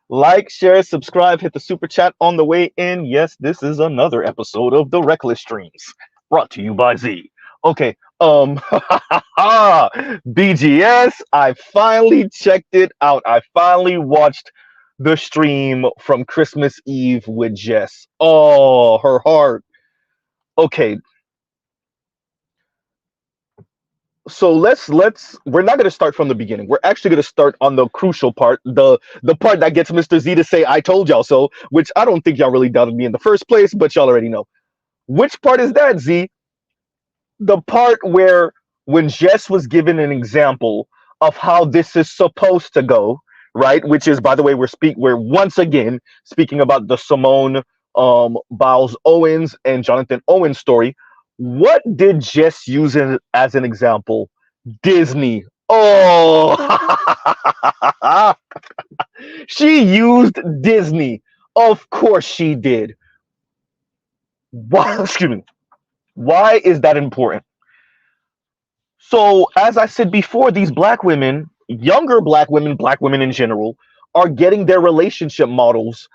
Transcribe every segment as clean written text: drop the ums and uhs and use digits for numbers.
Like, share, subscribe, hit the super chat on the way in. Yes, this is another episode of the Reckless Streams, brought to you by Z. Okay, BGS, I finally checked it out. I finally watched the stream from Christmas Eve with Jess. Oh, her heart. Okay, so let's we're not going to start from the beginning. We're actually going to start on the crucial part, the part that gets Mr. Z to say I told y'all so, which I don't think y'all really doubted me in the first place, but y'all already know. Which part is that, Z? The part where when Jess was given an example of how this is supposed to go, right? Which is, by the way, we're once again speaking about the Simone Biles Owens and Jonathan Owens story. What did Jess use as an example? Disney. Oh, she used Disney. Of course she did. Why? Excuse me. Why is that important? So, as I said before, these black women, younger black women in general, are getting their relationship models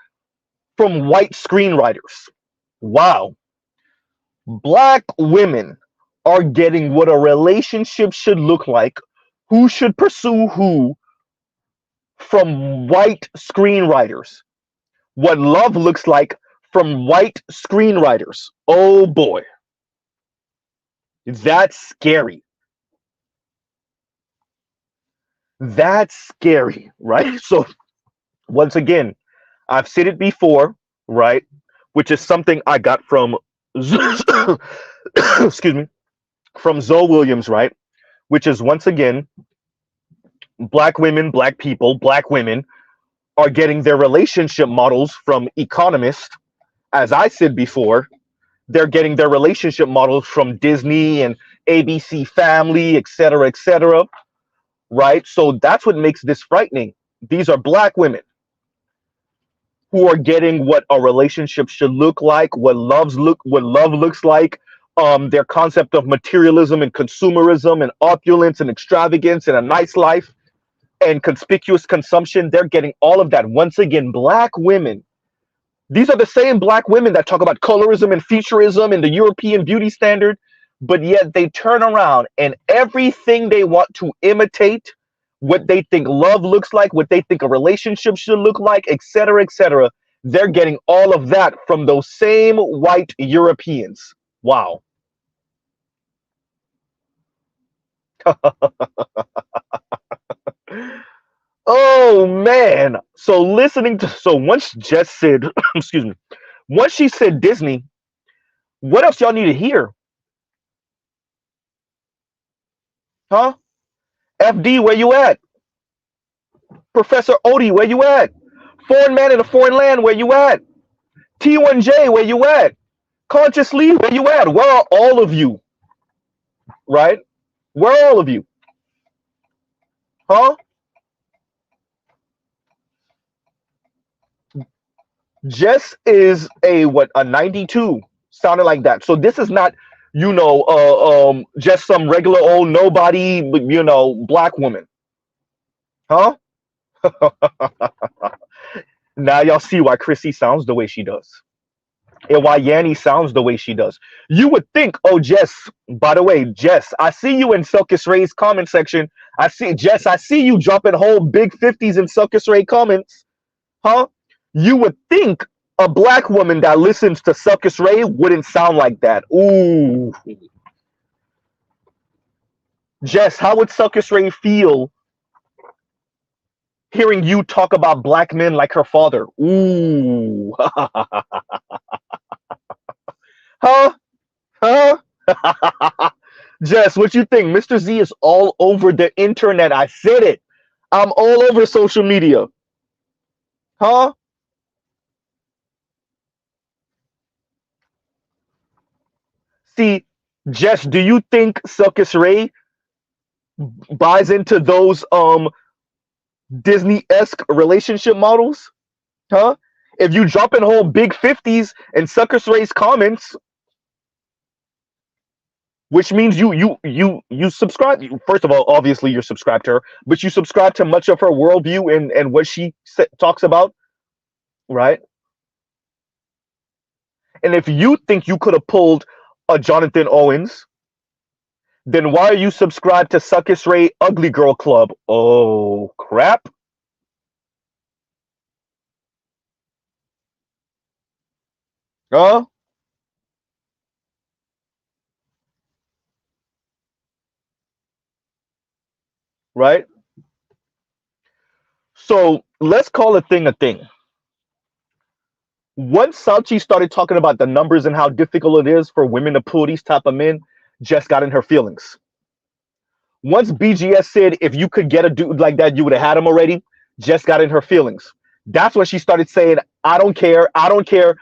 from white screenwriters. Wow. Black women are getting what a relationship should look like, who should pursue who, from white screenwriters. What love looks like from white screenwriters. Oh boy. That's scary. That's scary, right? So, once again, I've said it before, right? Which is something I got from, excuse me, from Zoe Williams, right? Which is once again, black women, black people, black women are getting their relationship models from economists. As I said before, they're getting their relationship models from Disney and ABC Family, et cetera, right? So that's what makes this frightening. These are black women who are getting what a relationship should look like, what love looks like, their concept of materialism and consumerism and opulence and extravagance and a nice life and conspicuous consumption. They're getting all of that. Once again, black women. These are the same black women that talk about colorism and futurism and the European beauty standard, but yet they turn around and everything they want to imitate, what they think love looks like, what they think a relationship should look like, et cetera, they're getting all of that from those same white Europeans. Wow. Oh man. So once Jess said, excuse me, once she said Disney, what else y'all need to hear? Huh? FD, where you at? Professor Odie, where you at? Foreign man in a foreign land, where you at? T1J, where you at? Consciously, where you at? Where are all of you? Right? Where are all of you? Huh? Jess is a 92, sounding like that. So this is not, just some regular old nobody, black woman. Huh? Now y'all see why Chrissy sounds the way she does. And why Yanni sounds the way she does. You would think, oh, Jess, by the way, Jess, I see you in Selkis Ray's comment section. I see you dropping whole big 50s in Selkis Ray comments. Huh? You would think a black woman that listens to Selkis Ray wouldn't sound like that. Ooh. Jess, how would Selkis Ray feel hearing you talk about black men like her father? Ooh. Huh? Huh? Jess, what you think? Mr. Z is all over the internet. I said it. I'm all over social media. Huh? See, Jess, do you think Selkis Ray buys into those Disney-esque relationship models? Huh? If you drop in whole big 50s in Selkis Ray's comments, which means you subscribe. First of all, obviously you're subscribed to her, but you subscribe to much of her worldview and what she talks about. right? And if you think you could have pulled a Jonathan Owens, then why are you subscribed to Succus Ray Ugly Girl Club? Oh, crap. Huh? Right? So let's call a thing a thing. Once Salchi started talking about the numbers and how difficult it is for women to pull these type of men, Jess got in her feelings. Once BGS said if you could get a dude like that, you would have had him already, Jess got in her feelings. That's when she started saying, I don't care, I don't care.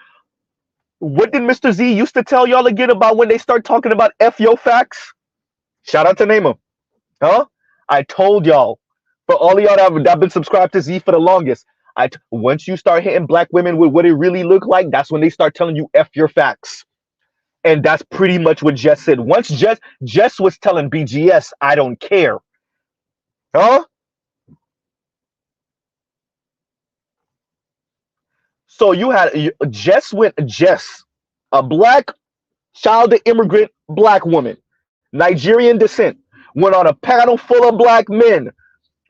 What did Mr. Z used to tell y'all again about when they start talking about F yo facts? Shout out to Nemo. Huh? I told y'all. For all of y'all that have been subscribed to Z for the longest, once you start hitting black women with what it really look like, that's when they start telling you F your facts. And that's pretty much what Jess said. Once Jess was telling BGS, I don't care. Huh? So you had Jess, a black child of immigrant black woman, Nigerian descent, went on a panel full of black men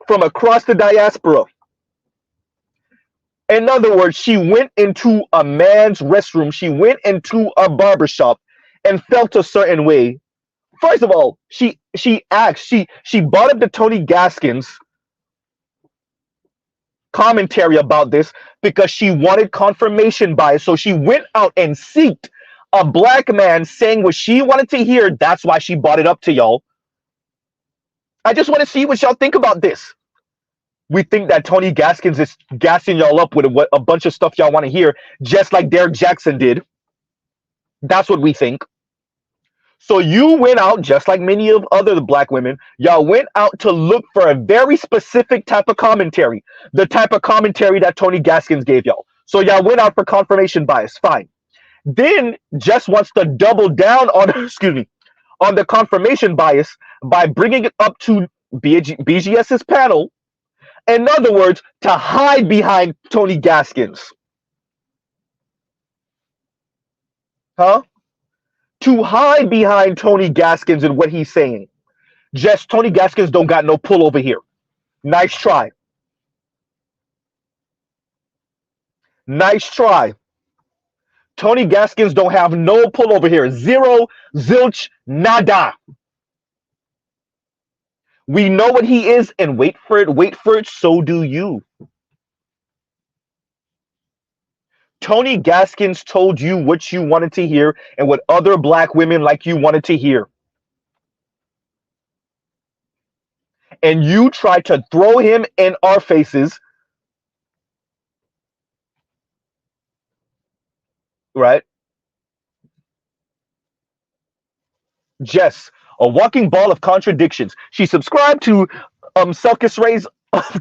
from across the diaspora. In other words, she went into a man's restroom, she went into a barbershop and felt a certain way. First of all, she brought up the Tony Gaskins commentary about this because she wanted confirmation bias. So she went out and seeked a black man saying what she wanted to hear. That's why she brought it up to y'all. I just want to see what y'all think about this. We think that Tony Gaskins is gassing y'all up with a bunch of stuff y'all want to hear, just like Derek Jackson did. That's what we think. So you went out, just like many of other black women, y'all went out to look for a very specific type of commentary, the type of commentary that Tony Gaskins gave y'all. So y'all went out for confirmation bias, fine. Then Jess wants to double down on, excuse me, on the confirmation bias by bringing it up to BGS's panel. In other words, to hide behind Tony Gaskins. Huh? To hide behind Tony Gaskins and what he's saying. Just Tony Gaskins don't got no pull over here. Nice try. Nice try. Tony Gaskins don't have no pull over here. Zero, zilch, nada. We know what he is, and wait for it, so do you. Tony Gaskins told you what you wanted to hear and what other black women like you wanted to hear. And you tried to throw him in our faces, right? Jess, a walking ball of contradictions. She subscribed to Succus Ray's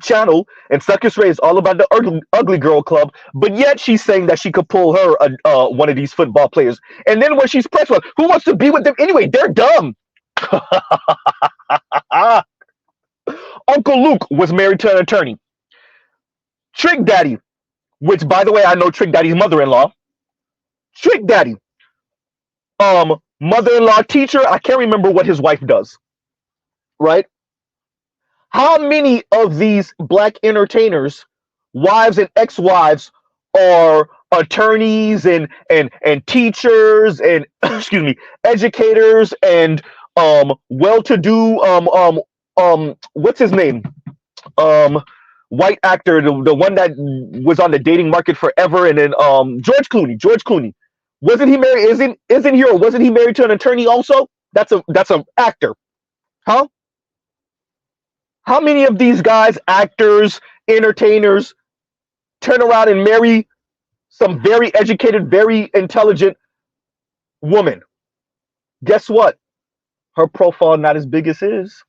channel, and Succus Ray is all about the ugly girl club, but yet she's saying that she could pull her one of these football players. And then when she's pressed, well, who wants to be with them anyway? They're dumb. Uncle Luke was married to an attorney. Trick Daddy, which by the way, I know Trick Daddy's mother-in-law. Trick Daddy, mother-in-law teacher. I can't remember what his wife does. Right? How many of these black entertainers, wives and ex-wives, are attorneys and teachers and excuse me, educators and well-to-do what's his name? White actor, the one that was on the dating market forever, and then George Clooney. George Clooney. Wasn't he married? Isn't he, or wasn't he married to an attorney also? That's an actor. Huh? How many of these guys, actors, entertainers, turn around and marry some very educated, very intelligent woman? Guess what? Her profile not as big as his.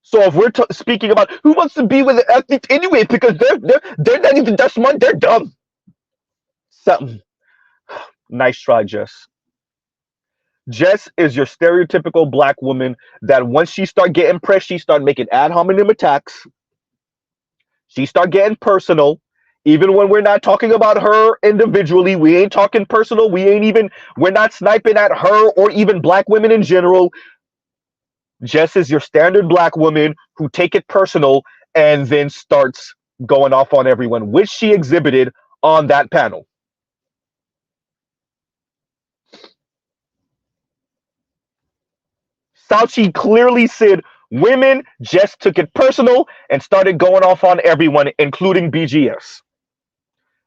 So if we're speaking about who wants to be with an athlete anyway, because they're not even that smart, they're dumb. Something. Nice try, Jess. Jess is your stereotypical black woman that once she start getting pressed, she start making ad hominem attacks. She start getting personal. Even when we're not talking about her individually, we ain't talking personal. We're not sniping at her or even black women in general. Jess is your standard black woman who take it personal and then starts going off on everyone, which she exhibited on that panel. Fauci clearly said women just took it personal and started going off on everyone, including BGS.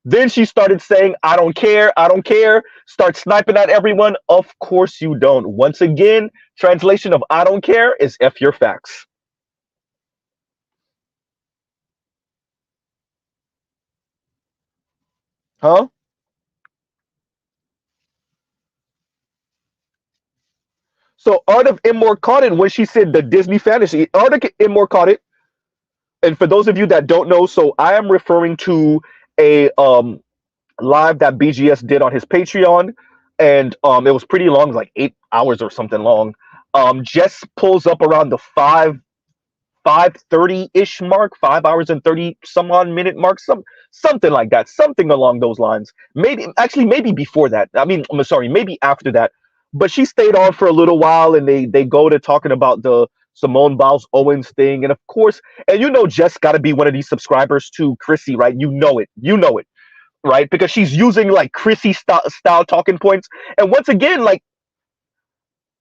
Then she started saying, I don't care, start sniping at everyone. Of course you don't. Once again, translation of I don't care is F your facts. Huh? So Art of Immortality, when she said the Disney fantasy, Art of Immortality, and for those of you that don't know, so I am referring to a live that BGS did on his Patreon, and it was pretty long, like 8 hours or something long. Jess pulls up around the 5:30-ish mark, 5 hours and 30 some odd minute mark, something like that, something along those lines. Maybe before that. I mean, I'm sorry, maybe after that. But she stayed on for a little while, and they go to talking about the Simone Biles Owens thing, and of course, and Jess got to be one of these subscribers to Chrissy, right? You know it, right? Because she's using like Chrissy style talking points, and once again,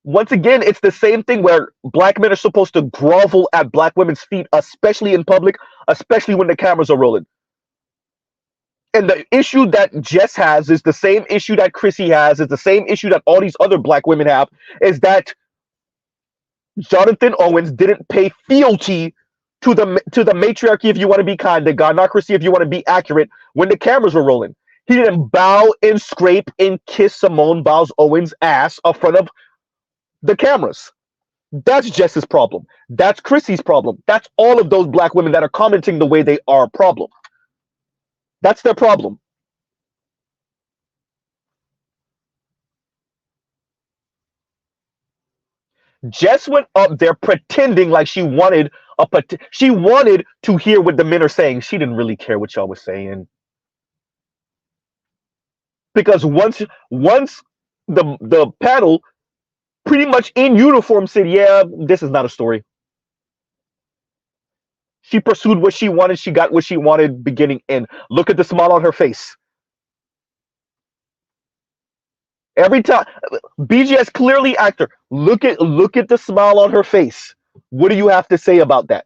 it's the same thing where black men are supposed to grovel at black women's feet, especially in public, especially when the cameras are rolling. And the issue that Jess has is the same issue that Chrissy has, is the same issue that all these other black women have, is that Jonathan Owens didn't pay fealty to the matriarchy, if you want to be kind, the gynocracy, if you want to be accurate, when the cameras were rolling. He didn't bow and scrape and kiss Simone Biles Owens' ass in front of the cameras. That's Jess's problem. That's Chrissy's problem. That's all of those black women that are commenting the way they are a problem. That's their problem. Jess went up there pretending like she wanted to hear what the men are saying. She didn't really care what y'all was saying. Because once the panel pretty much in uniform said, yeah, this is not a story. She pursued what she wanted. She got what she wanted beginning end. Look at the smile on her face. Every time, BGS clearly actor. Look at the smile on her face. What do you have to say about that?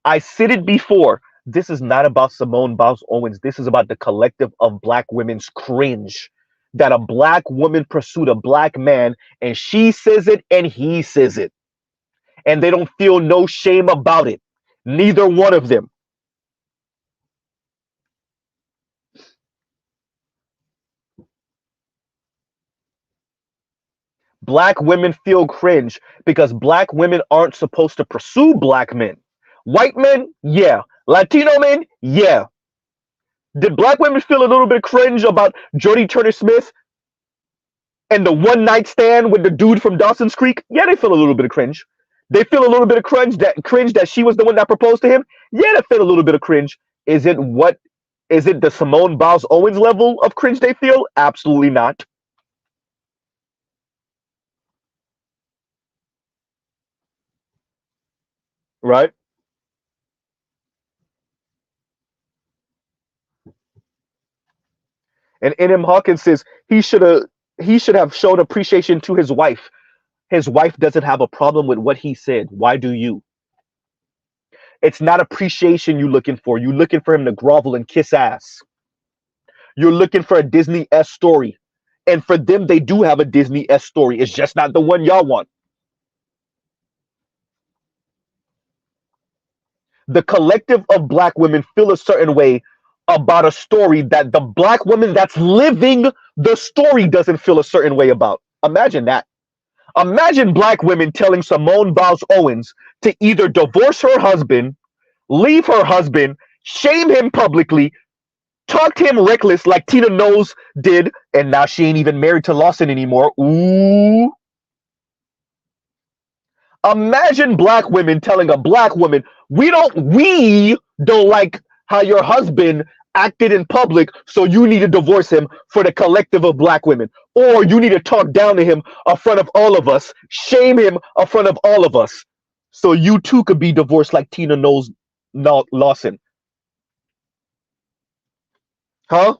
I said it before. This is not about Simone Biles Owens. This is about the collective of black women's cringe. That a black woman pursued a black man, and she says it and he says it. And they don't feel no shame about it. Neither one of them. Black women feel cringe because black women aren't supposed to pursue black men. White men, yeah. Latino men, yeah. Did black women feel a little bit cringe about Jodie Turner-Smith and the one night stand with the dude from Dawson's Creek? Yeah, they feel a little bit of cringe. They feel a little bit of cringe that she was the one that proposed to him. Yeah, they feel a little bit of cringe. Is it the Simone Biles Owens level of cringe they feel? Absolutely not. Right? And N.M. Hawkins says he should have shown appreciation to his wife. His wife doesn't have a problem with what he said. Why do you? It's not appreciation you're looking for. You're looking for him to grovel and kiss ass. You're looking for a Disney-esque story. And for them, they do have a Disney-esque story. It's just not the one y'all want. The collective of black women feel a certain way about a story that the black woman that's living the story doesn't feel a certain way about. Imagine that. Imagine black women telling Simone Biles Owens to either divorce her husband, leave her husband, shame him publicly, talk to him reckless like Tina Knowles did, and now she ain't even married to Lawson anymore. Ooh. Imagine black women telling a black woman, we don't like how your husband acted in public, so you need to divorce him for the collective of black women. Or you need to talk down to him in front of all of us, shame him in front of all of us, so you too could be divorced like Tina Knowles Lawson. Huh?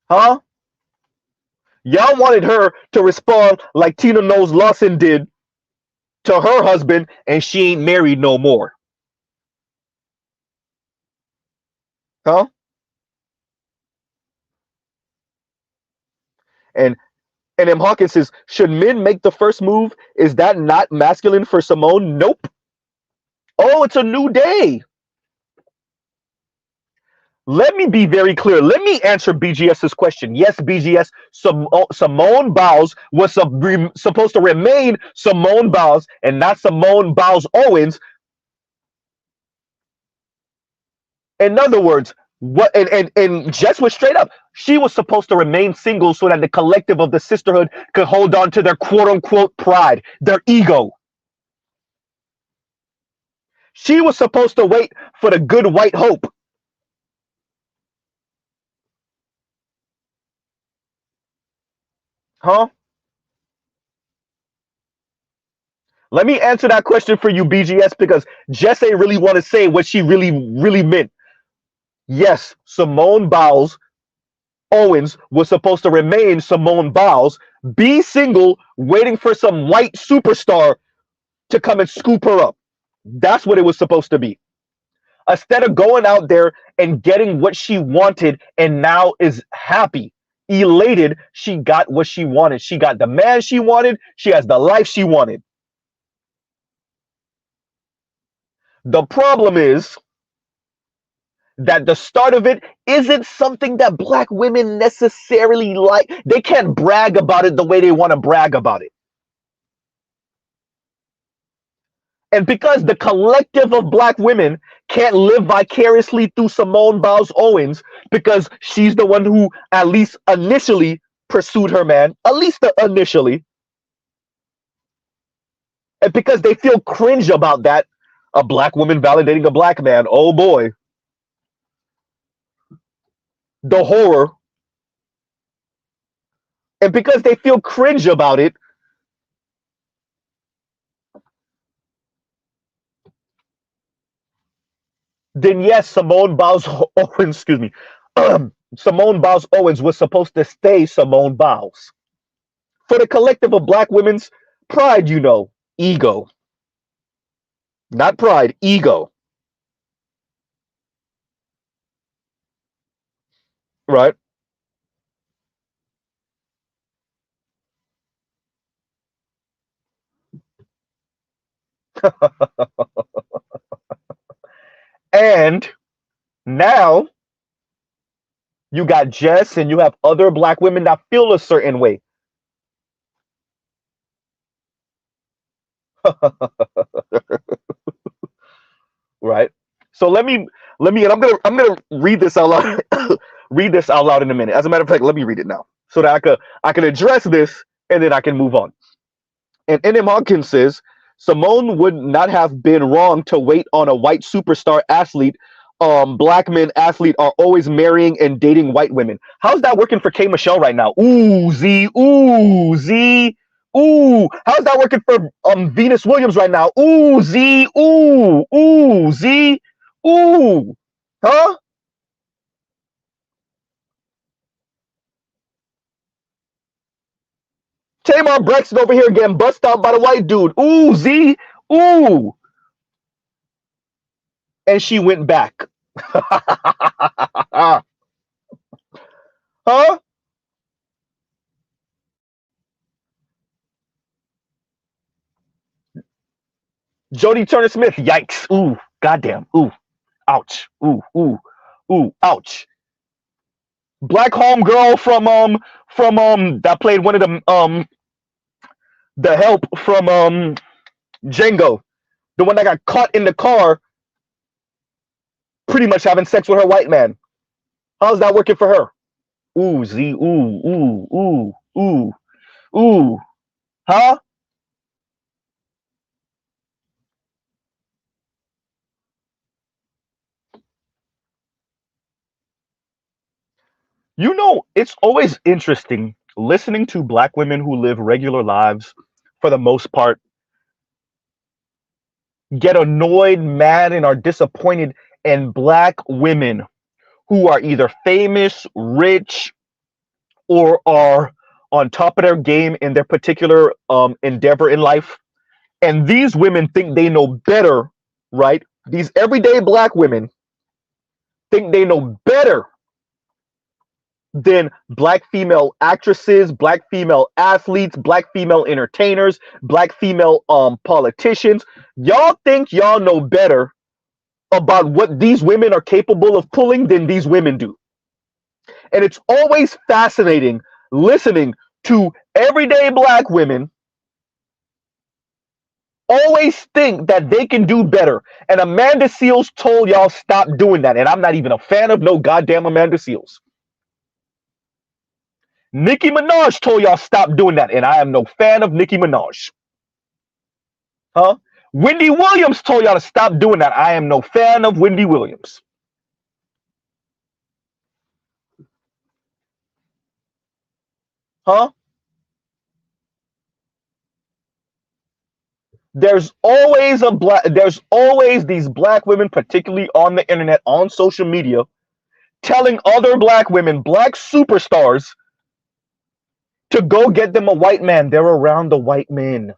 Huh? Y'all wanted her to respond like Tina Knowles Lawson did to her husband, and she ain't married no more. Huh? And M. Hawkins says, should men make the first move? Is that not masculine for Simone? Nope. Oh, it's a new day. Let me be very clear. Let me answer BGS's question. Yes, BGS, Simone Biles was supposed to remain Simone Biles and not Simone Biles Owens. In other words, what and Jess was straight up. She was supposed to remain single so that the collective of the sisterhood could hold on to their quote unquote pride, their ego. She was supposed to wait for the good white hope. Huh? Let me answer that question for you, BGS, because Jess ain't really want to say what she really meant. Yes, Simone Biles Owens was supposed to remain Simone Biles, be single, waiting for some white superstar to come and scoop her up. That's what it was supposed to be. Instead of going out there and getting what she wanted and now is happy, elated, she got what she wanted. She got the man she wanted. She has the life she wanted. The problem is that the start of it isn't something that black women necessarily like. They can't brag about it the way they want to brag about it. And because the collective of black women can't live vicariously through Simone Biles Owens, because she's the one who at least initially pursued her man, at least initially, and because they feel cringe about that, a black woman validating a black man, oh boy, the horror. And because they feel cringe about it, then yes, Simone Biles Owens, excuse me, Simone Biles Owens was supposed to stay Simone Biles. For the collective of black women's pride, ego. Not pride, ego. Right? And now you got Jess and you have other black women that feel a certain way. Right? So and I'm gonna read this out loud. Read this out loud in a minute. As a matter of fact, let me read it now so that I can address this and then I can move on. And N.M. Hawkins says Simone would not have been wrong to wait on a white superstar athlete. Black men athlete are always marrying and dating white women. How's that working for K Michelle right now? Ooh, Z, ooh, Z, ooh. How's that working for Venus Williams right now? Ooh, Z, ooh, Z, ooh. Huh? Tamar Braxton over here getting bust out by the white dude. Ooh, Z, ooh. And she went back. Huh? Jodie Turner Smith. Yikes. Ooh. Goddamn. Ooh. Ouch. Ooh. Ouch. Black homegirl from that played one of the help from Django. The one that got caught in the car pretty much having sex with her white man. How's that working for her? Ooh, Z, ooh. Ooh, huh? You know, it's always interesting listening to black women who live regular lives for the most part get annoyed, mad, and are disappointed in black women who are either famous, rich, or are on top of their game in their particular endeavor in life. And these women think they know better, right? These everyday black women think they know better than black female actresses, black female athletes, black female entertainers, black female politicians. Y'all think y'all know better about what these women are capable of pulling than these women do. And it's always fascinating listening to everyday black women always think that they can do better. And Amanda Seals told y'all stop doing that. And I'm not even a fan of no goddamn Amanda Seals. Nicki Minaj told y'all stop doing that. And I am no fan of Nicki Minaj. Huh? Wendy Williams told y'all to stop doing that. I am no fan of Wendy Williams. Huh? There's always these black women, particularly on the internet, on social media, telling other black women, black superstars, to go get them a white man. They're around the white men.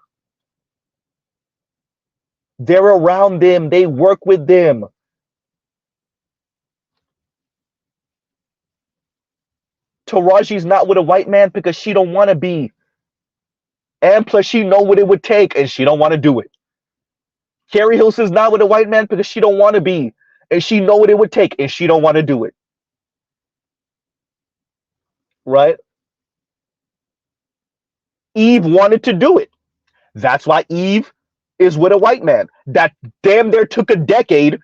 They're around them. They work with them. Taraji's not with a white man because she don't want to be. And plus she know what it would take and she don't want to do it. Carrie Hilson's not with a white man because she don't want to be. And she know what it would take and she don't want to do it. Right? Eve wanted to do it. That's why Eve is with a white man. That damn near took a decade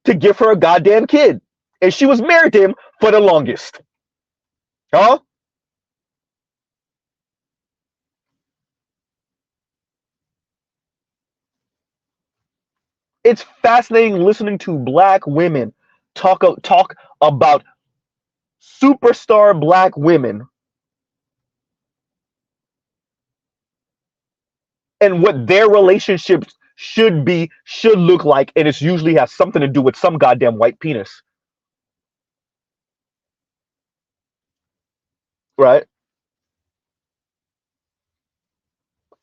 to give her a goddamn kid. And she was married to him for the longest. Huh? It's fascinating listening to black women talk about superstar black women and what their relationships should look like, and it's usually has something to do with some goddamn white penis. Right?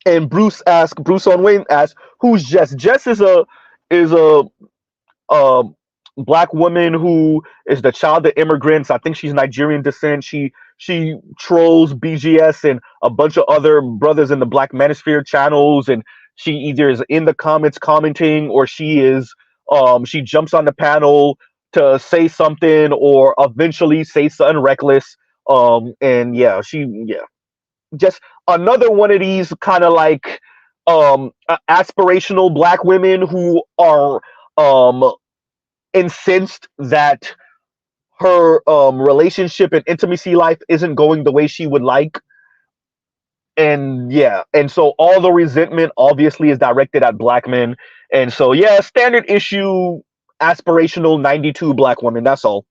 And Bruce on Wayne asked, who's Jess? Jess is a um black woman who is the child of immigrants. I think she's Nigerian descent. She trolls BGS and a bunch of other brothers in the Black Manosphere channels, and she either is in the comments commenting or she jumps on the panel to say something or eventually say something reckless. And yeah, just another one of these kind of like aspirational black women who are incensed that her relationship and intimacy life isn't going the way she would like. And yeah, and so all the resentment obviously is directed at black men. And so yeah, standard issue aspirational 92 black woman, that's all.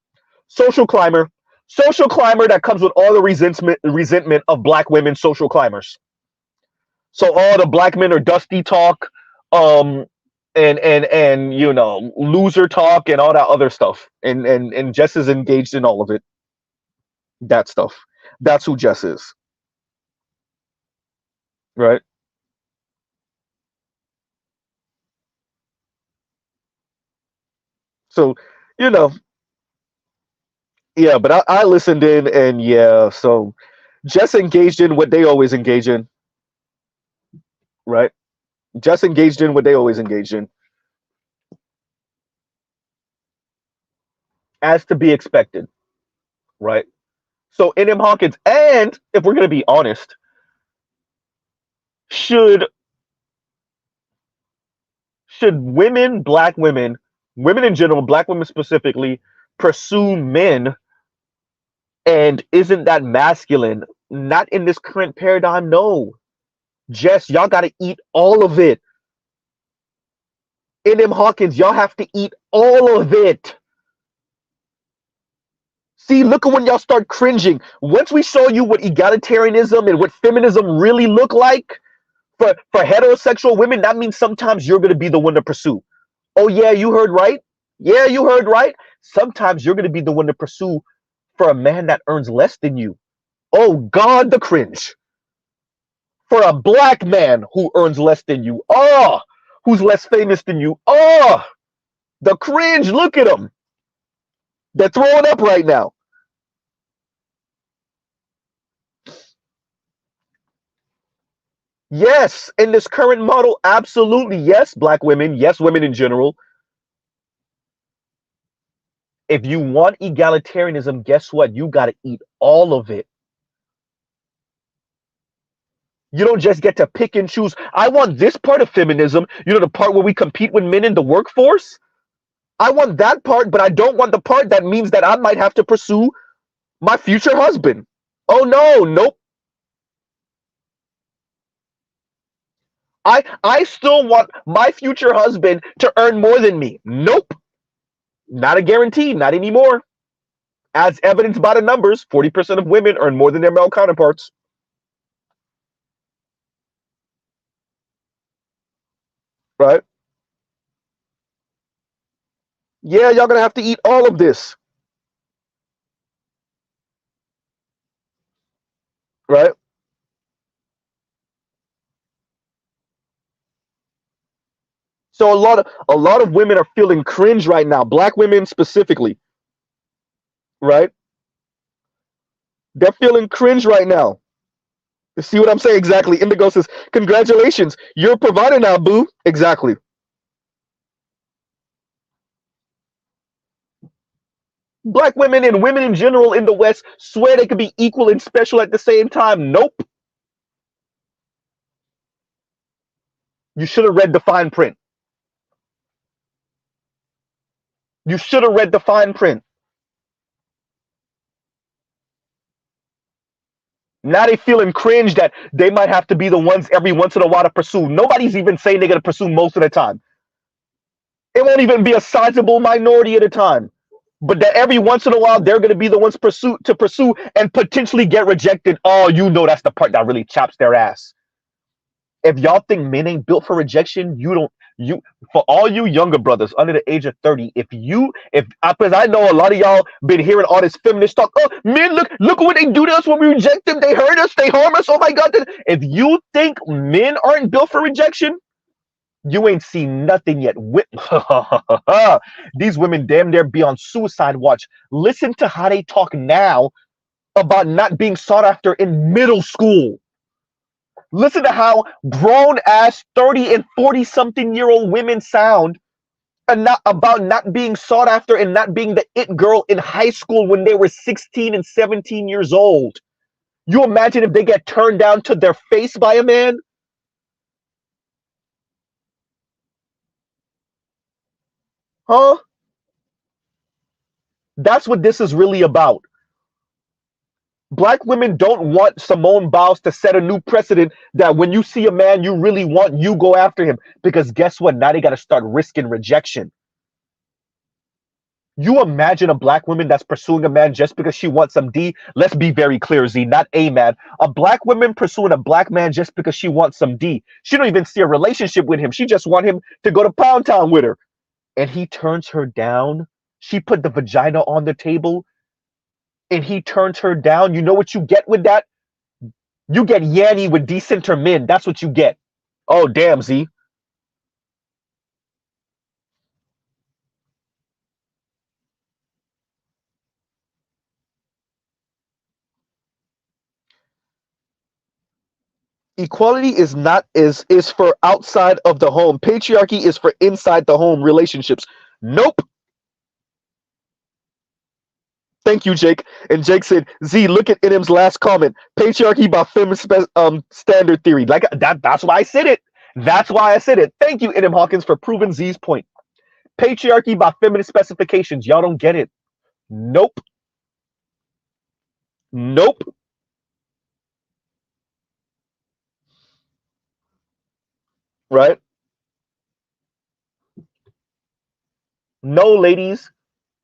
Social climber. Social climber that comes with all the resentment of black women social climbers. So all the black men are dusty talk, um, and you know, loser talk and all that other stuff. And Jess is engaged in all of it. That stuff. That's who Jess is. Right? So, you know, yeah, but I listened in and yeah, so Jess engaged in what they always engage in, right? Jess engaged in what they always engaged in. As to be expected, right? So NM Hawkins, and if we're gonna be honest, should women, black women, women in general, black women specifically, pursue men, and isn't that masculine? Not in this current paradigm, no. Jess, y'all gotta eat all of it. N.M. Hawkins, y'all have to eat all of it. See, look at when y'all start cringing. Once we show you what egalitarianism and what feminism really look like for heterosexual women, that means sometimes you're going to be the one to pursue. Oh, yeah, you heard right. Yeah, you heard right. Sometimes you're going to be the one to pursue for a man that earns less than you. Oh, God, the cringe. For a black man who earns less than you. Oh, who's less famous than you. Oh, the cringe. Look at them. They're throwing up right now. Yes, in this current model, absolutely. Yes, black women. Yes, women in general. If you want egalitarianism, guess what? You got to eat all of it. You don't just get to pick and choose. I want this part of feminism, the part where we compete with men in the workforce. I want that part, but I don't want the part that means that I might have to pursue my future husband. Oh, no, nope. I still want my future husband to earn more than me. Nope. Not a guarantee, not anymore. As evidenced by the numbers, 40% of women earn more than their male counterparts. Right? Yeah, y'all gonna have to eat all of this. Right? So a lot of women are feeling cringe right now. Black women specifically, right? They're feeling cringe right now. You see what I'm saying? Exactly. Indigo says, "Congratulations, you're a provider now, boo." Exactly. Black women and women in general in the West swear they could be equal and special at the same time. Nope. You should have read the fine print. You should have read the fine print. Now they feeling cringe that they might have to be the ones every once in a while to pursue. Nobody's even saying they're gonna pursue most of the time. It won't even be a sizable minority at a time. But that every once in a while they're gonna be the ones to pursue and potentially get rejected. Oh, that's the part that really chaps their ass. If y'all think men ain't built for rejection, you don't you for all you younger brothers under the age of 30, if because I know a lot of y'all been hearing all this feminist talk. Oh, men, look what they do to us when we reject them. They hurt us, they harm us. Oh my God. If you think men aren't built for rejection, you ain't seen nothing yet. These women damn near be on suicide watch. Listen to how they talk now about not being sought after in middle school. Listen to how grown ass 30 and 40 something year old women sound and not about not being sought after and not being the it girl in high school when they were 16 and 17 years old. You imagine if they get turned down to their face by a man? Huh? That's what this is really about. Black women don't want Simone Biles to set a new precedent that when you see a man you really want, you go after him. Because guess what? Now they got to start risking rejection. You imagine a black woman that's pursuing a man just because she wants some D? Let's be very clear, Z, not a man. A black woman pursuing a black man just because she wants some D. She don't even see a relationship with him. She just want him to go to Pound Town with her. And he turns her down. She put the vagina on the table and he turns her down. You know what you get with that? You get Yanny with decenter men. That's what you get. Oh, damn, Z. Equality is for outside of the home. Patriarchy is for inside the home relationships. Nope. Thank you, Jake. And Jake said, Z, look at NM's last comment. Patriarchy by feminist standard theory. Like that's why I said it. That's why I said it. Thank you, NM Hawkins, for proving Z's point. Patriarchy by feminist specifications. Y'all don't get it. Nope. Nope. right? No, ladies,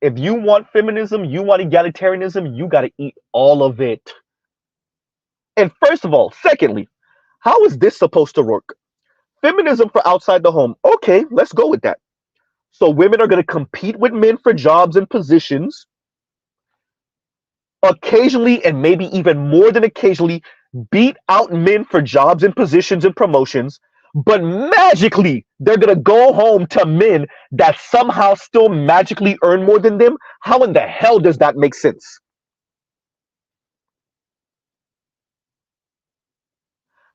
if you want feminism, you want egalitarianism, you got to eat all of it. And first of all, secondly, how is this supposed to work? Feminism for outside the home. Okay, let's go with that. So women are going to compete with men for jobs and positions, occasionally, and maybe even more than occasionally, beat out men for jobs and positions and promotions, but magically they're going to go home to men that somehow still magically earn more than them. How in the hell does that make sense?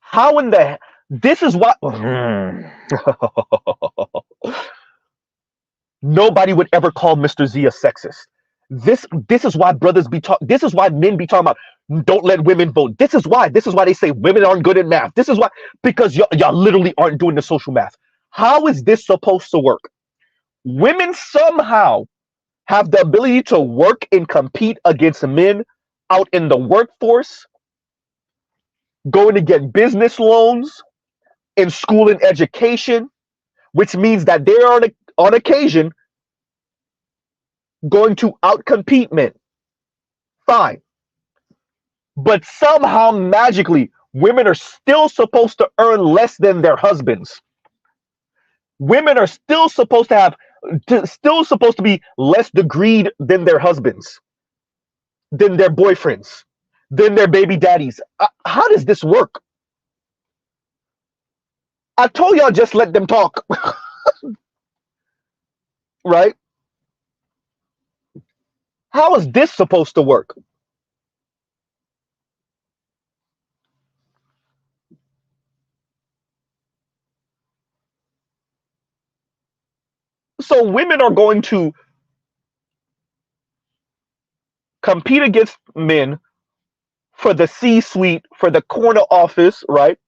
How in the this is what nobody would ever call Mr. Z a sexist. This is why brothers be talk. This is why men be talking about don't let women vote. This is why they say women aren't good at math. This is why, because y'all literally aren't doing the social math. How is this supposed to work? Women somehow have the ability to work and compete against men out in the workforce, going to get business loans in school and education, which means that they are on occasion going to outcompete men. Fine. But somehow magically, women are still supposed to earn less than their husbands. Women are still supposed to be less degreed than their husbands, than their boyfriends, than their baby daddies. How does this work? I told y'all just let them talk. Right? How is this supposed to work? So women are going to compete against men for the C-suite, for the corner office, right?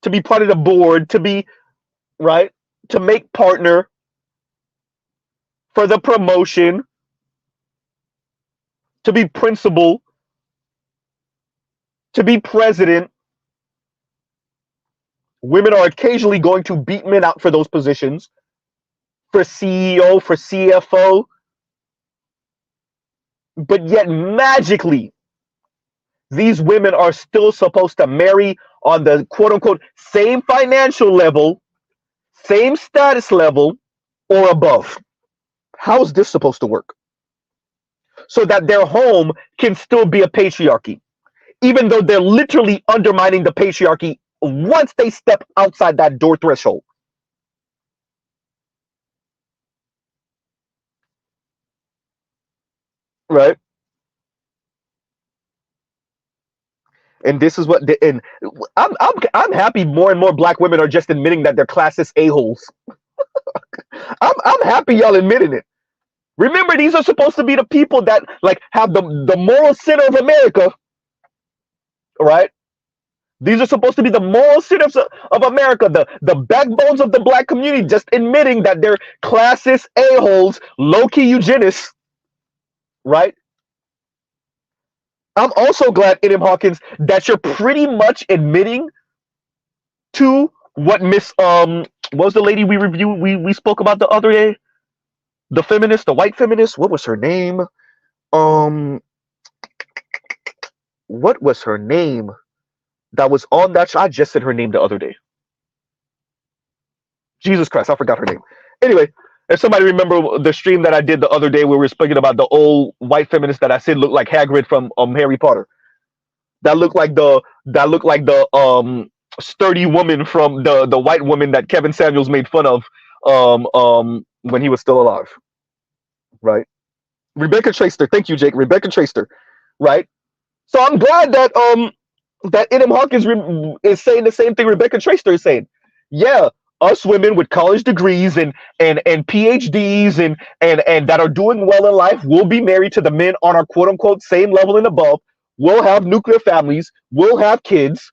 To be part of the board, to be, right? To make partner, for the promotion, to be principal, to be president. Women are occasionally going to beat men out for those positions, for CEO, for CFO. But yet magically, these women are still supposed to marry on the quote unquote same financial level, same status level, or above. How is this supposed to work? So that their home can still be a patriarchy, even though they're literally undermining the patriarchy once they step outside that door threshold. Right? And this is what and I'm happy more and more black women are just admitting that they're classist a-holes. I'm happy y'all admitting it. Remember, these are supposed to be the people that like have the moral center of America, right? These are supposed to be the moral centers of America, the backbones of the black community, just admitting that they're classist a-holes, low-key eugenists, right? I'm also glad, Inim Hawkins, that you're pretty much admitting to what Miss what was the lady we spoke about the other day? The feminist, the white feminist, what was her name? What was her name? That was on that show. I just said her name the other day. Jesus Christ, I forgot her name. Anyway, if somebody remember the stream that I did the other day where we were speaking about the old white feminist that I said looked like Hagrid from Harry Potter. That looked like the sturdy woman from the white woman that Kevin Samuels made fun of when he was still alive. Right? Rebecca Traster. Thank you, Jake. Rebecca Traster. Right? So I'm glad that that Inim Hawkins is saying the same thing Rebecca Traster is saying. Yeah, us women with college degrees and PhDs and that are doing well in life will be married to the men on our quote unquote same level and above. We'll have nuclear families. We'll have kids.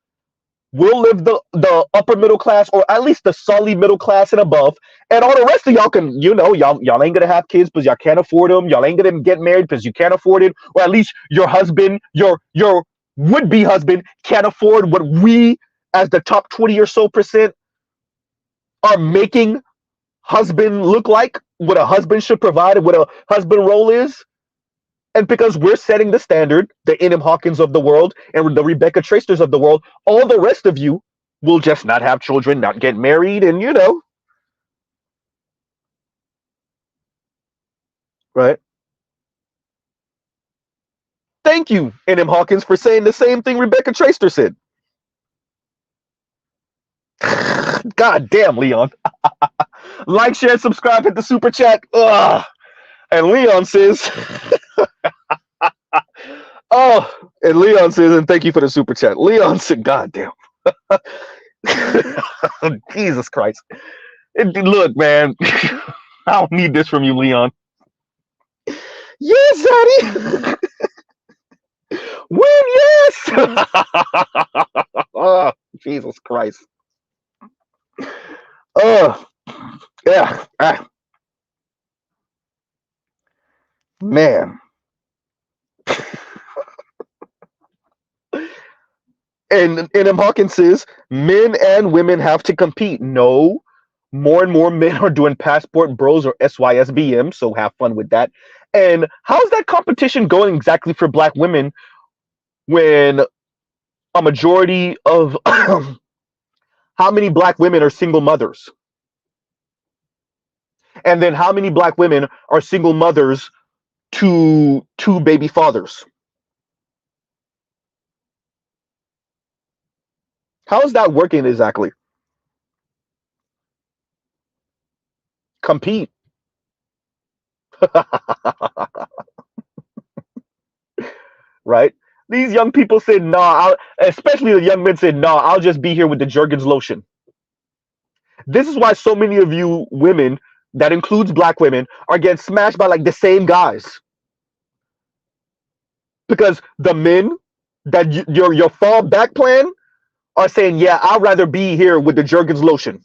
We'll live the upper middle class, or at least the solid middle class and above. And all the rest of y'all can, y'all ain't gonna have kids because y'all can't afford them. Y'all ain't gonna get married because you can't afford it, or at least your husband, your would-be husband, can't afford what we as the top 20 or so percent are making husband look like what a husband should provide and what a husband role is. And because we're setting the standard, the N.M. Hawkins of the world and the Rebecca Tracers of the world, all the rest of you will just not have children, not get married, and right? Thank you, N.M. Hawkins, for saying the same thing Rebecca Tracer said. God damn, Leon. Like, share, subscribe, hit the super chat. Ugh. And Leon says, oh, and Leon says, and thank you for the super chat. Leon said, God damn. Jesus Christ. Look, man, I don't need this from you, Leon. Yes, Daddy. Win, yes. Oh, Jesus Christ. Oh, yeah. Man. And M. Hawkins says men and women have to compete. No, more and more men are doing passport bros or SYSBM, so have fun with that. And how's that competition going exactly for black women when a majority of how many black women are single mothers? And then how many black women are single mothers to two baby fathers? How is that working exactly? Compete. Right? These young people said, nah, especially the young men said, nah, I'll just be here with the Jergens lotion. This is why so many of you women, that includes black women, are getting smashed by like the same guys. Because the men that your fallback plan are saying, yeah, I'd rather be here with the Jergens lotion.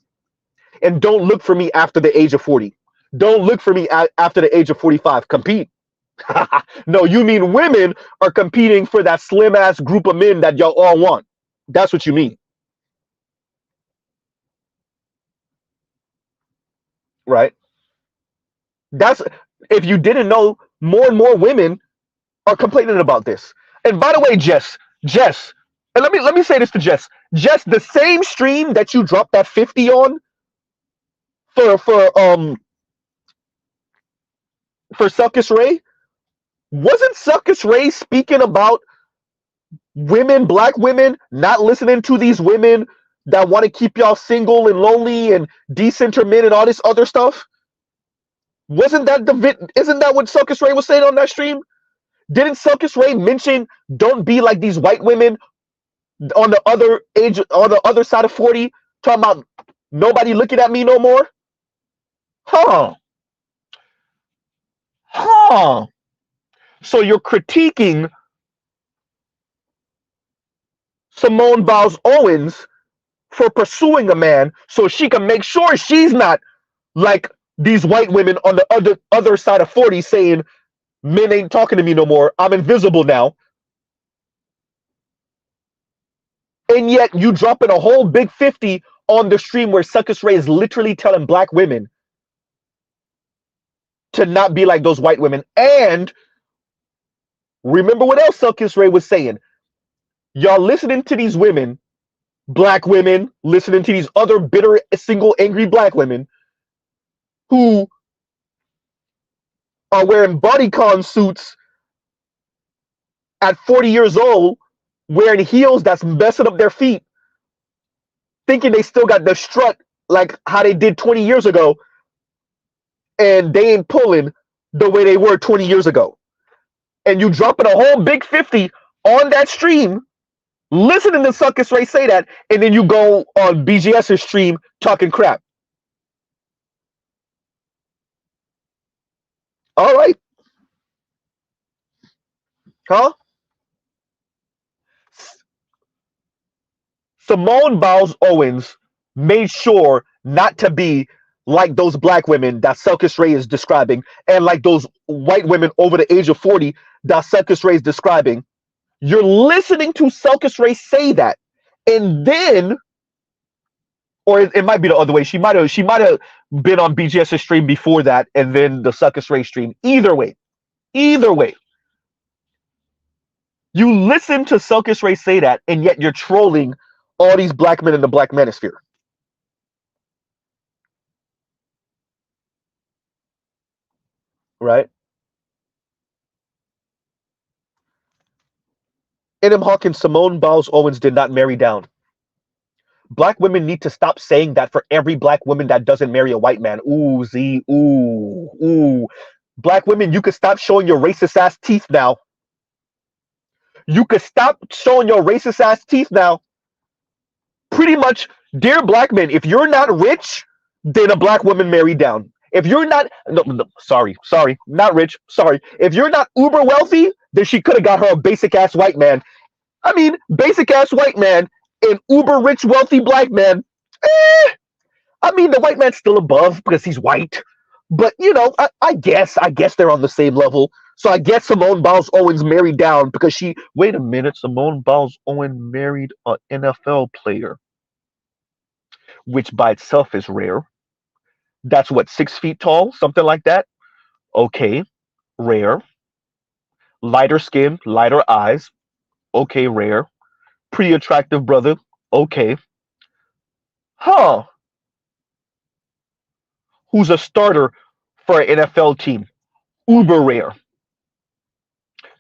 And don't look for me after the age of 40. Don't look for me after the age of 45. Compete. No, you mean women are competing for that slim ass group of men that y'all all want. That's what you mean. Right? That's, if you didn't know, more and more women are complaining about this. And by the way, Jess, and let me say this to Jess. Jess, the same stream that you dropped that 50 on for Succus Ray, wasn't Succus Ray speaking about women, black women, not listening to these women that want to keep y'all single and lonely and decenter men and all this other stuff? Isn't that what Succus Ray was saying on that stream? Didn't Succus Ray mention don't be like these white women on the other side of 40, talking about nobody looking at me no more? Huh. So you're critiquing Simone Biles Owens for pursuing a man so she can make sure she's not like these white women on the other side of 40 saying men ain't talking to me no more, I'm invisible now. And yet you dropping a whole big 50 on the stream where Succus Ray is literally telling black women to not be like those white women. And remember what else Succus Ray was saying? Y'all listening to these women, black women, listening to these other bitter, single, angry black women who are wearing bodycon suits at 40 years old, wearing heels that's messing up their feet, thinking they still got the strut like how they did 20 years ago, and they ain't pulling the way they were 20 years ago. And you dropping a whole big 50 on that stream, listening to Succus Ray say that, and then you go on BGS's stream talking crap. All right. Huh? Simone Biles Owens made sure not to be like those black women that Succus Ray is describing, and like those white women over the age of 40 that Succus Ray is describing. You're listening to Succus Ray say that, And then, or it might be the other way. She might have been on BGS's stream before that, and then the Succus Ray stream. Either way, you listen to Succus Ray say that, and yet you're trolling all these black men in the black manosphere. Right? N.M. Hawkins, Simone Biles Owens did not marry down. Black women need to stop saying that for every black woman that doesn't marry a white man. Ooh, Z, ooh. Black women, you could stop showing your racist ass teeth now. You could stop showing your racist ass teeth now. Pretty much, dear black men, if you're not rich, then a black woman married down. If you're not, no, sorry, not rich, sorry. If you're not uber wealthy, then she could have got her a basic ass white man. I mean, basic ass white man and uber rich wealthy black man. I mean, the white man's still above because he's white. But, you know, I guess they're on the same level. So I guess Simone Biles Owens married down because she, wait a minute, Simone Biles Owens married an NFL player, which by itself is rare. That's what, 6 feet tall, something like that. Okay, rare. Lighter skin, lighter eyes. Okay, rare. Pretty attractive brother. Okay. Huh. Who's a starter for an NFL team? Uber rare.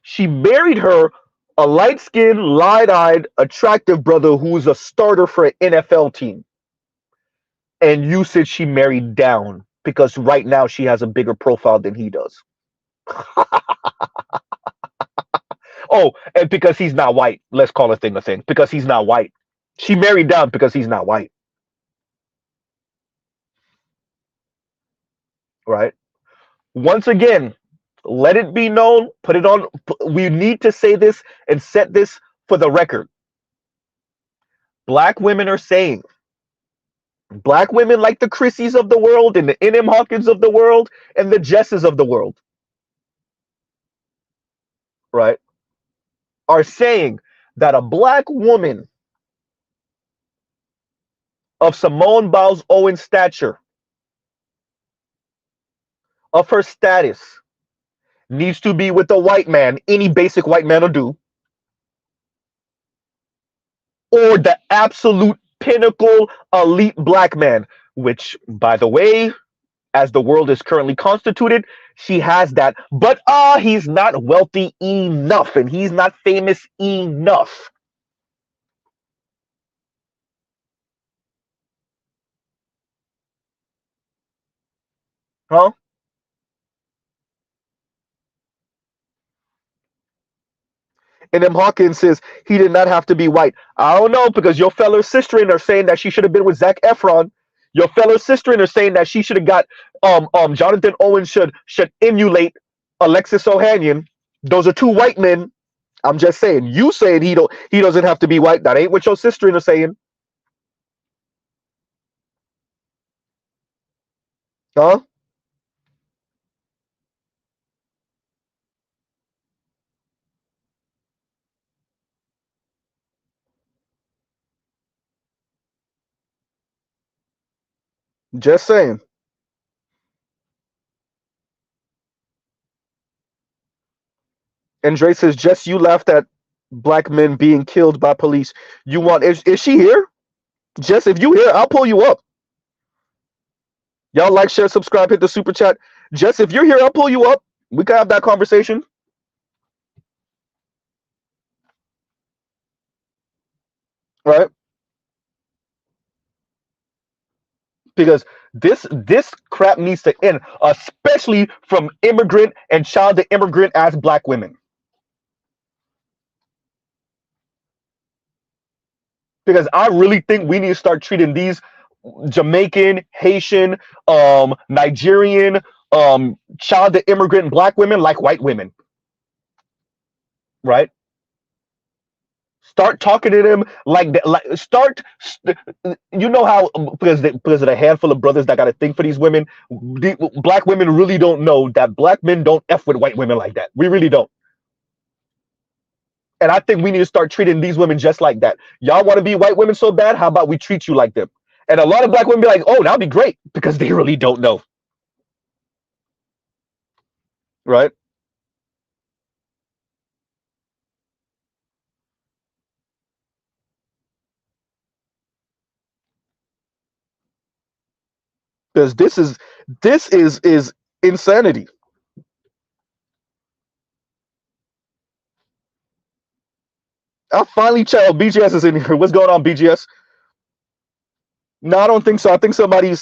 She married her a light-skinned, light-eyed, attractive brother who's a starter for an NFL team. And you said she married down because right now she has a bigger profile than he does. Oh, and because he's not white. Let's call a thing a thing. Because he's not white. She married down because he's not white. Right? Once again, let it be known, put it on. We need to say this and set this for the record. Black women are saying, black women like the Chrissies of the world and the N.M. Hawkins of the world and the Jesses of the world, right, are saying that a black woman of Simone Biles Owens' stature, of her status, needs to be with a white man, any basic white man will do, or the absolute pinnacle elite black man, which, by the way, as the world is currently constituted, she has that. But he's not wealthy enough and he's not famous enough. Huh? And M. Hawkins says he did not have to be white. I don't know, because your fellow sister are saying that she should have been with Zac Efron. Your fellow sister are saying that she should have got Jonathan Owens should emulate Alexis Ohanian. Those are two white men. I'm just saying. You saying he doesn't have to be white. That ain't what your sister are saying. Huh? Just saying. And Dre says, Jess, you laughed at black men being killed by police. You want, is she here? Jess, if you here, I'll pull you up. Y'all like, share, subscribe, hit the super chat. Jess, if you're here, I'll pull you up. We can have that conversation. Right? Because this crap needs to end, especially from immigrant and child to immigrant as black women. Because I really think we need to start treating these Jamaican, Haitian, Nigerian, child to immigrant black women like white women. Right? Start talking to them like that. Like, you know how, because of the handful of brothers that got a thing for these women, black women really don't know that black men don't F with white women like that. We really don't. And I think we need to start treating these women just like that. Y'all want to be white women so bad? How about we treat you like them? And a lot of black women be like, oh, that'd be great, because they really don't know. Right? Because this is insanity. I finally checked. BGS is in here. What's going on, BGS? No, I don't think so. I think somebody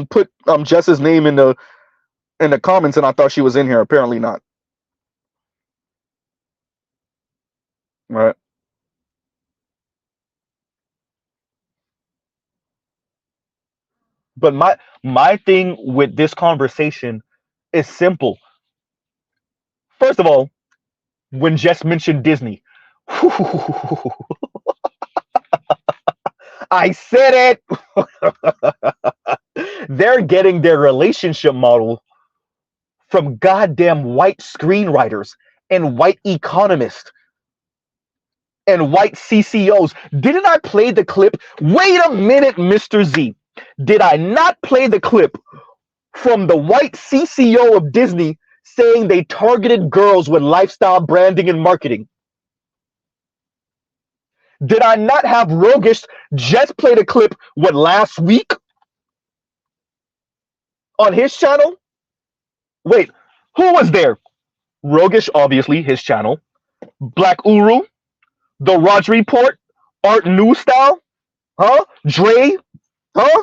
put Jess's name in the comments, and I thought she was in here. Apparently not. Right. But my thing with this conversation is simple. First of all, when Jess mentioned Disney, I said it. They're getting their relationship model from goddamn white screenwriters and white economists and white CCOs. Didn't I play the clip? Wait a minute, Mr. Z. Did I not play the clip from the white CCO of Disney saying they targeted girls with lifestyle branding and marketing? Did I not have Rogish just play the clip last week on his channel? Wait, who was there? Rogish, obviously, his channel. Black Uru, The Raj Report, Art New Style, huh? Dre, huh?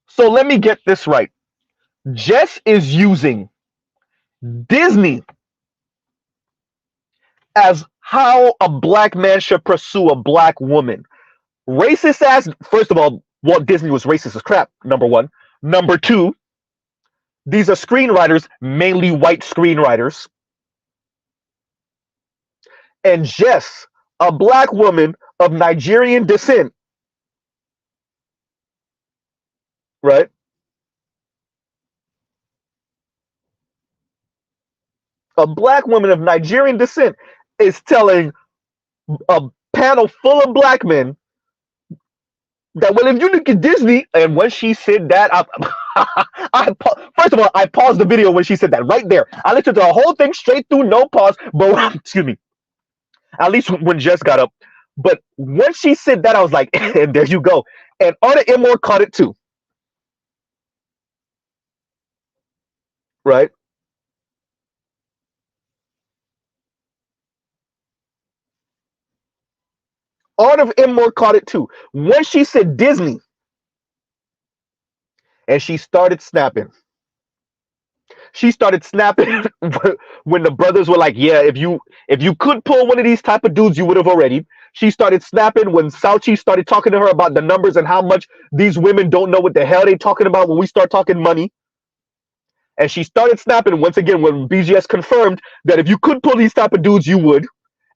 So let me get this right. Jess is using Disney as how a black man should pursue a black woman. Racist ass, first of all, Walt Disney was racist as crap, number one. Number two, these are screenwriters, mainly white screenwriters. And Jess, a black woman of Nigerian descent, right? A black woman of Nigerian descent is telling a panel full of black men that, well, if you look at Disney, and when she said that, first of all, I paused the video when she said that right there. I listened to the whole thing straight through, no pause. But excuse me, at least when Jess got up. But when she said that, I was like, and there you go. And Arta Immore caught it too, right? Art of Immore caught it too. When she said Disney, and she started snapping. She started snapping when the brothers were like, "Yeah, if you could pull one of these type of dudes, you would have already." She started snapping when Sauchi started talking to her about the numbers and how much these women don't know what the hell they talking about when we start talking money. And she started snapping once again when BGS confirmed that if you could pull these type of dudes, you would.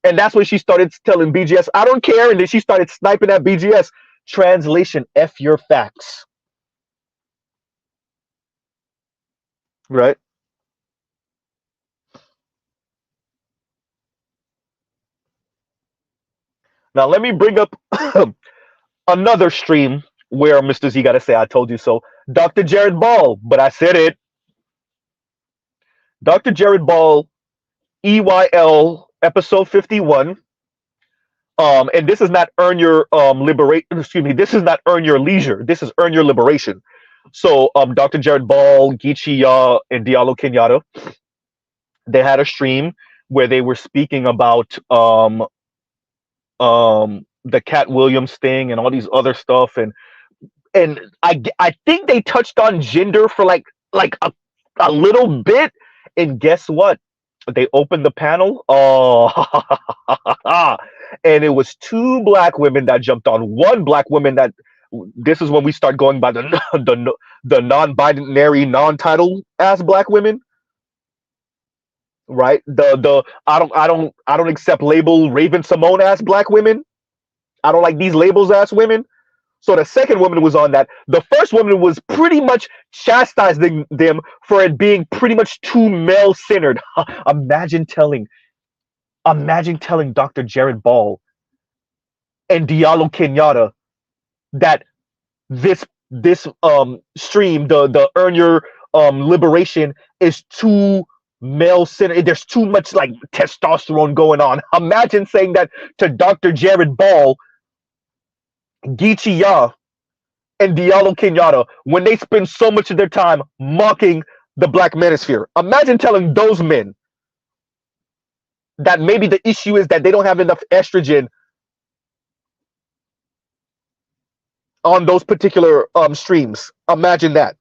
And that's when she started telling BGS, "I don't care." And then she started sniping at BGS. Translation: F your facts. Right? Now let me bring up another stream where Mr. Z got to say, "I told you so." Dr. Jared Ball, but I said it. Dr. Jared Ball, EYL, episode 51. And this is not earn your liberate. Excuse me. This is not earn your leisure. This is earn your liberation. So, Dr. Jared Ball, Geechee Ya, and Diallo Kenyatta, they had a stream where they were speaking about the Cat Williams thing and all these other stuff, and I think they touched on gender for like a little bit. And guess what? They opened the panel. Oh, and it was two black women that jumped on one black woman that. This is when we start going by the non-binary, non-title ass black women, right? The I don't accept label Raven Simone ass black women. I don't like these labels ass women. So the second woman was on that. The first woman was pretty much chastising them for it being pretty much too male centered. Imagine telling Dr. Jared Ball and Diallo Kenyatta that this stream, the earn your liberation, is too male centered. There's too much like testosterone going on. Imagine saying that to Dr. Jared Ball, Geechee Ya, and Diallo Kenyatta when they spend so much of their time mocking the black manosphere. Imagine telling those men that maybe the issue is that they don't have enough estrogen on those particular streams. Imagine that.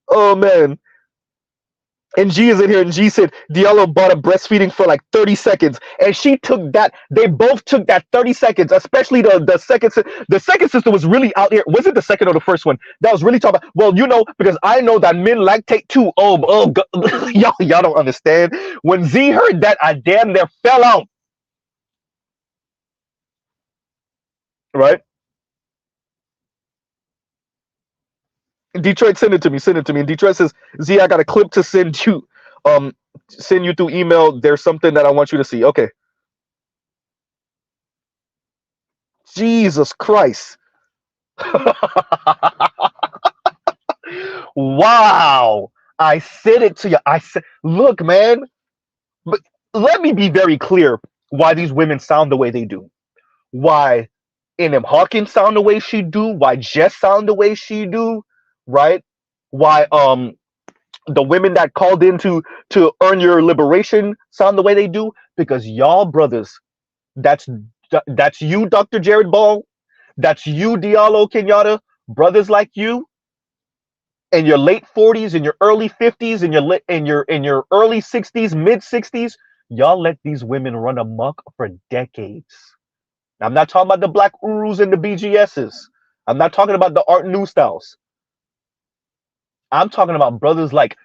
Oh man. And G is in here, and G said Diallo bought a breastfeeding for like 30 seconds, and she took that. They both took that 30 seconds, especially the second. The second sister was really out here. Was it the second or the first one that was really talking about? Well, you know, because I know that men lactate too. Oh, y'all don't understand. When Z heard that, I damn near fell out. Right? Detroit, send it to me. Send it to me. And Detroit says, Z, I got a clip to send you. Send you through email. There's something that I want you to see. Okay. Jesus Christ. Wow. I said it to you. I said, look, man. But let me be very clear why these women sound the way they do. Why N.M. Hawkins sound the way she do. Why Jess sound the way she do. Right? Why the women that called in to earn your liberation sound the way they do, because y'all brothers, that's you, Dr. Jared Ball, that's you, Diallo Kenyatta, brothers like you in your late 40s, in your early 50s, in your early 60s, mid 60s, y'all let these women run amok for decades. I'm not talking about the Black Urus and the BGSs. I'm not talking about the Art New Styles. I'm talking about brothers like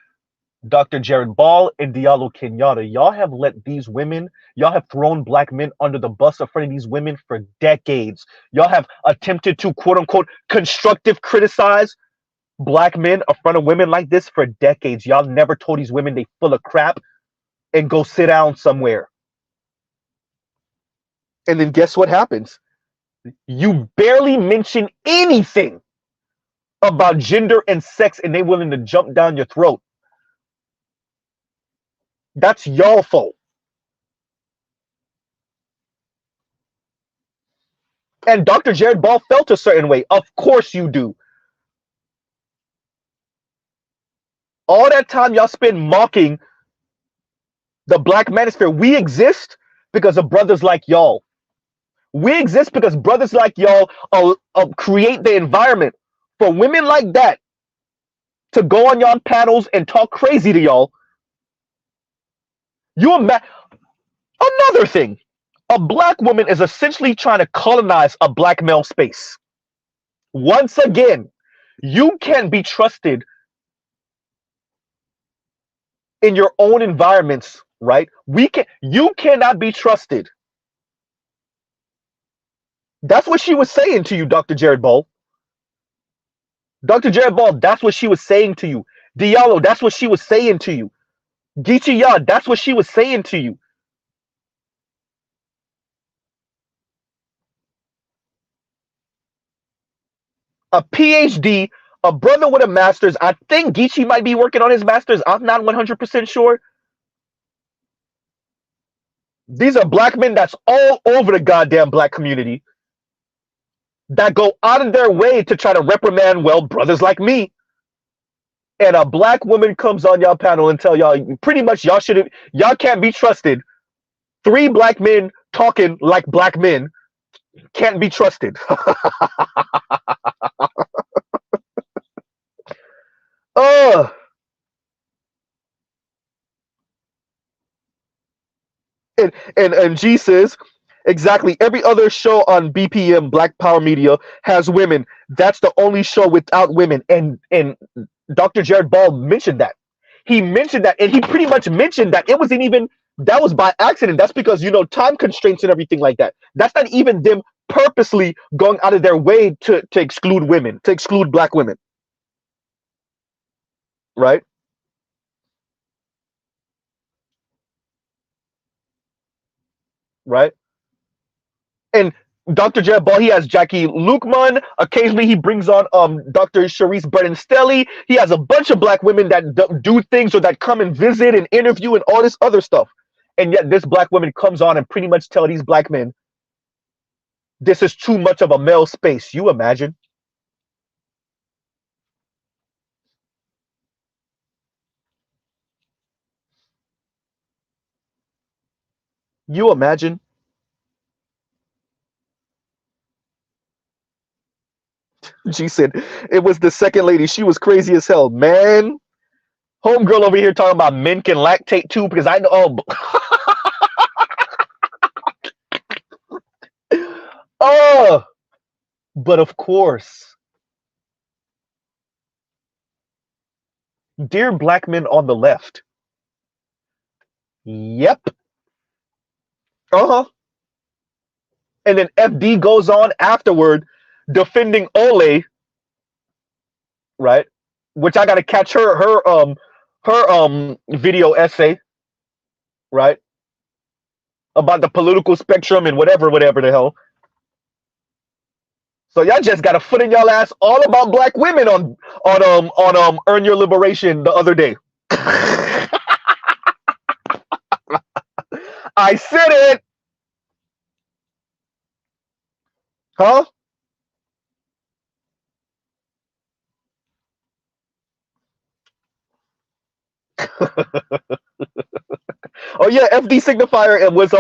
Dr. Jared Ball and Diallo Kenyatta. Y'all have let these women, y'all have thrown black men under the bus in front of these women for decades. Y'all have attempted to, quote unquote, constructive criticize black men in front of women like this for decades. Y'all never told these women they full of crap and go sit down somewhere. And then guess what happens? You barely mention anything about gender and sex, and they willing to jump down your throat. That's y'all fault. And Dr. Jared Ball felt a certain way. Of course you do. All that time y'all spend mocking the black manosphere. We exist because of brothers like y'all. We exist because brothers like y'all create the environment for women like that to go on y'all panels and talk crazy to y'all. Another thing, a black woman is essentially trying to colonize a black male space. Once again, you can't be trusted in your own environments, right? You cannot be trusted. That's what she was saying to you, Dr. Jared Ball. Dr. Jared Ball, that's what she was saying to you. Diallo, that's what she was saying to you. Geechee Ya, that's what she was saying to you. A PhD, a brother with a master's. I think Geechee might be working on his master's. I'm not 100% sure. These are black men that's all over the goddamn black community that go out of their way to try to reprimand, well, brothers like me. And a black woman comes on y'all panel and tell y'all pretty much y'all can't be trusted. 3 black men talking like black men can't be trusted. And G says, exactly, every other show on BPM, Black Power Media, has women. That's the only show without women. And Dr. Jared Ball mentioned that. he mentioned that, and he pretty much mentioned that it wasn't even, that was by accident. That's because, time constraints and everything like that. That's not even them purposely going out of their way to exclude women, to exclude black women, right? Right? And Dr. Jared Ball, he has Jackie Lukeman. Occasionally, he brings on Dr. Sharice Burton Stelly. He has a bunch of black women that do things or that come and visit and interview and all this other stuff. And yet, this black woman comes on and pretty much tell these black men, this is too much of a male space. You imagine? You imagine? She said it was the second lady. She was crazy as hell, man. Homegirl over here talking about men can lactate too because I know. Oh, but of course, dear black men on the left. Yep. Uh huh. And then FD goes on afterward defending Ole, right? Which I gotta catch her video essay, right? About the political spectrum and whatever the hell. So y'all just got a foot in y'all ass all about black women on Earn Your Liberation the other day. I said it, huh? Oh yeah, FD Signifier and was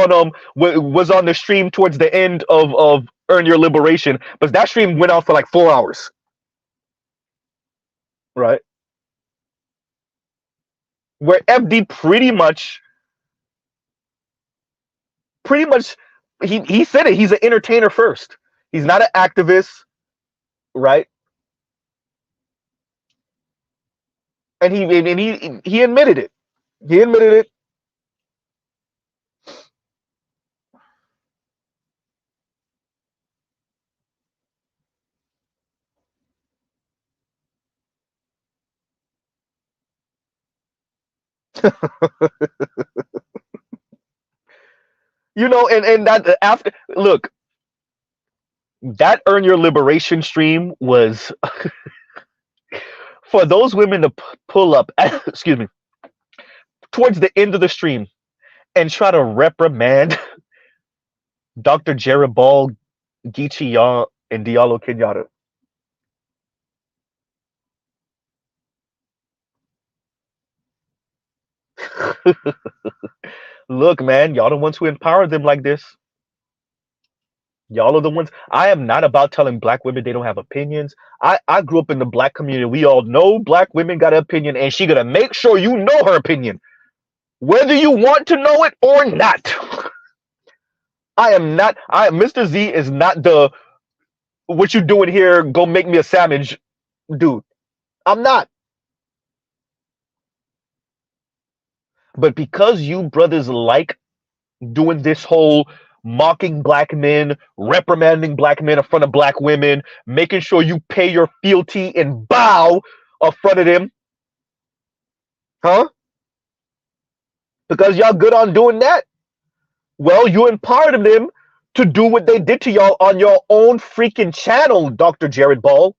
on the stream towards the end of Earn Your Liberation, but that stream went on for like 4 hours, right? Where FD pretty much he said it. He's an entertainer first. He's not an activist, right? And he admitted it. He admitted it. And that after look, that Earn Your Liberation stream was for those women to pull up, excuse me, towards the end of the stream and try to reprimand Dr. Jared Ball, Geechee Yaw, and Diallo Kenyatta. Look, man, y'all the ones who empower them like this. Y'all are the ones. I am not about telling black women they don't have opinions. I grew up in the black community. We all know black women got an opinion, and she gonna make sure you know her opinion, whether you want to know it or not. I am not. Mr. Z is not the what you doing here? Go make me a sandwich, dude. I'm not. But because you brothers like doing this whole mocking black men, reprimanding black men in front of black women, making sure you pay your fealty and bow in front of them, huh? Because y'all good on doing that. Well, you empowered them to do what they did to y'all on your own freaking channel, Dr. Jared Ball.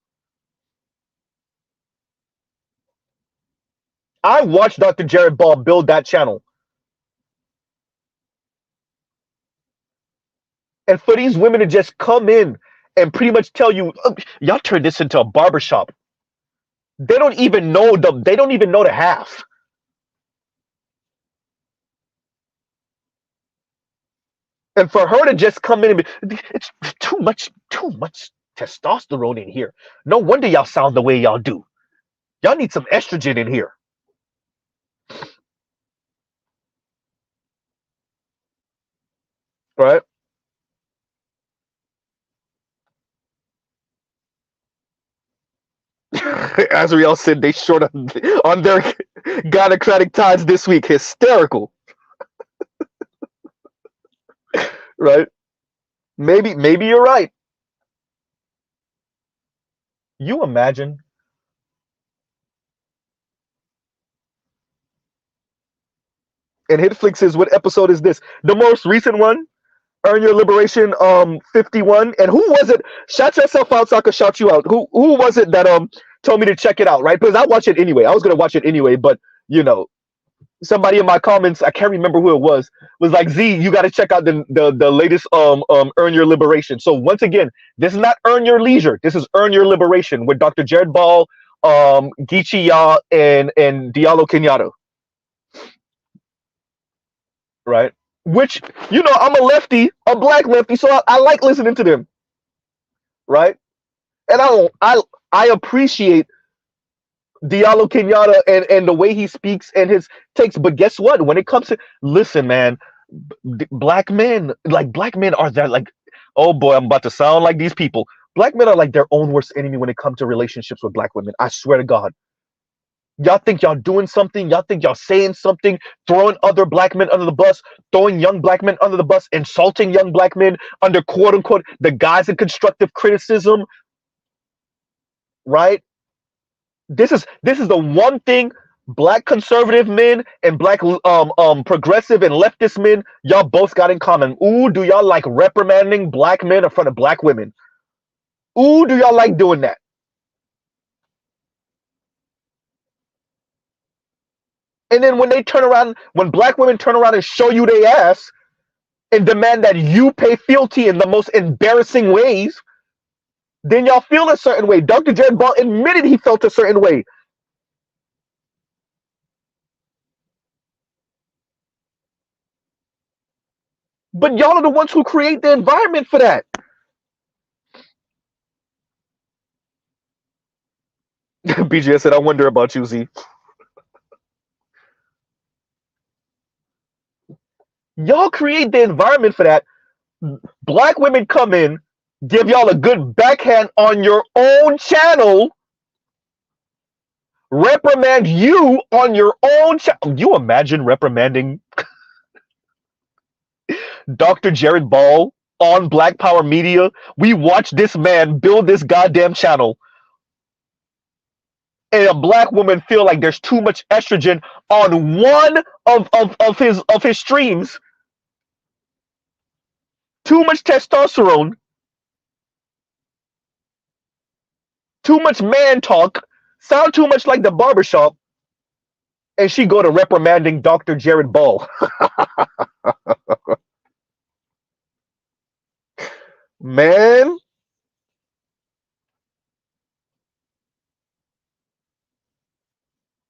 I watched Dr. Jared Ball build that channel. And for these women to just come in and pretty much tell you, y'all turned this into a barbershop. They don't even know the half. And for her to just come in and be, it's too much testosterone in here. No wonder y'all sound the way y'all do. Y'all need some estrogen in here. Right? Azriel said they short on their gynocratic tides this week. Hysterical, right? Maybe you're right. You imagine. And Hitflix says, what episode is this? The most recent one, Earn Your Liberation 51. And who was it? Shout yourself out so I can shout you out. Who was it that told me to check it out, right? Because I watch it anyway. I was gonna watch it anyway, but you know, somebody in my comments, I can't remember who it was like, Z, you gotta check out the latest Earn Your Liberation. So once again, this is not Earn Your Leisure. This is Earn Your Liberation with Dr. Jared Ball, Geechee Ya, and Diallo Kenyatta. Right? Which, I'm a lefty, a black lefty, so I like listening to them, right? And I appreciate Diallo Kenyatta and the way he speaks and his takes. But guess what? When it comes to listen, man, black men are that like, oh boy, I'm about to sound like these people. Black men are like their own worst enemy when it comes to relationships with black women. I swear to God. Y'all think y'all doing something. Y'all think y'all saying something, throwing other black men under the bus, throwing young black men under the bus, insulting young black men under quote unquote the guise of constructive criticism, right? This is the one thing black conservative men and black progressive and leftist men, y'all both got in common. Ooh, do y'all like reprimanding black men in front of black women? Ooh, do y'all like doing that? And then when black women turn around and show you their ass and demand that you pay fealty in the most embarrassing ways, then y'all feel a certain way. Dr. Jared Ball admitted he felt a certain way. But y'all are the ones who create the environment for that. BGS said, I wonder about you, Z. Y'all create the environment for that. Black women come in, give y'all a good backhand on your own channel, reprimand you on your own channel. You imagine reprimanding Dr. Jared Ball on Black Power Media? We watched this man build this goddamn channel, and a black woman feel like there's too much estrogen on one of his streams, too much testosterone, too much man talk, sound too much like the barbershop, and she go to reprimanding Dr. Jared Ball. Man.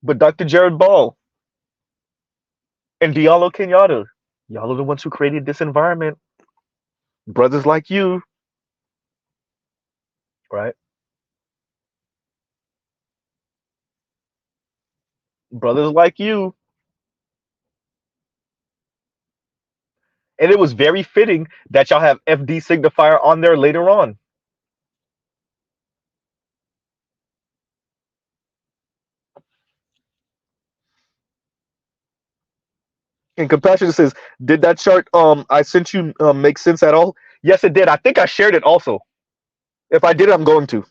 But Dr. Jared Ball and Diallo Kenyatta, y'all are the ones who created this environment. Brothers like you, right? Brothers like you. And it was very fitting that y'all have FD signifier on there later on. And Compassion says, did that chart I sent you make sense at all? Yes, it did. I think I shared it also. If I did, I'm going to,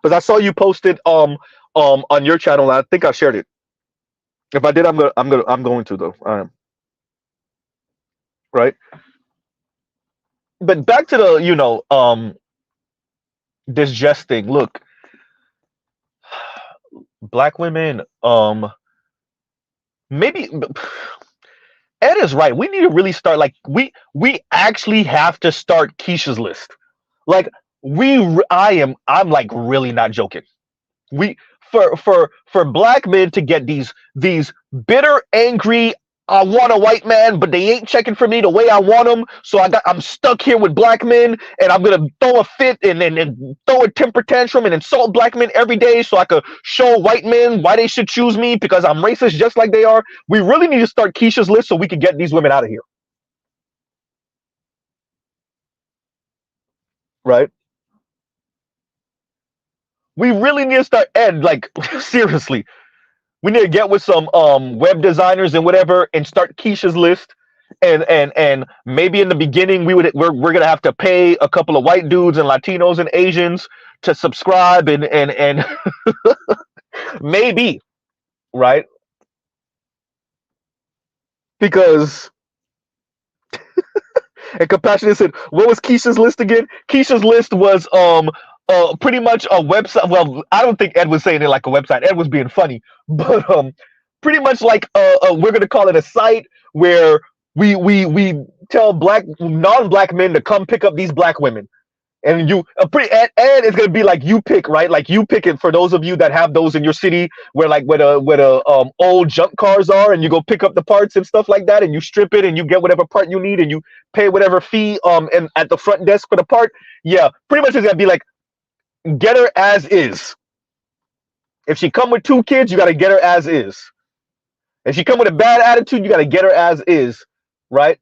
because I saw you posted on your channel. I think I shared it. If I did, I'm going to though. Right. But back to the this jest thing. Look, black women, maybe Ed is right. We need to really start like we actually have to start Keisha's list. Like I'm like really not joking. We for black men to get these bitter, angry, I want a white man, but they ain't checking for me the way I want them. So I'm stuck here with black men, and I'm gonna throw a fit and throw a temper tantrum and insult black men every day, so I could show white men why they should choose me because I'm racist just like they are. We really need to start Keisha's list so we can get these women out of here, right? We really need to start, Ed, like seriously. We need to get with some web designers and whatever and start Keisha's list. And maybe in the beginning we're gonna have to pay a couple of white dudes and Latinos and Asians to subscribe and maybe, right? Because and Compassionate said, what was Keisha's list again? Keisha's list was pretty much a website. Well, I don't think Ed was saying it like a website. Ed was being funny, but pretty much like we're gonna call it a site where we tell black non-black men to come pick up these black women. And you and it's gonna be like you pick, right? Like you pick it for those of you that have those in your city where like where the old junk cars are, and you go pick up the parts and stuff like that, and you strip it and you get whatever part you need and you pay whatever fee and at the front desk for the part. Yeah, pretty much it's gonna be like get her as is. If she come with 2 kids, you gotta get her as is. If she come with a bad attitude, you gotta get her as is, right?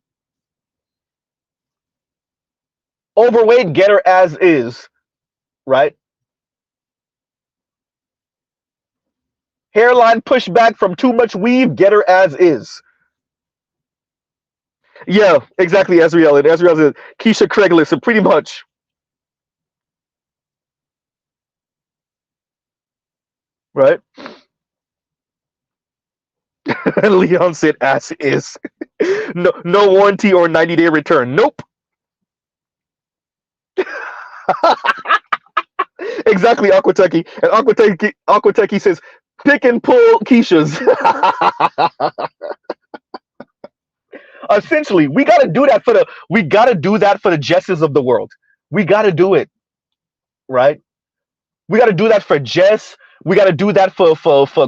Overweight, get her as is, right? Hairline pushed back from too much weave, get her as is. Yeah, exactly, Ezreal. And Ezreal says Keisha Craigslist, so pretty much. Right? Leon said as is. No warranty or 90-day return. Nope. Exactly, Aquateki. And Aquateki says, pick and pull Keisha's. Essentially, we gotta do that for the Jesses of the world. We gotta do it. Right? We gotta do that for Jess. We gotta do that for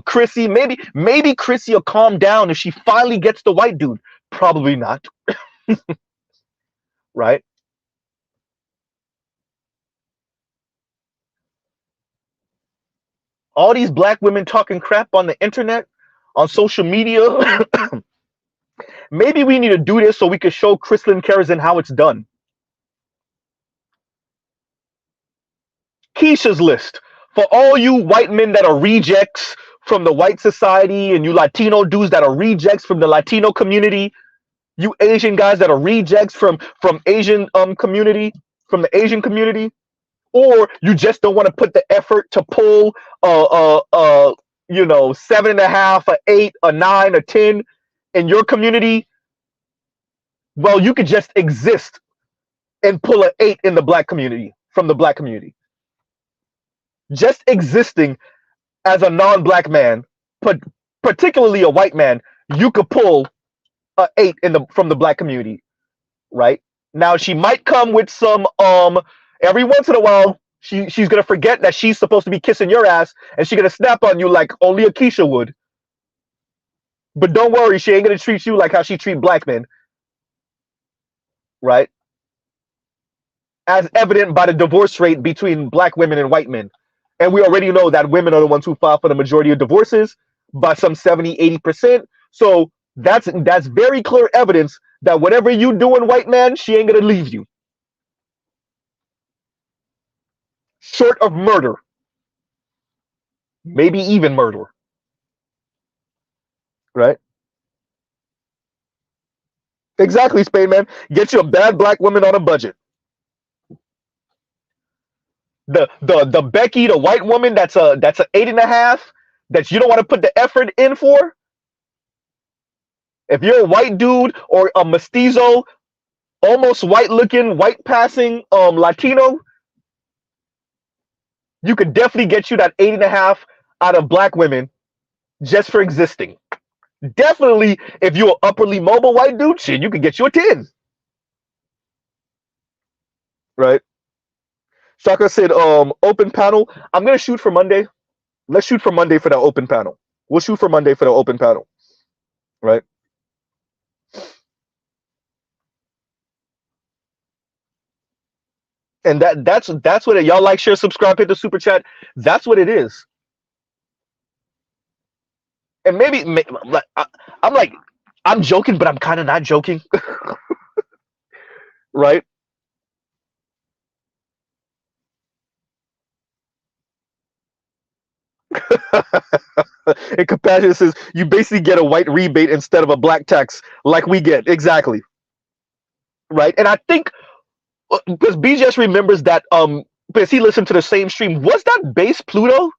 Chrissy. Maybe Chrissy will calm down if she finally gets the white dude. Probably not. Right? All these black women talking crap on the internet, on social media. Maybe we need to do this so we can show Kristlyn Kerrison how it's done. Keisha's list. For all you white men that are rejects from the white society and you Latino dudes that are rejects from the Latino community, you Asian guys that are rejects from Asian community, from the Asian community, or you just don't want to put the effort to pull 7.5, a 8, a 9, a 10 in your community. Well, you could just exist and pull an 8 in the black community, from the black community. Just existing as a non-black man, but particularly a white man, you could pull an 8 from the black community, right? Now she might come with some every once in a while she's gonna forget that she's supposed to be kissing your ass and she's gonna snap on you like only a Keisha would. But don't worry, she ain't gonna treat you like how she treat black men, right? As evident by the divorce rate between black women and white men. And we already know that women are the ones who file for the majority of divorces by some 70-80%. So that's very clear evidence that whatever you doing, white man, she ain't gonna leave you. Short of murder. Maybe even murder. Right? Exactly, Spain man. Get you a bad black woman on a budget. The Becky, the white woman that's a 8.5 that you don't want to put the effort in for. If you're a white dude or a mestizo, almost white looking, white passing Latino, you could definitely get you that 8.5 out of black women just for existing. Definitely, if you're an upperly mobile white dude, shit, you could get you a 10. Right? Shaka said, open panel. I'm gonna shoot for Monday. Let's shoot for Monday for that open panel. We'll shoot for Monday for the open panel. Right? And that's what y'all like, share, subscribe, hit the super chat. That's what it is. And maybe I'm joking, but I'm kind of not joking. Right? And Compassion says you basically get a white rebate instead of a black tax, like we get exactly, right? And I think because BJS remembers that because he listened to the same stream. Was that Base Pluto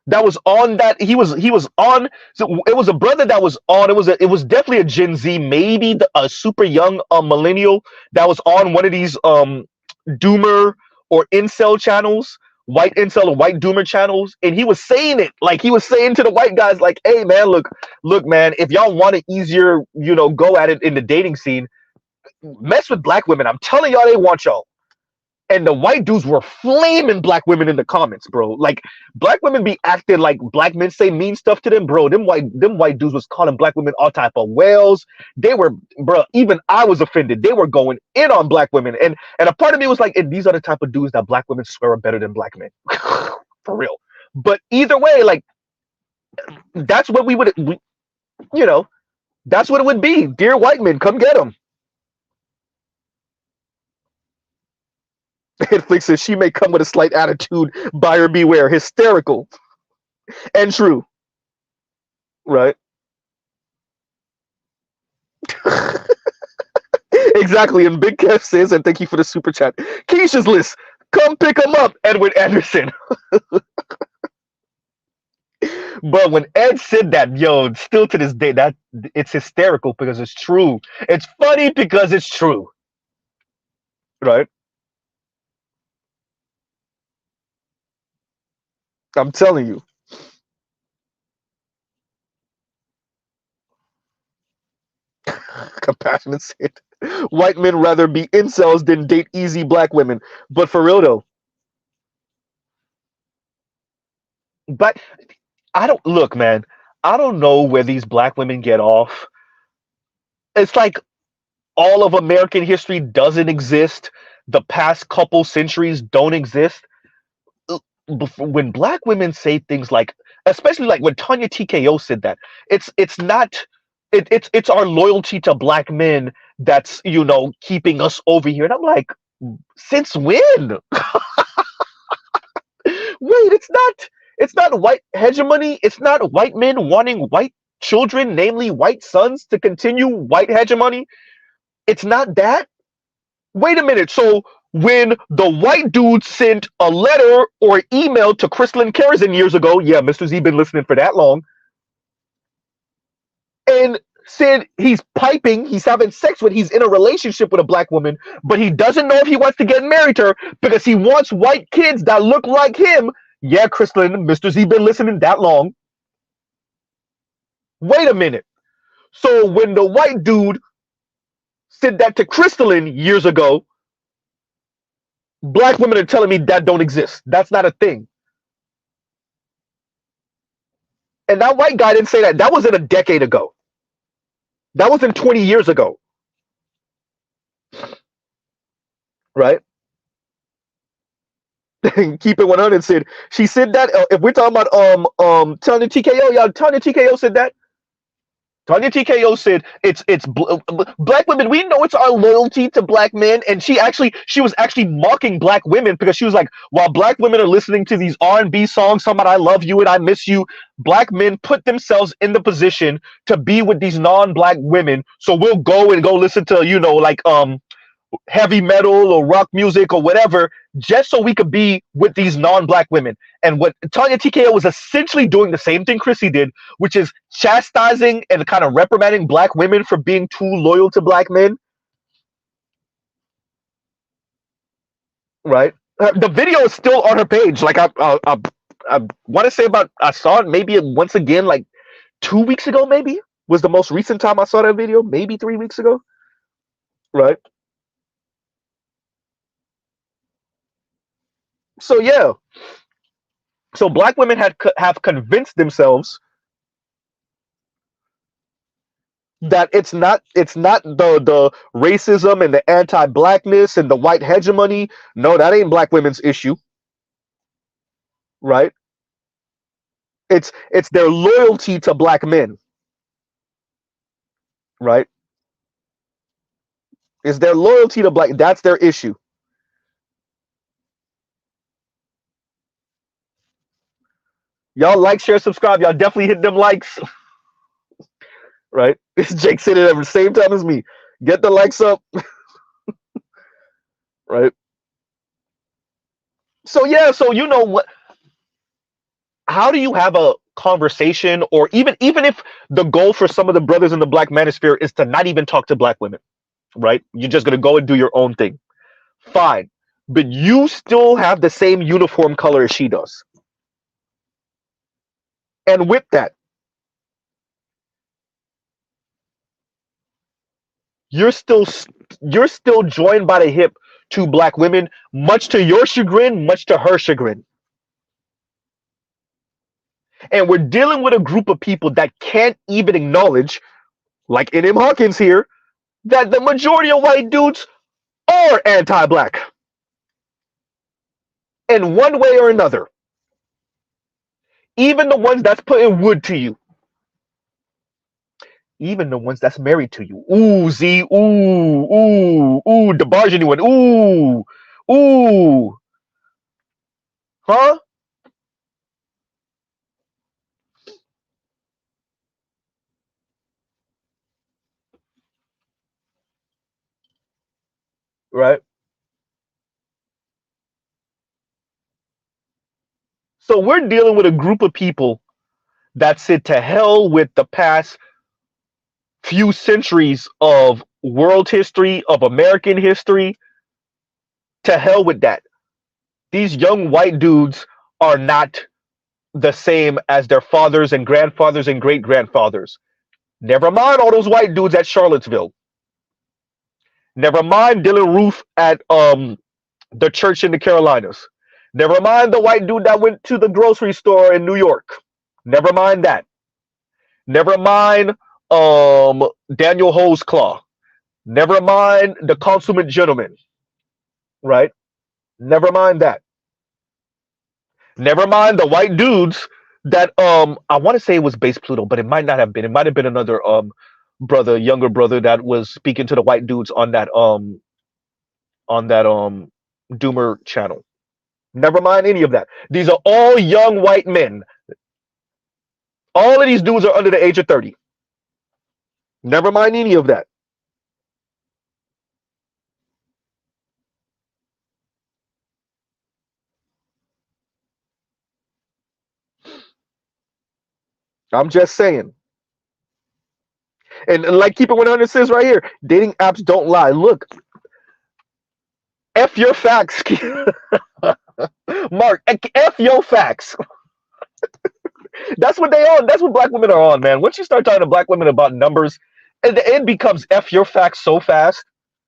that was on that? He was on. So it was a brother that was on. It was definitely a Gen Z, maybe a super young millennial that was on one of these doomer or incel channels, white incel or white doomer channels, and he was saying it like he was saying to the white guys, like, "Hey man, look, man, if y'all want an easier, go at it in the dating scene, mess with black women. I'm telling y'all, they want y'all." And the white dudes were flaming black women in the comments, bro. Like black women be acting like black men say mean stuff to them, bro. Them white dudes was calling black women all type of whales. They were, bro. Even I was offended. They were going in on black women, and a part of me was like, and these are the type of dudes that black women swear are better than black men, for real. But either way, like that's what you know, that's what it would be. Dear white men, come get them. Netflix says she may come with a slight attitude. Buyer beware. Hysterical and true, right? Exactly. And Big Kev says, and thank you for the super chat. Keisha's list. Come pick him up, Edward Anderson. But when Ed said that, yo, still to this day, that it's hysterical because it's true. It's funny because it's true, right? I'm telling you. Compassionate said, white men rather be incels than date easy black women. But for real though, but I don't look, man. I don't know where these black women get off. It's like all of American history doesn't exist. The past couple centuries don't exist. When black women say things like, especially like when Tanya TKO said that, it's not. It's our loyalty to black men that's keeping us over here. And I'm like, since when? Wait, it's not white hegemony. It's not white men wanting white children, namely white sons, to continue white hegemony. It's not that. Wait a minute. So when the white dude sent a letter or email to Crystalline Kerrison years ago, yeah, Mr. Z been listening for that long, and said he's piping, he's having sex with, he's in a relationship with a black woman, but he doesn't know if he wants to get married to her because he wants white kids that look like him. Yeah, Crystalline, Mr. Z been listening that long. Wait a minute. So when the white dude said that to Crystalline years ago, black women are telling me that don't exist. That's not a thing. And that white guy didn't say that. That wasn't a decade ago. That wasn't 20 years ago. Right? Keep it 100 said she said that if we're talking about Tanya TKO, y'all, Tanya TKO said that. Tanya TKO said it's black women. We know it's our loyalty to black men, and she was actually mocking black women because she was like, while black women are listening to these R&B songs, talking about "I love you" and "I miss you," black men put themselves in the position to be with these non-black women. So we'll go listen to like heavy metal or rock music or whatever, just so we could be with these non-black women. And what Tanya TKO was essentially doing the same thing Chrissy did, which is chastising and kind of reprimanding black women for being too loyal to black men. Right? The video is still on her page. Like I want to say I saw it maybe once again like 2 weeks ago. Maybe was the most recent time I saw that video. Maybe 3 weeks ago. Right? So yeah. So black women have convinced themselves that it's not the racism and the anti-blackness and the white hegemony. No, that ain't black women's issue, right? It's their loyalty to black men, right? It's their loyalty to black. That's their issue. Y'all like, share, subscribe. Y'all definitely hit them likes, right? Jake said it at the same time as me. Get the likes up, right? So yeah, so you know what? How do you have a conversation, or even if the goal for some of the brothers in the Black manosphere is to not even talk to Black women, right? You're just gonna go and do your own thing. Fine, but you still have the same uniform color as she does, and with that, you're still you're still joined by the hip to Black women, much to your chagrin, much to her chagrin. And we're dealing with a group of people that can't even acknowledge, like N.M. Hawkins here, that the majority of white dudes are anti-Black in one way or another. Even the ones that's putting wood to you. Even the ones that's married to you. Ooh, Z, the bargaining one. Ooh. Huh? Right? So we're dealing with a group of people that said to hell with the past few centuries of world history, of American history. To hell with that. These young white dudes are not the same as their fathers and grandfathers and great grandfathers. Never mind all those white dudes at Charlottesville. Never mind Dylan Roof at the church in the Carolinas. Never mind the white dude that went to the grocery store in New York. Never mind that. Never mind Daniel Holesclaw. Never mind the consummate gentleman. Right? Never mind that. Never mind the white dudes that I want to say it was Base Pluto, but it might not have been. It might have been another brother, younger brother that was speaking to the white dudes on that Doomer channel. Never mind any of that. These are all young white men. All of these dudes are under the age of 30. Never mind any of that. I'm just saying. And like Keep It 100 says right here, dating apps don't lie. Look, F your facts. Mark, F your facts. That's what they on. That's what Black women are on, man. Once you start talking to Black women about numbers, it becomes F your facts so fast.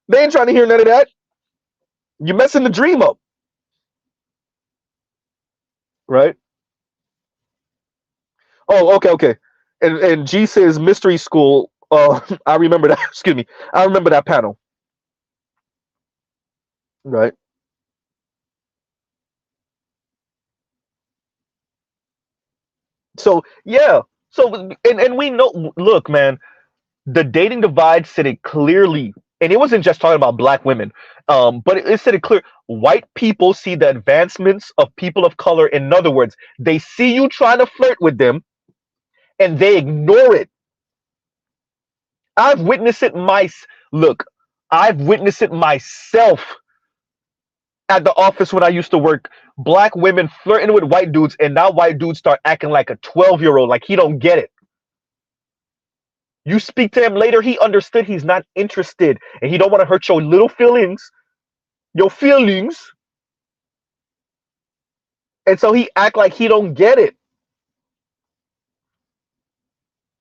They ain't trying to hear none of that. You're messing the dream up. Right? Oh, okay. And G says mystery school. I remember that. Excuse me. I remember that panel. Right. So yeah. So and we know. Look, man. The dating divide said it clearly, and it wasn't just talking about Black women. But it said it clear. White people see the advancements of people of color. In other words, they see you trying to flirt with them, and they ignore it. I've witnessed it look, I've witnessed it myself at the office when I used to work. Black women flirting with white dudes, and now white dudes start acting like a 12-year-old, like he don't get it. You speak to him later, he understood he's not interested, and he don't want to hurt your little feelings, and so he act like he don't get it.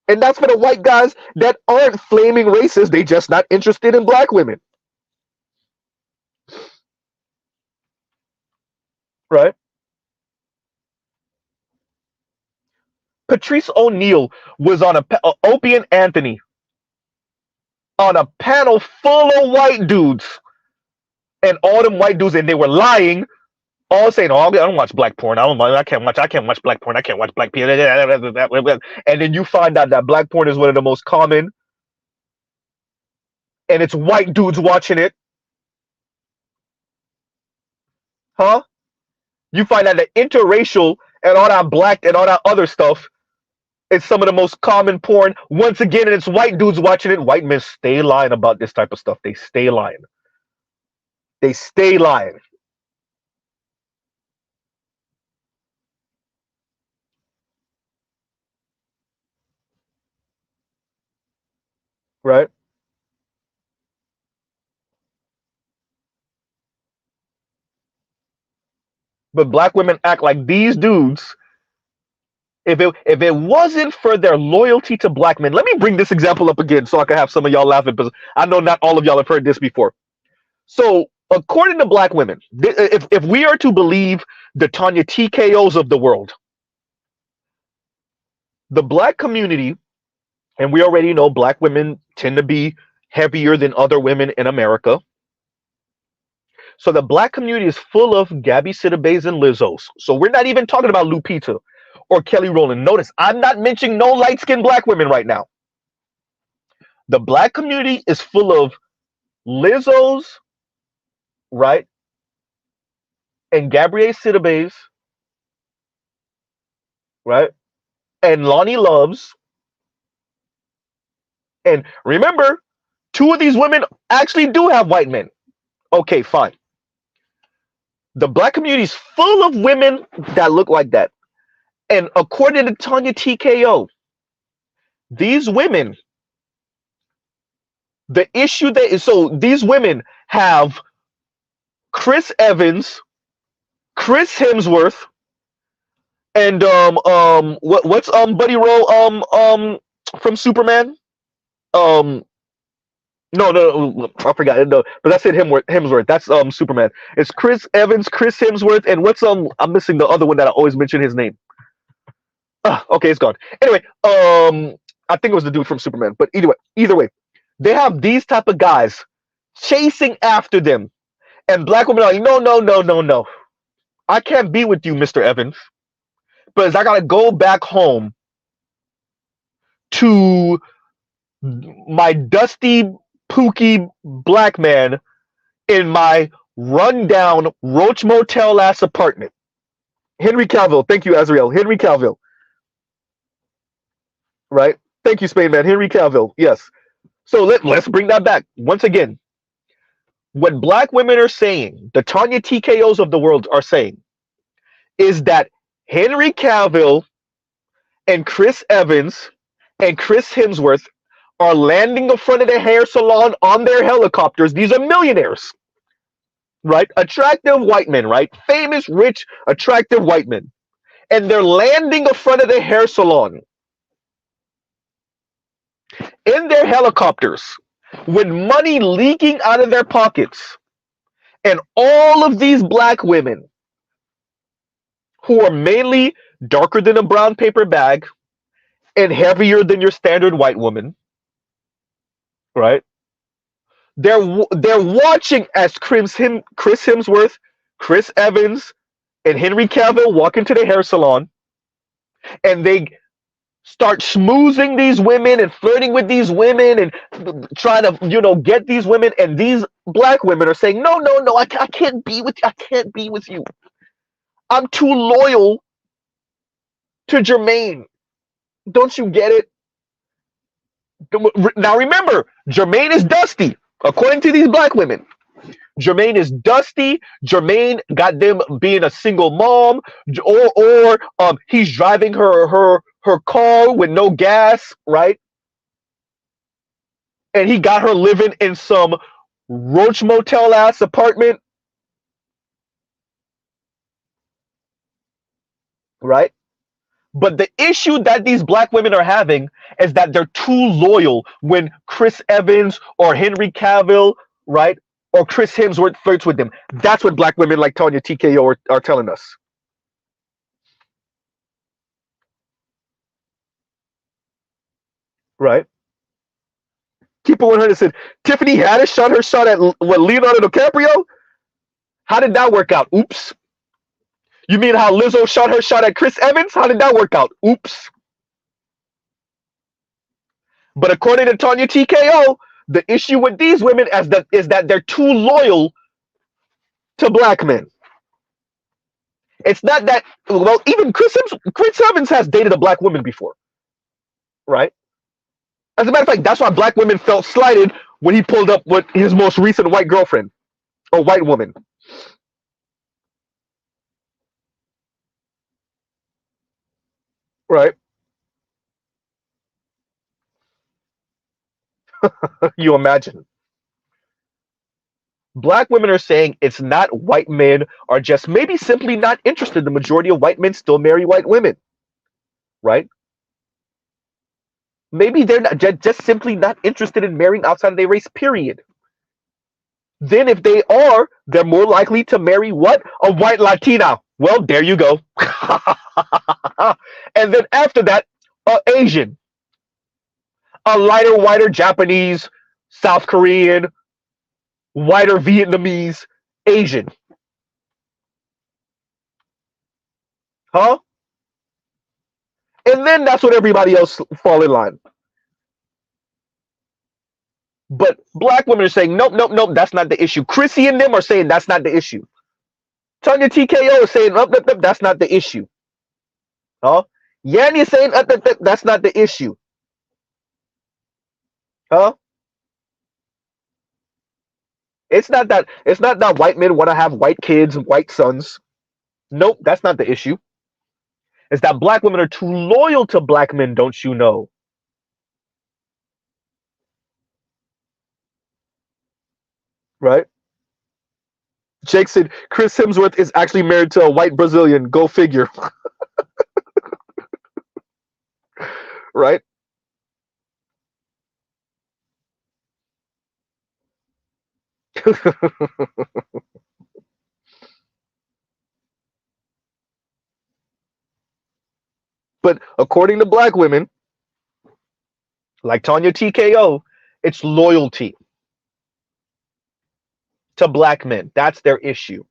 And that's for the white guys that aren't flaming racist. They just not interested in Black women. Right? Patrice O'Neal was on Opie and Anthony on a panel full of white dudes, and all them white dudes, and they were lying, all saying, "Oh, I don't watch Black porn. I can't watch Black porn. I can't watch Black porn." And then you find out that Black porn is one of the most common, and it's white dudes watching it, huh? You find out that Interracial and all that black and all that other stuff is some of the most common porn. Once again, and it's white dudes watching it. White men stay lying about this type of stuff. They stay lying. They stay lying. Right? But black women act like these dudes. If it wasn't for their loyalty to black men, let me bring this example up again so I can have some of y'all laughing because I know not all of y'all have heard this before. So, according to black women, if we are to believe the Tanya TKOs of the world, the black community, and we already know black women tend to be heavier than other women in America. So the black community is full of Gabby Sidibe's and Lizzos. So we're not even talking about Lupita or Kelly Rowland. Notice, I'm not mentioning no light-skinned black women right now. The black community is full of Lizzos, right? And Gabrielle Sidibe's, right? And Lonnie Loves. And remember, two of these women actually do have white men. Okay, fine. The black community is full of women that look like that. And according to Tanya TKO, these women, the issue that is, so these women have Chris Evans, Chris Hemsworth, and what's Buddy Rowe from Superman? No, I forgot. No, but that's it. Hemsworth. That's Superman. It's Chris Evans, Chris Hemsworth, and what's I'm missing the other one that I always mention his name. Okay, it's gone. Anyway, I think it was the dude from Superman. But either way, they have these type of guys chasing after them, and black women are like, no. I can't be with you, Mr. Evans, because I gotta go back home to my dusty, pooky black man in my rundown Roach Motel ass apartment. Henry Cavill, thank you, Azrael. Henry Cavill. Right? Thank you, Spain Man. Henry Cavill. Yes. So let's bring that back. Once again, what black women are saying, the Tanya TKOs of the world are saying, is that Henry Cavill and Chris Evans and Chris Hemsworth are landing in front of the hair salon on their helicopters. These are millionaires, right? Attractive white men, right? Famous, rich, attractive white men. And they're landing in front of the hair salon in their helicopters with money leaking out of their pockets. And all of these black women who are mainly darker than a brown paper bag and heavier than your standard white woman, right? They're watching as Chris Hemsworth, Chris Evans, and Henry Cavill walk into the hair salon, and they start schmoozing these women and flirting with these women and trying to, get these women. And these black women are saying, no, I can't be with you. I can't be with you. I'm too loyal to Jermaine. Don't you get it? Now remember, Jermaine is dusty, according to these black women. Jermaine is dusty. Jermaine got them being a single mom, or he's driving her car with no gas, right? And he got her living in some Roach Motel ass apartment, right? But the issue that these black women are having is that they're too loyal when Chris Evans or Henry Cavill, right, or Chris Hemsworth flirts with them. That's what black women like Tanya TKO are telling us. Right? Keeper 100 said, Tiffany Haddish shot her shot at Leonardo DiCaprio? How did that work out? Oops. You mean how Lizzo shot her shot at Chris Evans? How did that work out? Oops. But according to Tanya TKO, the issue with these women is that they're too loyal to black men. It's not that, well, even Chris Evans has dated a black woman before, right? As a matter of fact, that's why black women felt slighted when he pulled up with his most recent white girlfriend or white woman, right? You imagine. Black women are saying it's not white men are just maybe simply not interested. The majority of white men still marry white women, right? Maybe they're not just simply not interested in marrying outside of their race, period. Then if they are, they're more likely to marry what? A white Latina. Well, there you go. And then after that, Asian, a lighter, whiter Japanese, South Korean, whiter Vietnamese, Asian. Huh? And then that's what everybody else fall in line. But black women are saying, nope, nope, nope, that's not the issue. Chrissy and them are saying that's not the issue. Tanya TKO is saying, nope, nope, nope, that's not the issue. Huh? Yanni is saying, that's not the issue. Huh? It's not that white men want to have white kids and white sons. Nope, that's not the issue. It's that black women are too loyal to black men, don't you know? Right? Jake said Chris Hemsworth is actually married to a white Brazilian. Go figure. Right? But according to black women, like Tanya TKO, it's loyalty to black men. That's their issue.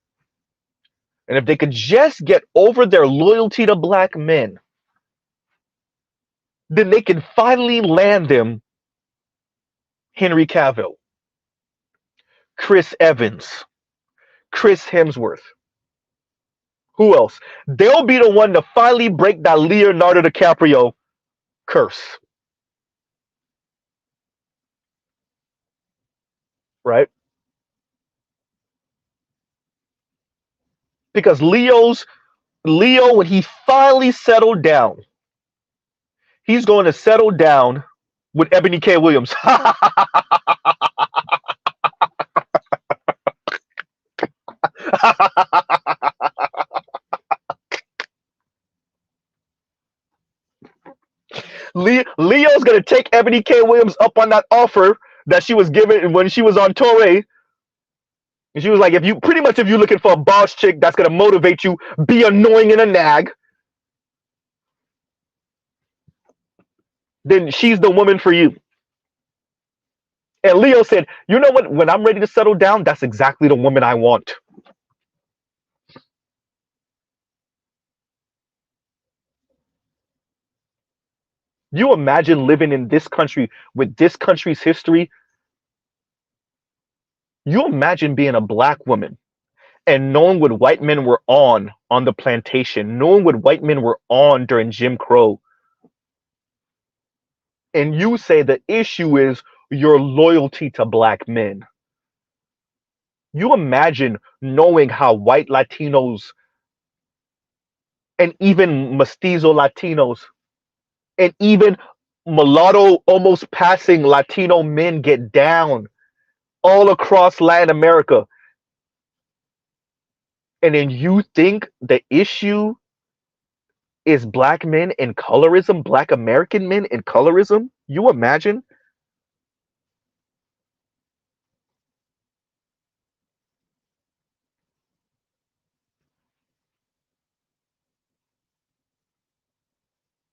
And if they could just get over their loyalty to black men, then they can finally land them Henry Cavill, Chris Evans, Chris Hemsworth. Who else? They'll be the one to finally break that Leonardo DiCaprio curse. Right? Because Leo, when he finally settled down, he's going to settle down with Ebony K. Williams. Leo's gonna take Ebony K. Williams up on that offer that she was given when she was on Torre. And she was like, if you're looking for a boss chick that's gonna motivate you, be annoying and a nag, then she's the woman for you. And Leo said, you know what? When I'm ready to settle down, that's exactly the woman I want. You imagine living in this country with this country's history? You imagine being a black woman and knowing what white men were on the plantation, knowing what white men were on during Jim Crow. And you say the issue is your loyalty to black men. You imagine knowing how white Latinos and even mestizo Latinos and even mulatto, almost passing Latino men get down all across Latin America. And then you think the issue is black men in colorism, black American men in colorism? You imagine?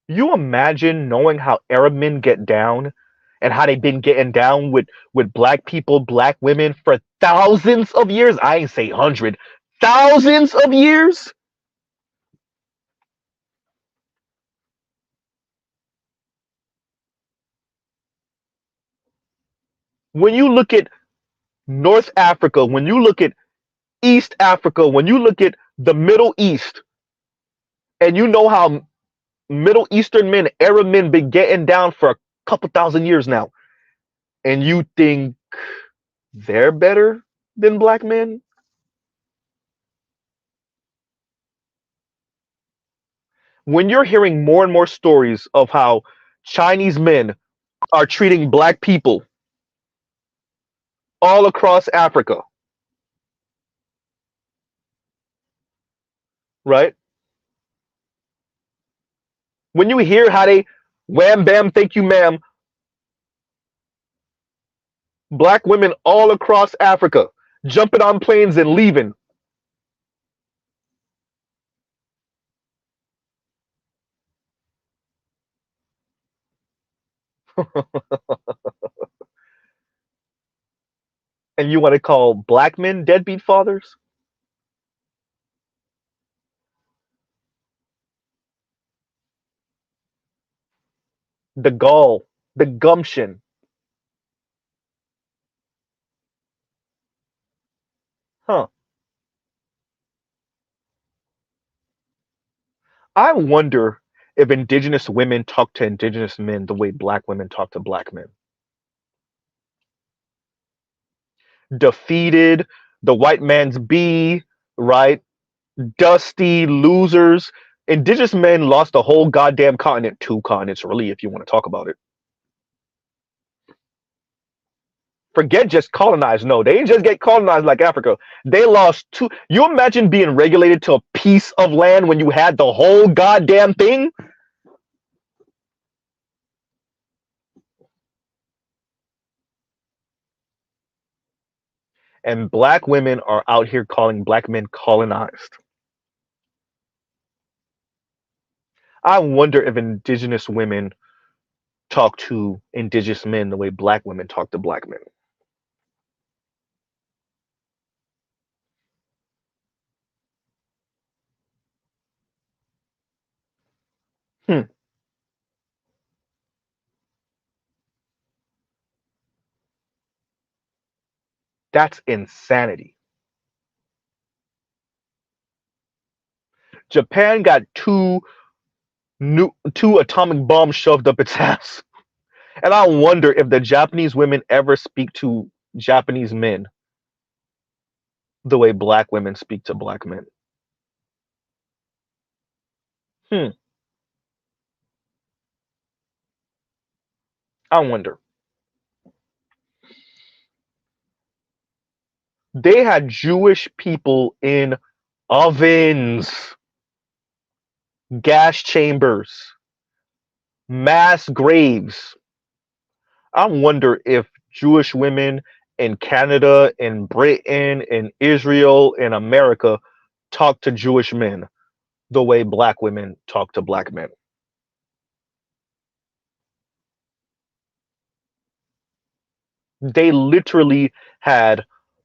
You imagine knowing how Arab men get down and how they've been getting down with black people, black women for thousands of years? I ain't say hundred, thousands of years. When you look at North Africa, when you look at East Africa, when you look at the Middle East, And you know how Middle Eastern men, Arab men, been getting down for a couple thousand years now, and you think they're better than black men? When you're hearing more and more stories of how Chinese men are treating black people all across Africa, right? When you hear how they wham bam, thank you, ma'am, black women all across Africa jumping on planes and leaving. And you want to call black men deadbeat fathers? The gall, the gumption. Huh. I wonder if indigenous women talk to indigenous men the way black women talk to black men. Defeated, the white man's bee, right? Dusty losers. Indigenous men lost a whole goddamn continent, two continents, really, if you want to talk about it. Forget just colonized. No, they didn't just get colonized like Africa. They lost two. You imagine being regulated to a piece of land when you had the whole goddamn thing? And black women are out here calling black men colonized. I wonder if indigenous women talk to indigenous men the way black women talk to black men. Hmm, that's insanity. Japan got two atomic bombs shoved up its ass. And I wonder if the Japanese women ever speak to Japanese men the way black women speak to black men. Hmm, I wonder. They had Jewish people in ovens, gas chambers, mass graves. I wonder if Jewish women in Canada, in Britain, in Israel, in America talk to Jewish men the way black women talk to black men. They literally had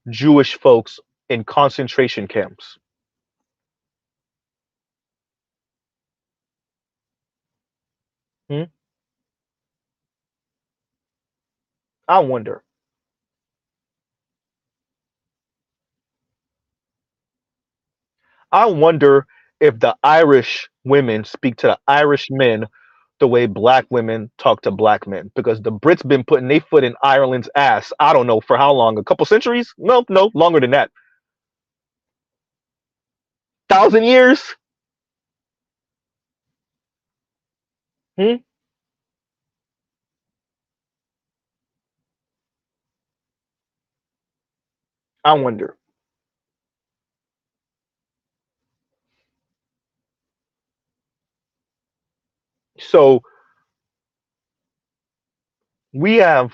Jewish folks in concentration camps. Hmm? I wonder. I wonder if the Irish women speak to the Irish men the way black women talk to black men, because the Brits been putting their foot in Ireland's ass. I don't know for how long, a couple centuries? No, no, longer than that. 1,000 years? Hmm? I wonder. So we have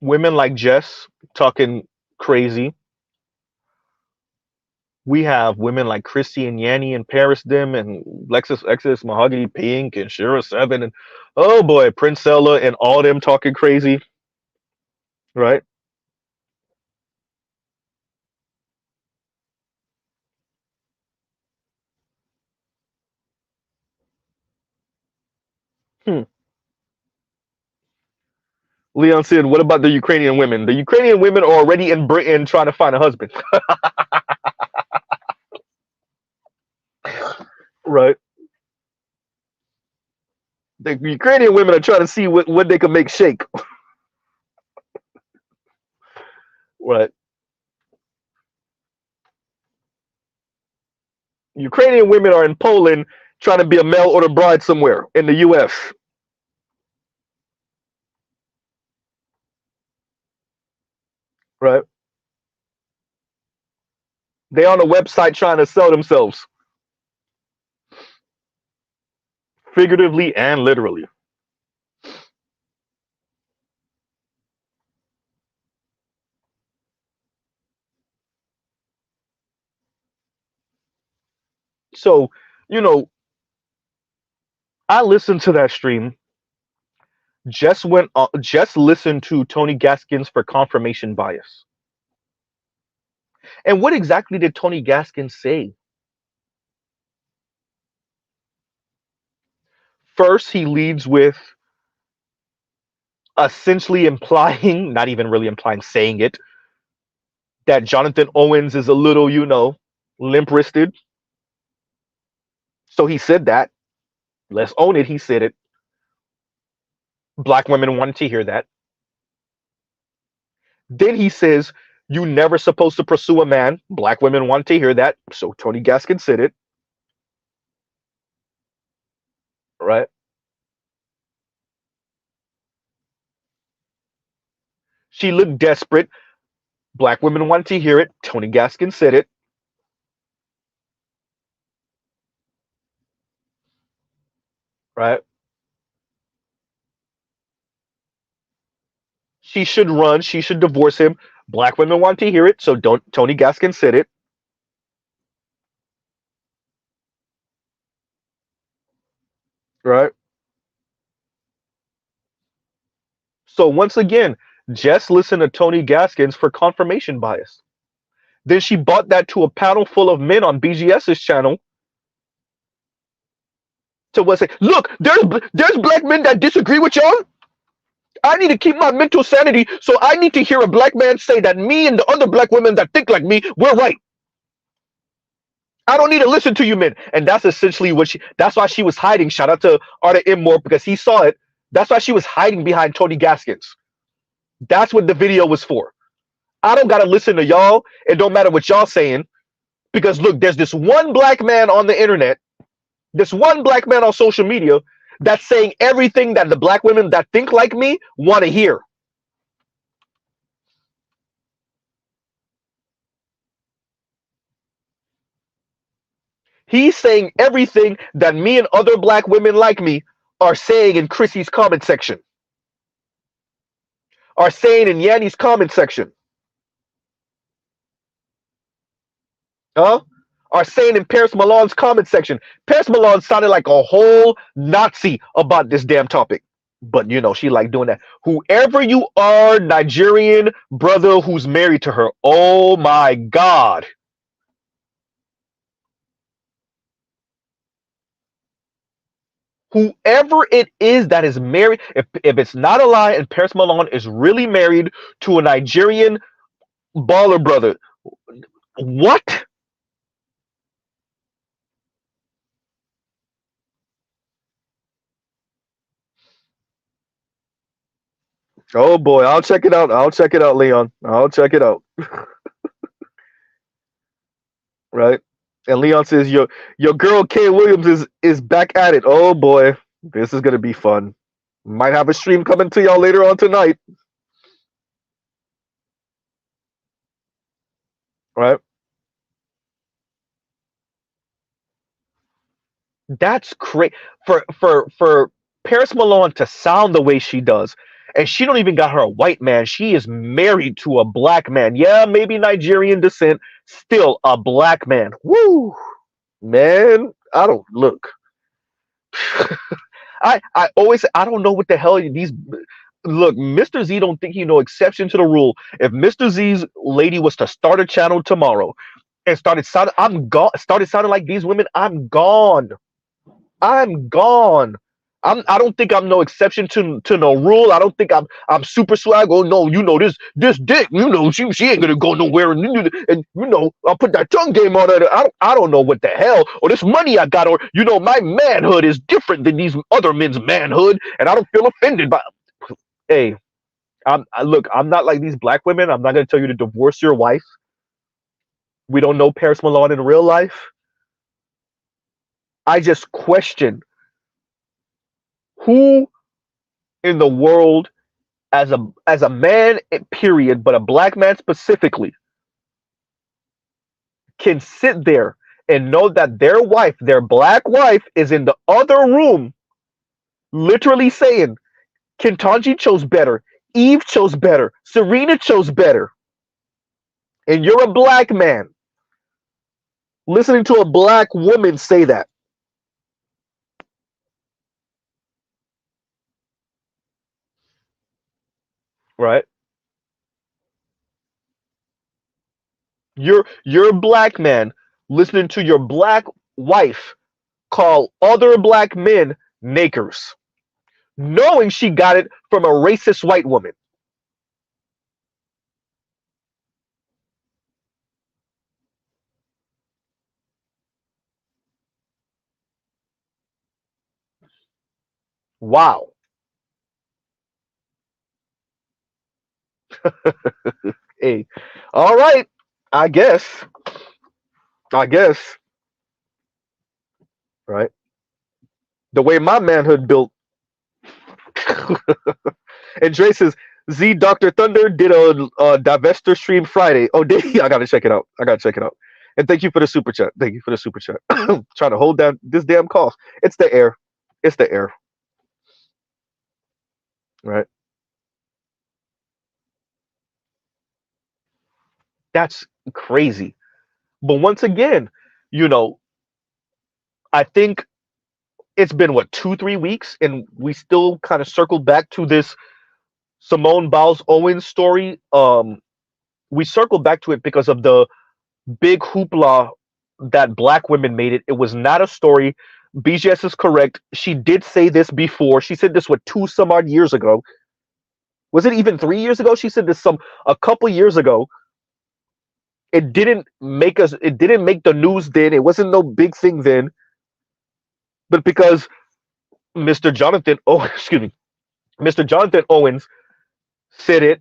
women like Jess talking crazy. We have women like Christy and Yanni and Paris Dim and Lexus Exodus, Mahogany Pink and Shira Seven and oh boy, Princella and all them talking crazy, right? Hmm. Leon said, "What about the Ukrainian women? The Ukrainian women are already in Britain trying to find a husband." Ukrainian women are trying to see what they can make shake. Right. Ukrainian women are in Poland trying to be a mail order bride somewhere in the US. Right. They on a website trying to sell themselves. Figuratively and literally. So, you know, I listened to that stream. Just listened to Tony Gaskins for confirmation bias. And what exactly did Tony Gaskins say? First, he leads with essentially implying, not even really implying, saying it, that Jonathan Owens is a little, limp wristed. So he said that. Let's own it. He said it. Black women wanted to hear that. Then he says, you never supposed to pursue a man. Black women want to hear that. So Tony Gaskins said it. Right. She looked desperate. Black women wanted to hear it. Tony Gaskins said it. Right. She should run. She should divorce him. Black women want to hear it. So don't. Tony Gaskins said it. Right. So once again, just listen to Tony Gaskins for confirmation bias. Then she bought that to a panel full of men on BGS's channel to what say, look, there's black men that disagree with y'all. I need to keep my mental sanity, so I need to hear a black man say that me and the other black women that think like me, we're right. I don't need to listen to you men. And that's essentially that's why she was hiding. Shout out to Arta Immore because he saw it. That's why she was hiding behind Tony Gaskins. That's what the video was for. I don't got to listen to y'all. It don't matter what y'all saying. Because look, there's this one black man on the internet, this one black man on social media that's saying everything that the black women that think like me want to hear. He's saying everything that me and other black women like me are saying in Chrissy's comment section. Are saying in Yanni's comment section. Huh? Are saying in Paris Milan's comment section. Paris Milan sounded like a whole Nazi about this damn topic. But she like doing that. Whoever you are, Nigerian brother who's married to her. Oh my God. Whoever it is that is married, if it's not a lie and Paris Milan is really married to a Nigerian baller brother, what? Oh boy, I'll check it out. I'll check it out, Leon. I'll check it out. Right? And Leon says your girl Kay Williams is back at it. Oh boy, this is gonna be fun. Might have a stream coming to y'all later on tonight. Right? That's great for Paris Malone to sound the way she does. And she don't even got her a white man. She is married to a black man. Yeah, maybe Nigerian descent, still a black man. Woo! Man, I don't look. I always I don't know what the hell these look, Mr. Z don't think he no exception to the rule. If Mr. Z's lady was to start a channel tomorrow and started sounding like these women, I'm gone. I'm gone. I don't think I'm no exception to no rule. I don't think I'm super swag. Oh no, this dick, she ain't gonna go nowhere, and I'll put that tongue game on her. I don't know what the hell, or this money I got, or my manhood is different than these other men's manhood, and I don't feel offended by. Hey, look, I'm not like these black women. I'm not gonna tell you to divorce your wife. We don't know Paris Milan in real life. I just question who in the world, as a man, period, but a black man specifically, can sit there and know that their wife, their black wife, is in the other room, literally saying, Kentanji chose better, Eve chose better, Serena chose better, and you're a black man listening to a black woman say that, right? You're a black man listening to your black wife call other black men nakers, knowing she got it from a racist white woman. Wow. Hey, all right. I guess. I guess. Right. The way my manhood built. And Dre says, Z Dr. Thunder did a divester stream Friday. Oh, did he? I gotta check it out. I gotta check it out. And thank you for the super chat. Thank you for the super chat. Trying to hold down this damn cough. It's the air. It's the air. Right. That's crazy. But once again, you know, I think it's been what 2-3 weeks, and we still kind of circled back to this Simone Biles Owens story. We circled back to it because of the big hoopla that black women made it. It was not a story. BGS is correct. She did say this before. She said this what 2 some odd years ago. Was it even 3 years ago? She said this a couple years ago. It didn't make us. It didn't make the news then. It wasn't no big thing then. But because Mr. Jonathan, oh excuse me, Mr. Jonathan Owens said it,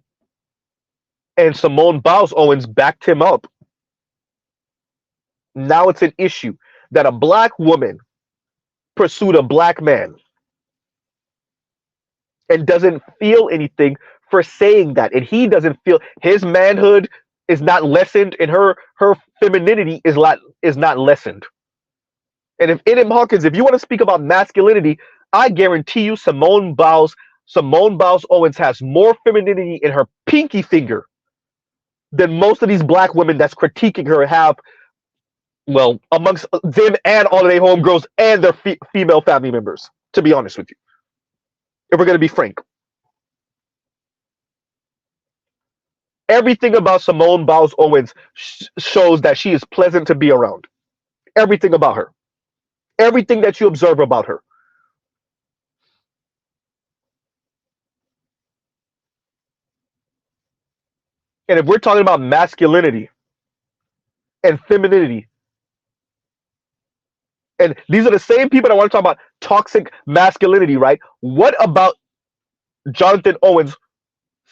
and Simone Biles Owens backed him up. Now it's an issue that a black woman pursued a black man and doesn't feel anything for saying that, and he doesn't feel his manhood is not lessened, and her femininity is not lessened. And if Adam Hawkins, if you want to speak about masculinity, I guarantee you Simone Biles Owens has more femininity in her pinky finger than most of these black women that's critiquing her have. Well, amongst them and all of their homegirls and their female family members. To be honest with you, if we're going to be frank, everything about Simone Biles Owens shows that she is pleasant to be around. Everything about her, everything that you observe about her. And if we're talking about masculinity and femininity, and these are the same people that want to talk about toxic masculinity, right? What about Jonathan Owens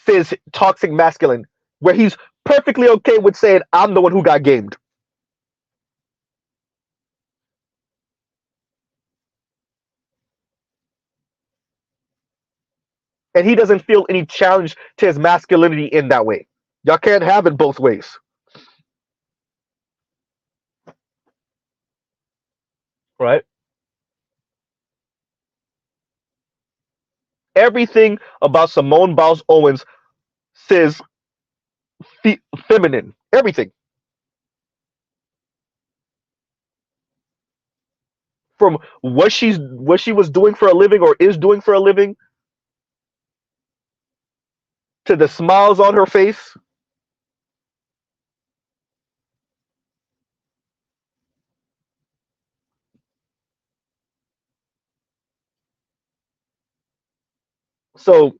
says toxic masculine, where he's perfectly okay with saying, I'm the one who got gamed? And he doesn't feel any challenge to his masculinity in that way. Y'all can't have it both ways, right? Everything about Simone Biles Owens says feminine. Everything from what she was doing for a living or is doing for a living to the smiles on her face. So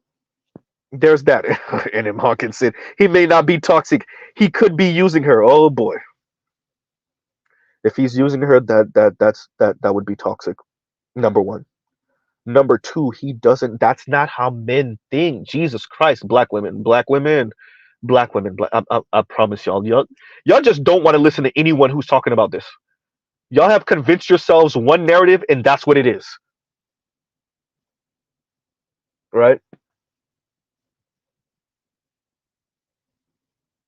there's that. And then Hawkins said he may not be toxic. He could be using her. Oh boy. If he's using her, that would be toxic. Number one. Number two, he doesn't. That's not how men think. Jesus Christ, black women, black women, black women. I promise y'all just don't want to listen to anyone who's talking about this. Y'all have convinced yourselves one narrative, and that's what it is, right?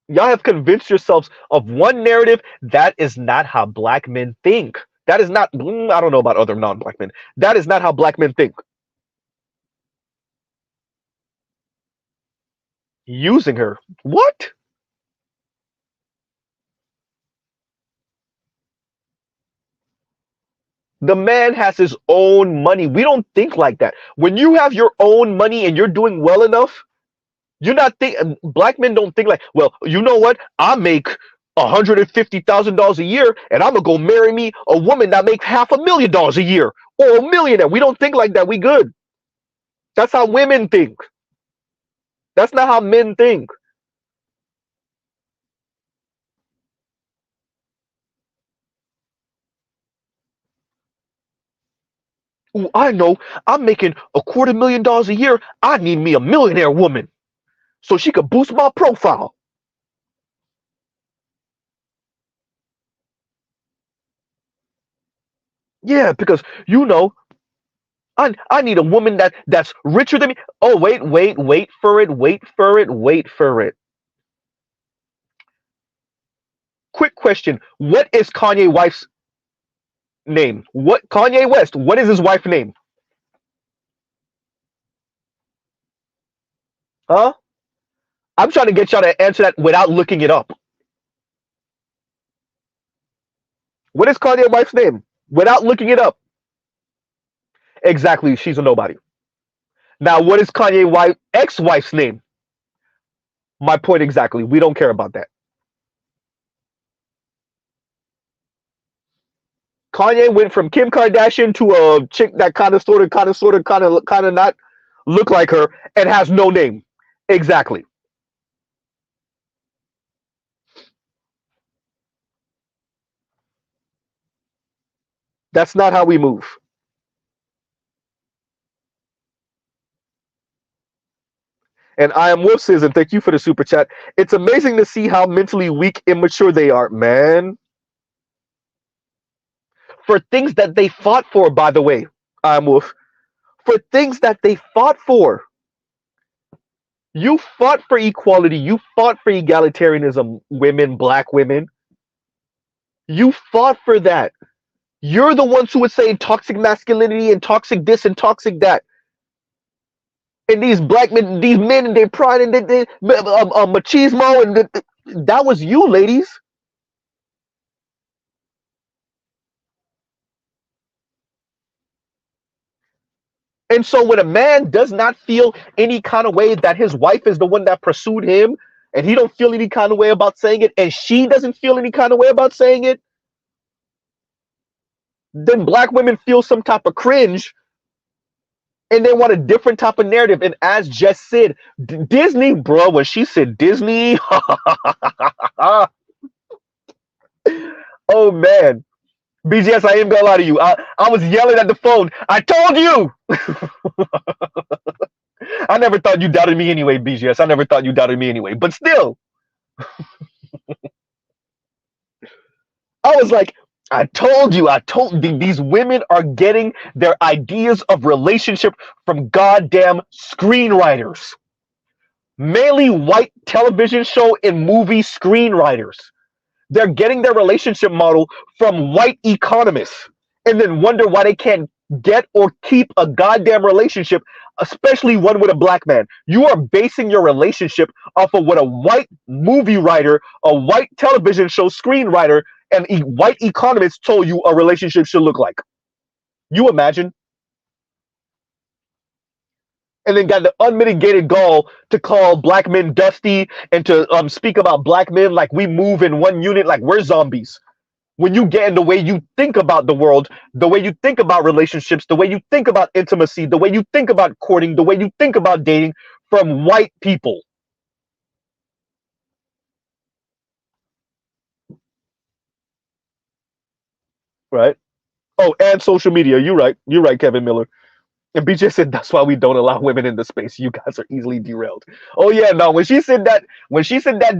Y'all have convinced yourselves of one narrative. That is not how black men think. That is not. I don't know about other non-black men. That is not how black men think. Using her. What? The man has his own money. We don't think like that. When you have your own money and you're doing well enough, you're not think. Black men don't think like, well, you know what? I make $150,000 a year, and I'm gonna go marry me a woman that makes $500,000 a year or a millionaire. We don't think like that. We good. That's how women think. That's not how men think. Ooh, I know. I'm making $250,000 a year. I need me a millionaire woman so she could boost my profile. Yeah, because I need a woman that's richer than me. Oh, wait for it, wait for it. Quick question. What is Kanye wife's name? What Kanye West, what is his wife's name? Huh? I'm trying to get y'all to answer that without looking it up. What is Kanye wife's name? Without looking it up. Exactly, she's a nobody. Now, what is Kanye wife ex-wife's name? My point exactly. We don't care about that. Kanye went from Kim Kardashian to a chick that kind of not look like her and has no name. Exactly. That's not how we move. And I am Wolf says, and thank you for the super chat. It's amazing to see how mentally weak, immature they are, man. For things that they fought for, by the way, I am Wolf. For things that they fought for. You fought for equality. You fought for egalitarianism, women, black women. You fought for that. You're the ones who would say toxic masculinity and toxic this and toxic that. And these black men, these men and their pride and their machismo, and that was you, ladies. And so when a man does not feel any kind of way that his wife is the one that pursued him, and he don't feel any kind of way about saying it, and she doesn't feel any kind of way about saying it, then black women feel some type of cringe and they want a different type of narrative. And as Jess said, Disney, bro, when she said Disney, oh man. BGS, I ain't gonna lie to you. I was yelling at the phone. I told you. I never thought you doubted me anyway, BGS. I never thought you doubted me anyway. But still, I was like, I told these women are getting their ideas of relationship from goddamn screenwriters. Mainly white television show and movie screenwriters. They're getting their relationship model from white economists and then wonder why they can't get or keep a goddamn relationship, especially one with a black man. You are basing your relationship off of what a white movie writer, a white television show screenwriter, and white economists told you a relationship should look like. You imagine? And then got the unmitigated gall to call black men dusty and to speak about black men like we move in one unit, like we're zombies. when you get in the way you think about the world, the way you think about relationships, the way you think about intimacy, the way you think about courting, the way you think about dating from white people, right? Oh, and social media. You're right. You're right, Kevin Miller. And BJ said that's why we don't allow women in the space. You guys are easily derailed. Oh yeah, no. When she said that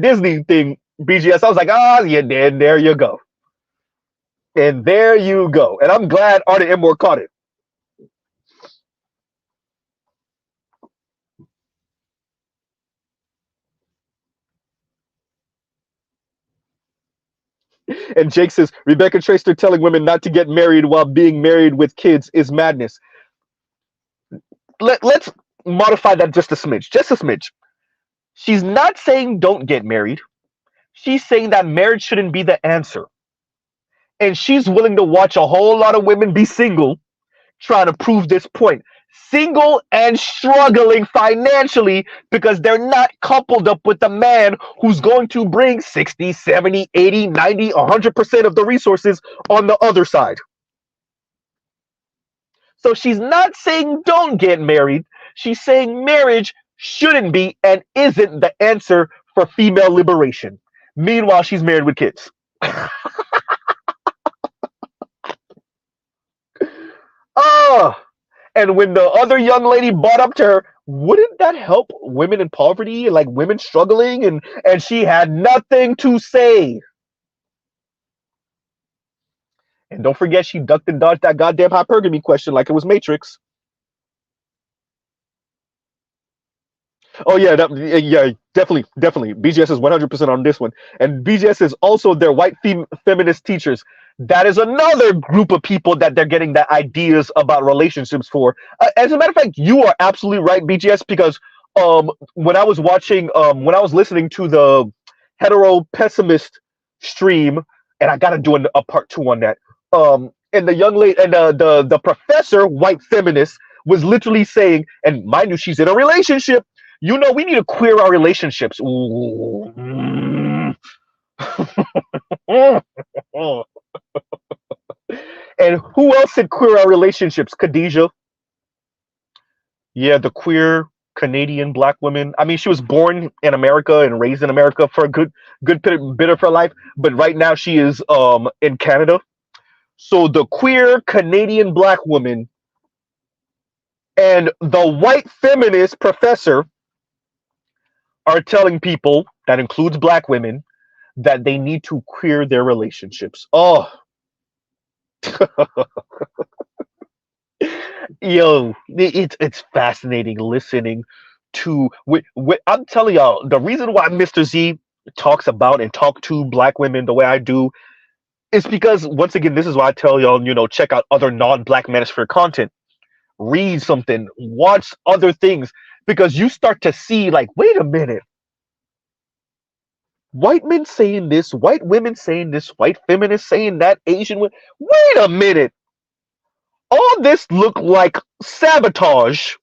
Disney thing, BGS, I was like, ah, yeah, there you go. And there you go. And I'm glad Artie Emmore caught it. And Jake says Rebecca Traister telling women not to get married while being married with kids is madness. Let's modify that just a smidge. Just a smidge. She's not saying don't get married. She's saying that marriage shouldn't be the answer. And she's willing to watch a whole lot of women be single trying to prove this point. Single and struggling financially because they're not coupled up with a man who's going to bring 60, 70, 80, 90, 100% of the resources on the other side. So she's not saying don't get married. She's saying marriage shouldn't be and isn't the answer for female liberation. Meanwhile, she's married with kids. Oh, and when the other young lady brought up to her, wouldn't that help women in poverty, like women struggling? And she had nothing to say. And don't forget, she ducked and dodged that goddamn hypergamy question like it was Matrix. Oh yeah, yeah, definitely. BGS is 100% on this one, and BGS is also their white feminist teachers. That is another group of people that they're getting the ideas about relationships for. As a matter of fact, you are absolutely right, BGS, because when I was listening to the hetero pessimist stream, and I gotta do a part two on that. And the young lady and the professor, white feminist, was literally saying, and mind you, she's in a relationship. You know, we need to queer our relationships. And who else said queer our relationships? Khadijah. Yeah, the queer Canadian black woman. I mean, she was born in America and raised in America for a good bit of her life, but right now she is in Canada. So the queer Canadian black woman and the white feminist professor are telling people, that includes black women, that they need to queer their relationships. Oh, yo, it's fascinating listening to. I'm telling y'all, the reason why Mr. Z talks about and talk to black women the way I do is because, once again, this is why I tell y'all, check out other non-black manosphere content, read something, watch other things, because you start to see, like, wait a minute. White men saying this, white women saying this, white feminists saying that, Asian women. Wait a minute. All this look like sabotage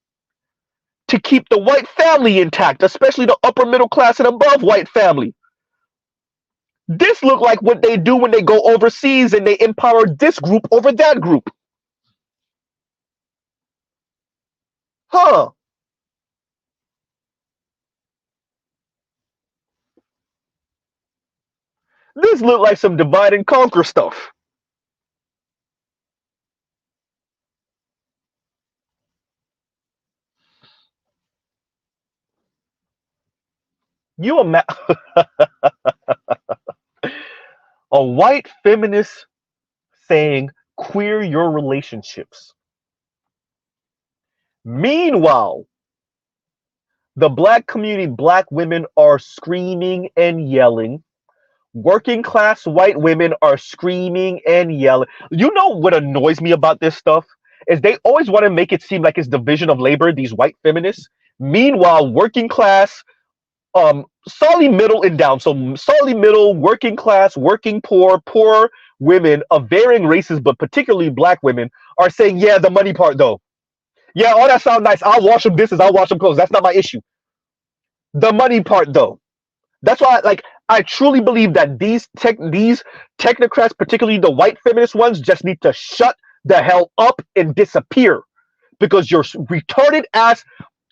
to keep the white family intact, especially the upper middle class and above white family. This look like what they do when they go overseas and they empower this group over that group. Huh. This look like some divide and conquer stuff. You imagine a white feminist saying queer your relationships. Meanwhile, the black community, black women are screaming and yelling. Working class white women are screaming and yelling. You know what annoys me about this stuff? Is they always want to make it seem like it's division of labor, these white feminists. Meanwhile, working class, solidly middle and down. So solidly middle, working class, working poor women of varying races, but particularly black women, are saying, yeah, the money part though. Yeah, all that sounds nice. I'll wash them dishes, I'll wash them clothes. That's not my issue. The money part though. That's why, like, I truly believe that these technocrats, particularly the white feminist ones, just need to shut the hell up and disappear because your retarded ass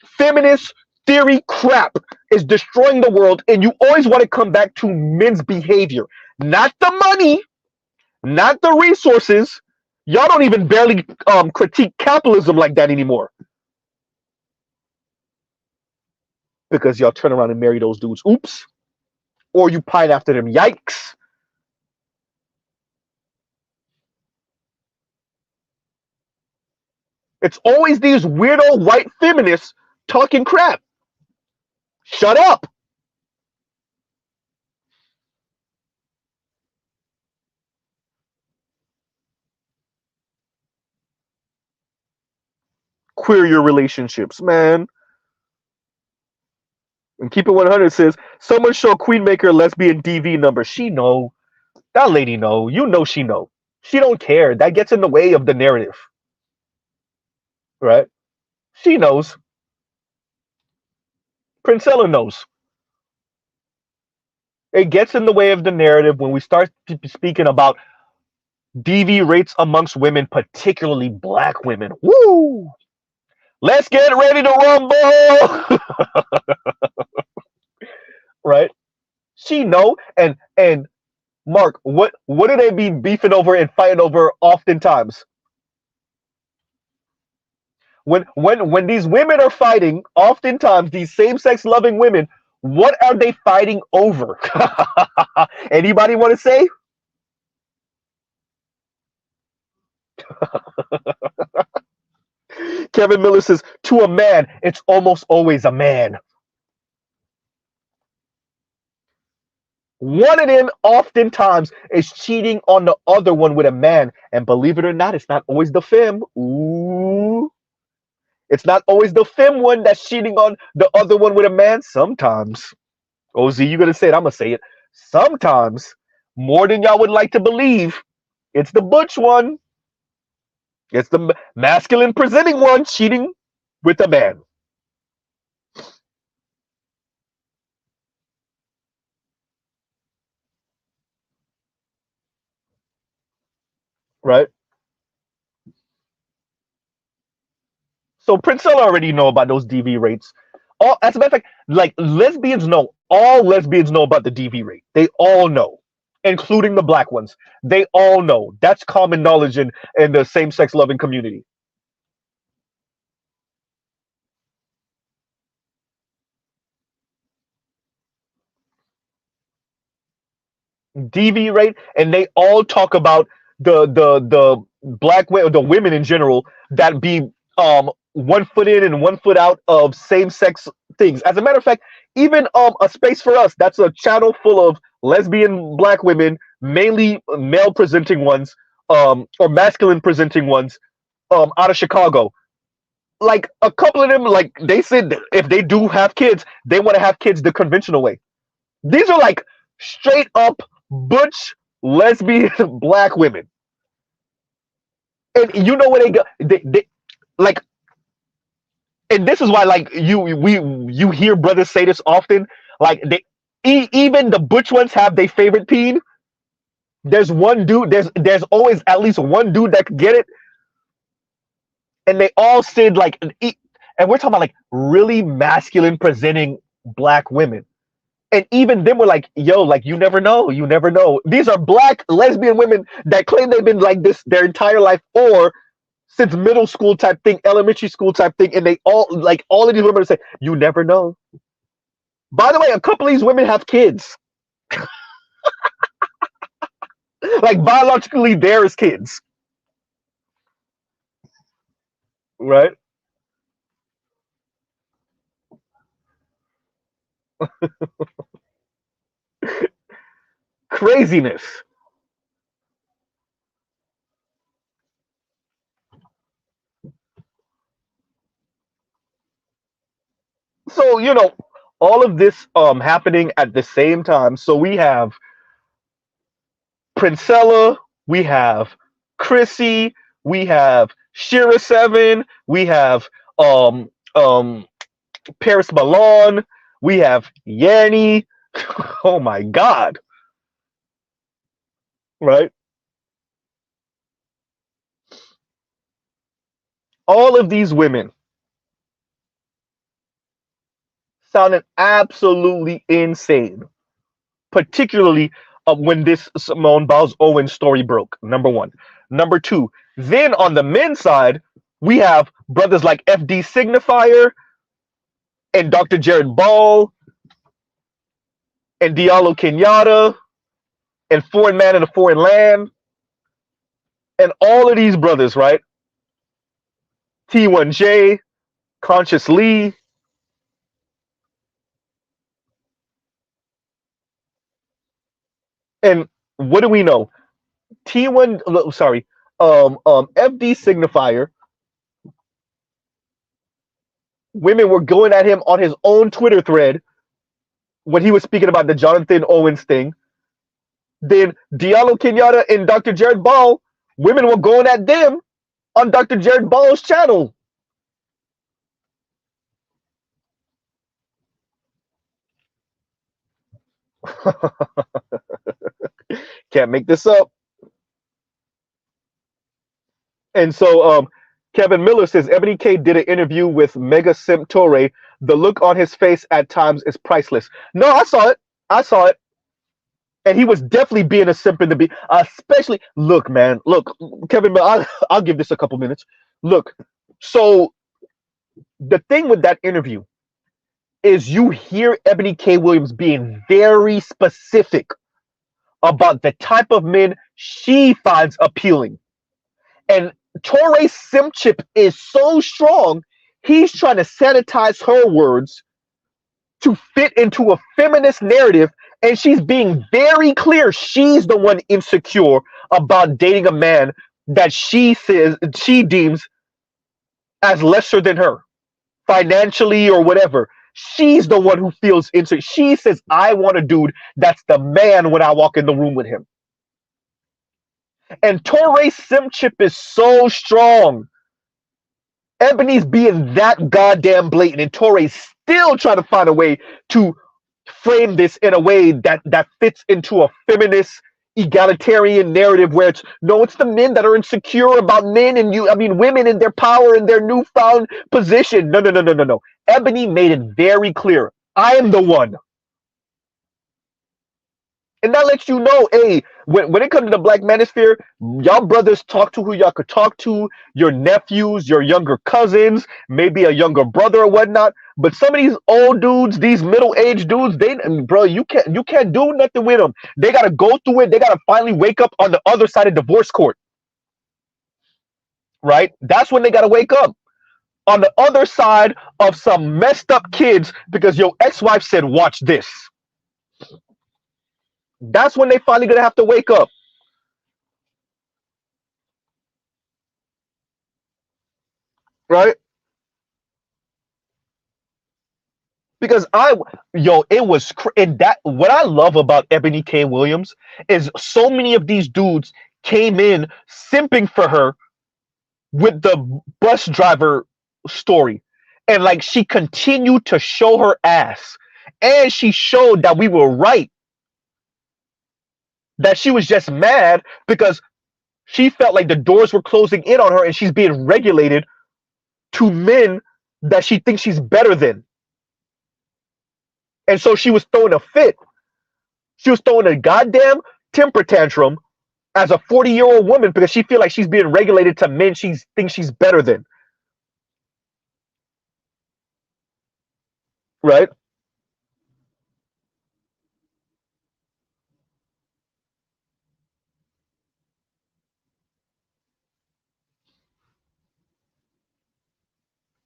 feminist theory crap is destroying the world, and you always want to come back to men's behavior, not the money, not the resources. Y'all don't even barely critique capitalism like that anymore because y'all turn around and marry those dudes. Oops. Or you pine after them. Yikes. It's always these weirdo white feminists talking crap. Shut up. Queer your relationships, man. And Keep It 100 says, someone show Queenmaker lesbian DV number. She know. That lady know. You know she know. She don't care. That gets in the way of the narrative. Right? She knows. Princella knows. It gets in the way of the narrative when we start speaking about DV rates amongst women, particularly black women. Woo! Let's get ready to rumble. Right? She know. And Mark, what do they be beefing over and fighting over oftentimes? When these women are fighting, oftentimes these same-sex loving women, what are they fighting over? Anybody want to say? Kevin Miller says, to a man, it's almost always a man. One of them oftentimes is cheating on the other one with a man. And believe it or not, it's not always the femme. Ooh. It's not always the femme one that's cheating on the other one with a man. Sometimes. OZ, you gonna say it, I'm gonna say it. Sometimes, more than y'all would like to believe, it's the butch one. It's the masculine presenting one cheating with a man. Right? So Princella already know about those DV rates. As a matter of fact, like lesbians know, all lesbians know about the DV rate. They all know, including the black ones. They all know. That's common knowledge in the same-sex loving community. DV rate, and they all talk about the black the women in general that be 1 foot in and 1 foot out of same sex things. As a matter of fact, even a space for us, that's a channel full of lesbian black women, mainly male presenting ones, or masculine presenting ones, out of Chicago. Like a couple of them, like they said, if they do have kids, they want to have kids the conventional way. These are like straight up butch lesbian black women, and you know where they go. They like, and this is why like you hear brothers say this often. Like even the butch ones have their favorite peen. There's one dude. There's always at least one dude that can get it, and they all said like, and we're talking about like really masculine presenting black women. And even them were like, yo, like you never know, you never know. These are black lesbian women that claim they've been like this their entire life, or since middle school type thing, elementary school type thing, and they all of these women say, you never know. By the way, a couple of these women have kids. Like biologically theirs kids. Right? Craziness. So, all of this happening at the same time. So we have Princella, we have Chrissy, we have Shira Seven, we have um um Paris Milan, we have Yanni, Oh my God. Right? All of these women sounded absolutely insane, particularly when this Simone Biles Owens story broke. Number one. Number two, then on the men's side, we have brothers like FD Signifier and Dr. Jared Ball and Diallo Kenyatta and Foreign Man in a Foreign Land and all of these brothers, right? T1J, Conscious Lee, and what do we know? T1, sorry, FD Signifier, women were going at him on his own Twitter thread when he was speaking about the Jonathan Owens thing. Then Diallo Kenyatta and Dr. Jared Ball, women were going at them on Dr. Jared Ball's channel. Can't make this up. And so Kevin Miller says Ebony K did an interview with Mega Simp Torre. The look on his face at times is priceless. No, I saw it. I saw it. And he was definitely being a simp in the beat. Especially, look, man, look, Kevin Miller, I'll give this a couple minutes. Look, so the thing with that interview is you hear Ebony K. Williams being very specific about the type of men she finds appealing. And Torre's simchip is so strong, he's trying to sanitize her words to fit into a feminist narrative. And she's being very clear she's the one insecure about dating a man that she says she deems as lesser than her, financially or whatever. She's the one who feels insecure. She says, I want a dude that's the man when I walk in the room with him. And Torre's simchip is so strong. Ebony's being that goddamn blatant, and Torre's still trying to find a way to frame this in a way that fits into a feminist egalitarian narrative where it's no, it's the men that are insecure about men and women and their power and their newfound position. No. Ebony made it very clear. I am the one. And that lets you know, hey, when it comes to the Black manosphere, y'all brothers talk to who y'all could talk to, your nephews, your younger cousins, maybe a younger brother or whatnot. But some of these old dudes, these middle-aged dudes, you can't do nothing with them. They gotta go through it. They gotta finally wake up on the other side of divorce court. Right? That's when they gotta wake up. On the other side of some messed up kids because your ex-wife said, watch this. That's when they finally gonna have to wake up. Right? Because it was, and that what I love about Ebony K. Williams is so many of these dudes came in simping for her with the bus driver story. And like she continued to show her ass. And she showed that we were right. That she was just mad because she felt like the doors were closing in on her and she's being regulated to men that she thinks she's better than. And so she was throwing a fit. She was throwing a goddamn temper tantrum as a 40-year-old woman because she feels like she's being regulated to men she thinks she's better than. Right?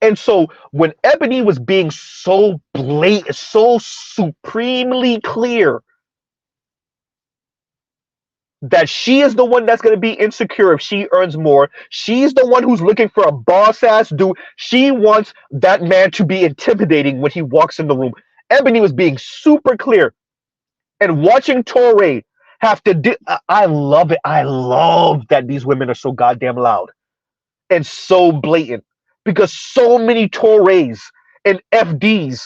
And so when Ebony was being so blatant, so supremely clear that she is the one that's going to be insecure if she earns more, she's the one who's looking for a boss ass dude. She wants that man to be intimidating when he walks in the room. Ebony was being super clear. And watching Torre have to I love it. I love that these women are so goddamn loud and so blatant. Because so many Torres and FDs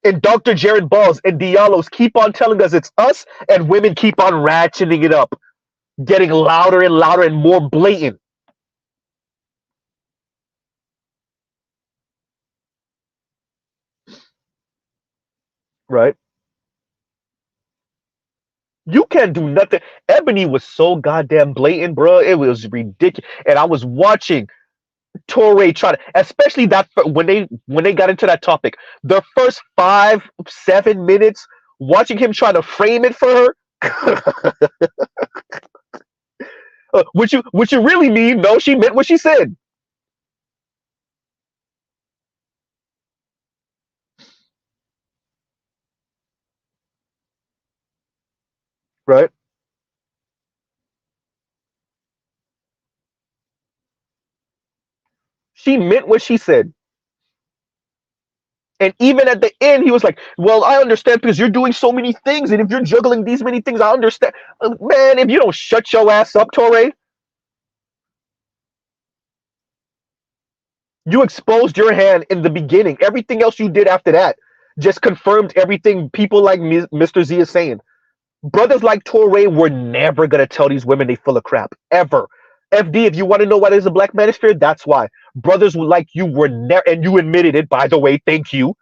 And Dr. Jared Balls and Diallos keep on telling us it's us, and women keep on ratcheting it up, getting louder and louder and more blatant. Right? You can't do nothing. Ebony was so goddamn blatant, bro. It was ridiculous. And I was watching Torre try to, especially that when they got into that topic, the first 5-7 minutes, watching him try to frame it for her. Which you really mean? No, she meant what she said, right? She meant what she said. And even at the end, he was like, "Well, I understand because you're doing so many things, and if you're juggling these many things, I understand." Man, if you don't shut your ass up, Torre, you exposed your hand in the beginning. Everything else you did after that just confirmed everything people like Mr. Z is saying. Brothers like Torre were never gonna tell these women they full of crap ever. FD, if you want to know what is a black manosphere, that's why. Brothers like you were never, and you admitted it, by the way. Thank you.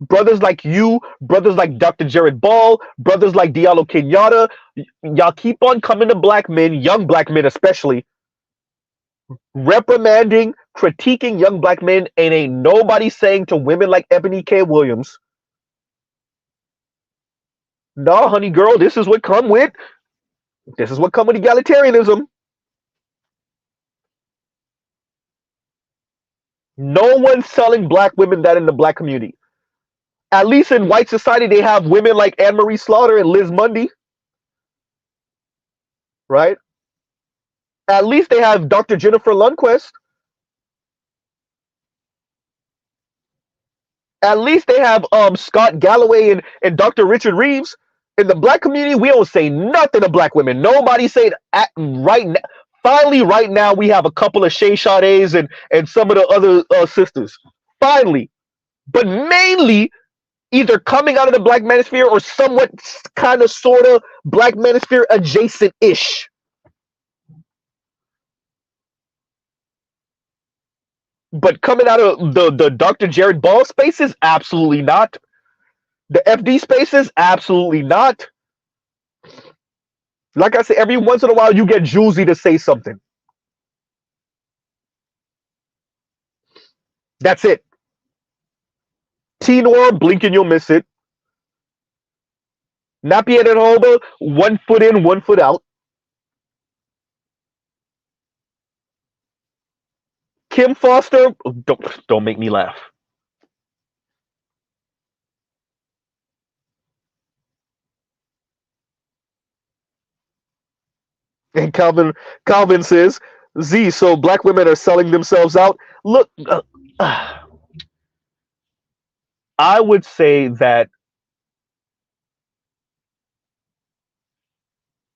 Brothers like you, brothers like Dr. Jared Ball, brothers like Diallo Kenyatta, y'all keep on coming to black men, young black men especially, reprimanding, critiquing young black men, and ain't nobody saying to women like Ebony K. Williams, "No, honey girl, this is what come with egalitarianism." No one's telling black women that in the black community. At least in white society, they have women like Anne Marie Slaughter and Liz Mundy, right? At least they have Dr. Jennifer Lundquist. At least they have Scott Galloway and Dr. Richard Reeves. In the black community, we don't say nothing to black women. Nobody say it right now. Finally, right now, we have a couple of Shay Sade's and some of the other sisters. Finally. But mainly, either coming out of the black manosphere or somewhat kind of sort of black manosphere adjacent ish. But coming out of the Dr. Jared Ball spaces, absolutely not. The FD spaces, absolutely not. Like I said, every once in a while you get Juicy to say something. That's it. T-Nor, blink and you'll miss it. Nappy and Hoba, 1 foot in, 1 foot out. Kim Foster, don't make me laugh. And Calvin says, Z, so black women are selling themselves out. Look, I would say that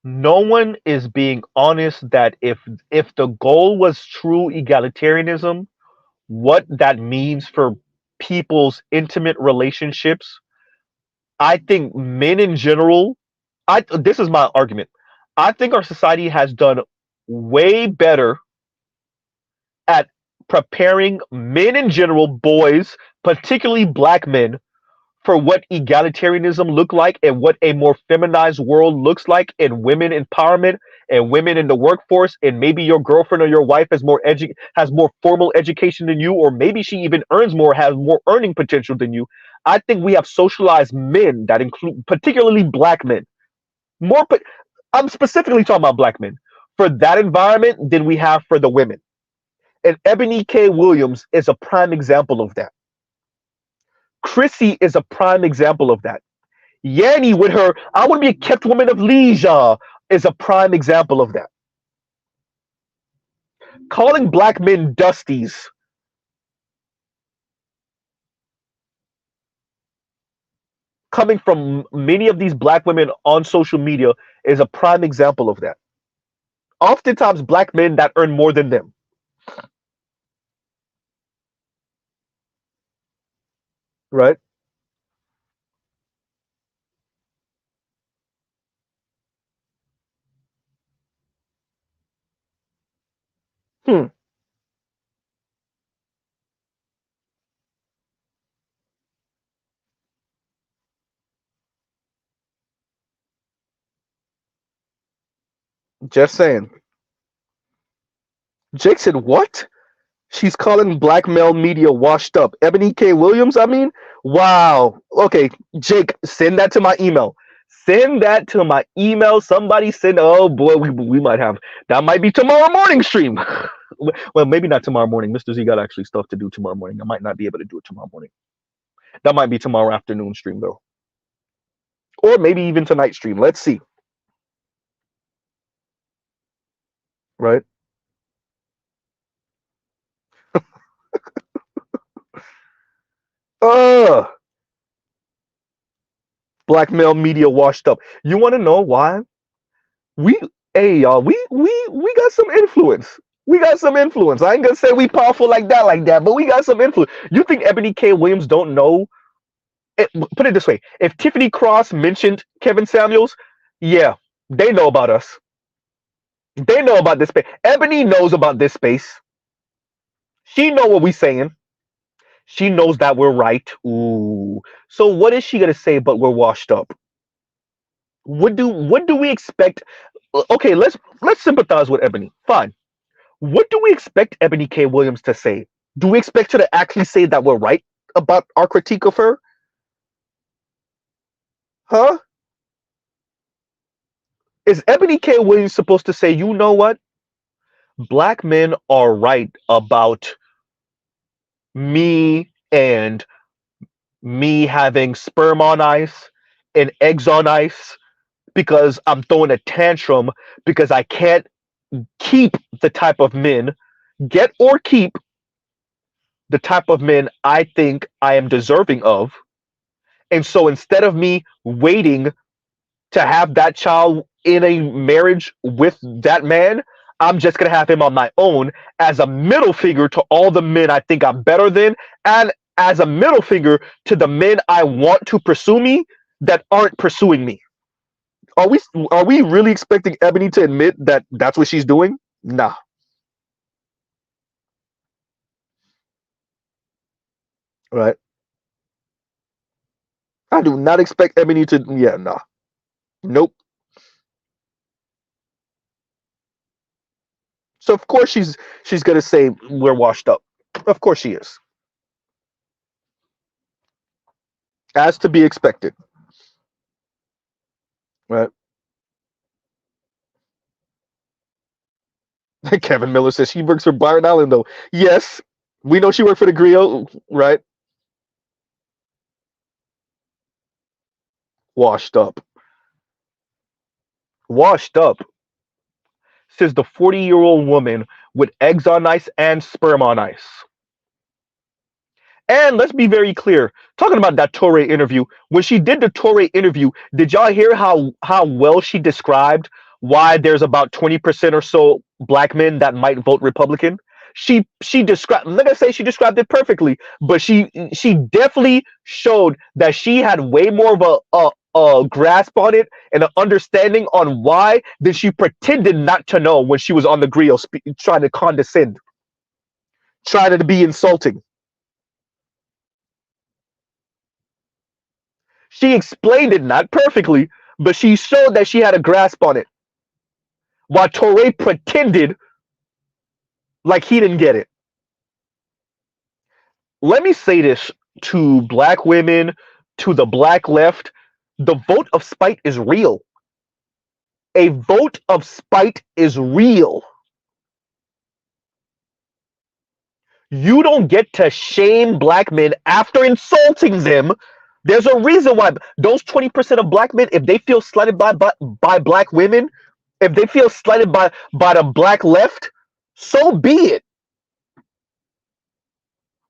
no one is being honest that if the goal was true egalitarianism, what that means for people's intimate relationships, I think men in general, I this is my argument. I think our society has done way better at preparing men in general, boys, particularly black men, for what egalitarianism look like and what a more feminized world looks like, and women empowerment and women in the workforce, and maybe your girlfriend or your wife has more formal education than you, or maybe she even earns more, has more earning potential than you. I think we have socialized men that include particularly black men more, but I'm specifically talking about black men for that environment than we have for the women. And Ebony K. Williams is a prime example of that. Chrissy is a prime example of that. Yanni with her "I want to be a kept woman of leisure" is a prime example of that. Calling black men dusties, coming from many of these black women on social media, is a prime example of that. Oftentimes black men that earn more than them. Right? Hmm. Just saying. Jake said, what? She's calling black male media washed up. Ebony K. Williams, I mean? Wow. Okay, Jake, send that to my email. Send that to my email. Somebody send, oh boy, we might have, that might be tomorrow morning stream. Well, maybe not tomorrow morning. Mr. Z got actually stuff to do tomorrow morning. I might not be able to do it tomorrow morning. That might be tomorrow afternoon stream, though. Or maybe even tonight stream. Let's see. Right? Uh, black male media washed up. You want to know why? We, hey y'all, we got some influence. We got some influence. I ain't gonna say we powerful like that, but we got some influence. You think Ebony K. Williams don't know? Put it this way: if Tiffany Cross mentioned Kevin Samuels, yeah, they know about us. They know about this space. Ebony knows about this space. She know what we saying. She knows that we're right. Ooh. So what is she gonna say? But we're washed up. What do we expect? Okay, let's sympathize with Ebony. Fine. What do we expect Ebony K. Williams to say? Do we expect her to actually say that we're right about our critique of her? Huh? Is Ebony K. Williams supposed to say, you know what? Black men are right about me and me having sperm on ice and eggs on ice because I'm throwing a tantrum because I can't keep the type of men, get or keep the type of men I think I am deserving of. And so instead of me waiting to have that child in a marriage with that man, I'm just going to have him on my own as a middle figure to all the men I think I'm better than, and as a middle figure to the men I want to pursue me that aren't pursuing me. Are we really expecting Ebony to admit that that's what she's doing? Nah. Right. I do not expect Ebony to, yeah, nah. Nope. So of course she's gonna say we're washed up. Of course she is. As to be expected. Right. Kevin Miller says she works for Byron Allen though. Yes. We know she worked for the Griot, right? Washed up. Washed up. Says the 40-year-old woman with eggs on ice and sperm on ice. And let's be very clear. Talking about that Torre interview, when she did the Torre interview, did y'all hear how well she described why there's about 20% or so black men that might vote Republican? She described, like I say, she described it perfectly, but she definitely showed that she had way more of a grasp on it and an understanding on why than she pretended not to know when she was on the grill trying to condescend, trying to be insulting. She explained it not perfectly, but she showed that she had a grasp on it. While Torre pretended like he didn't get it. Let me say this to black women, to the black left. The vote of spite is real. A vote of spite is real. You don't get to shame black men after insulting them. There's a reason why those 20% of black men, if they feel slighted by black women, if they feel slighted by the black left, so be it.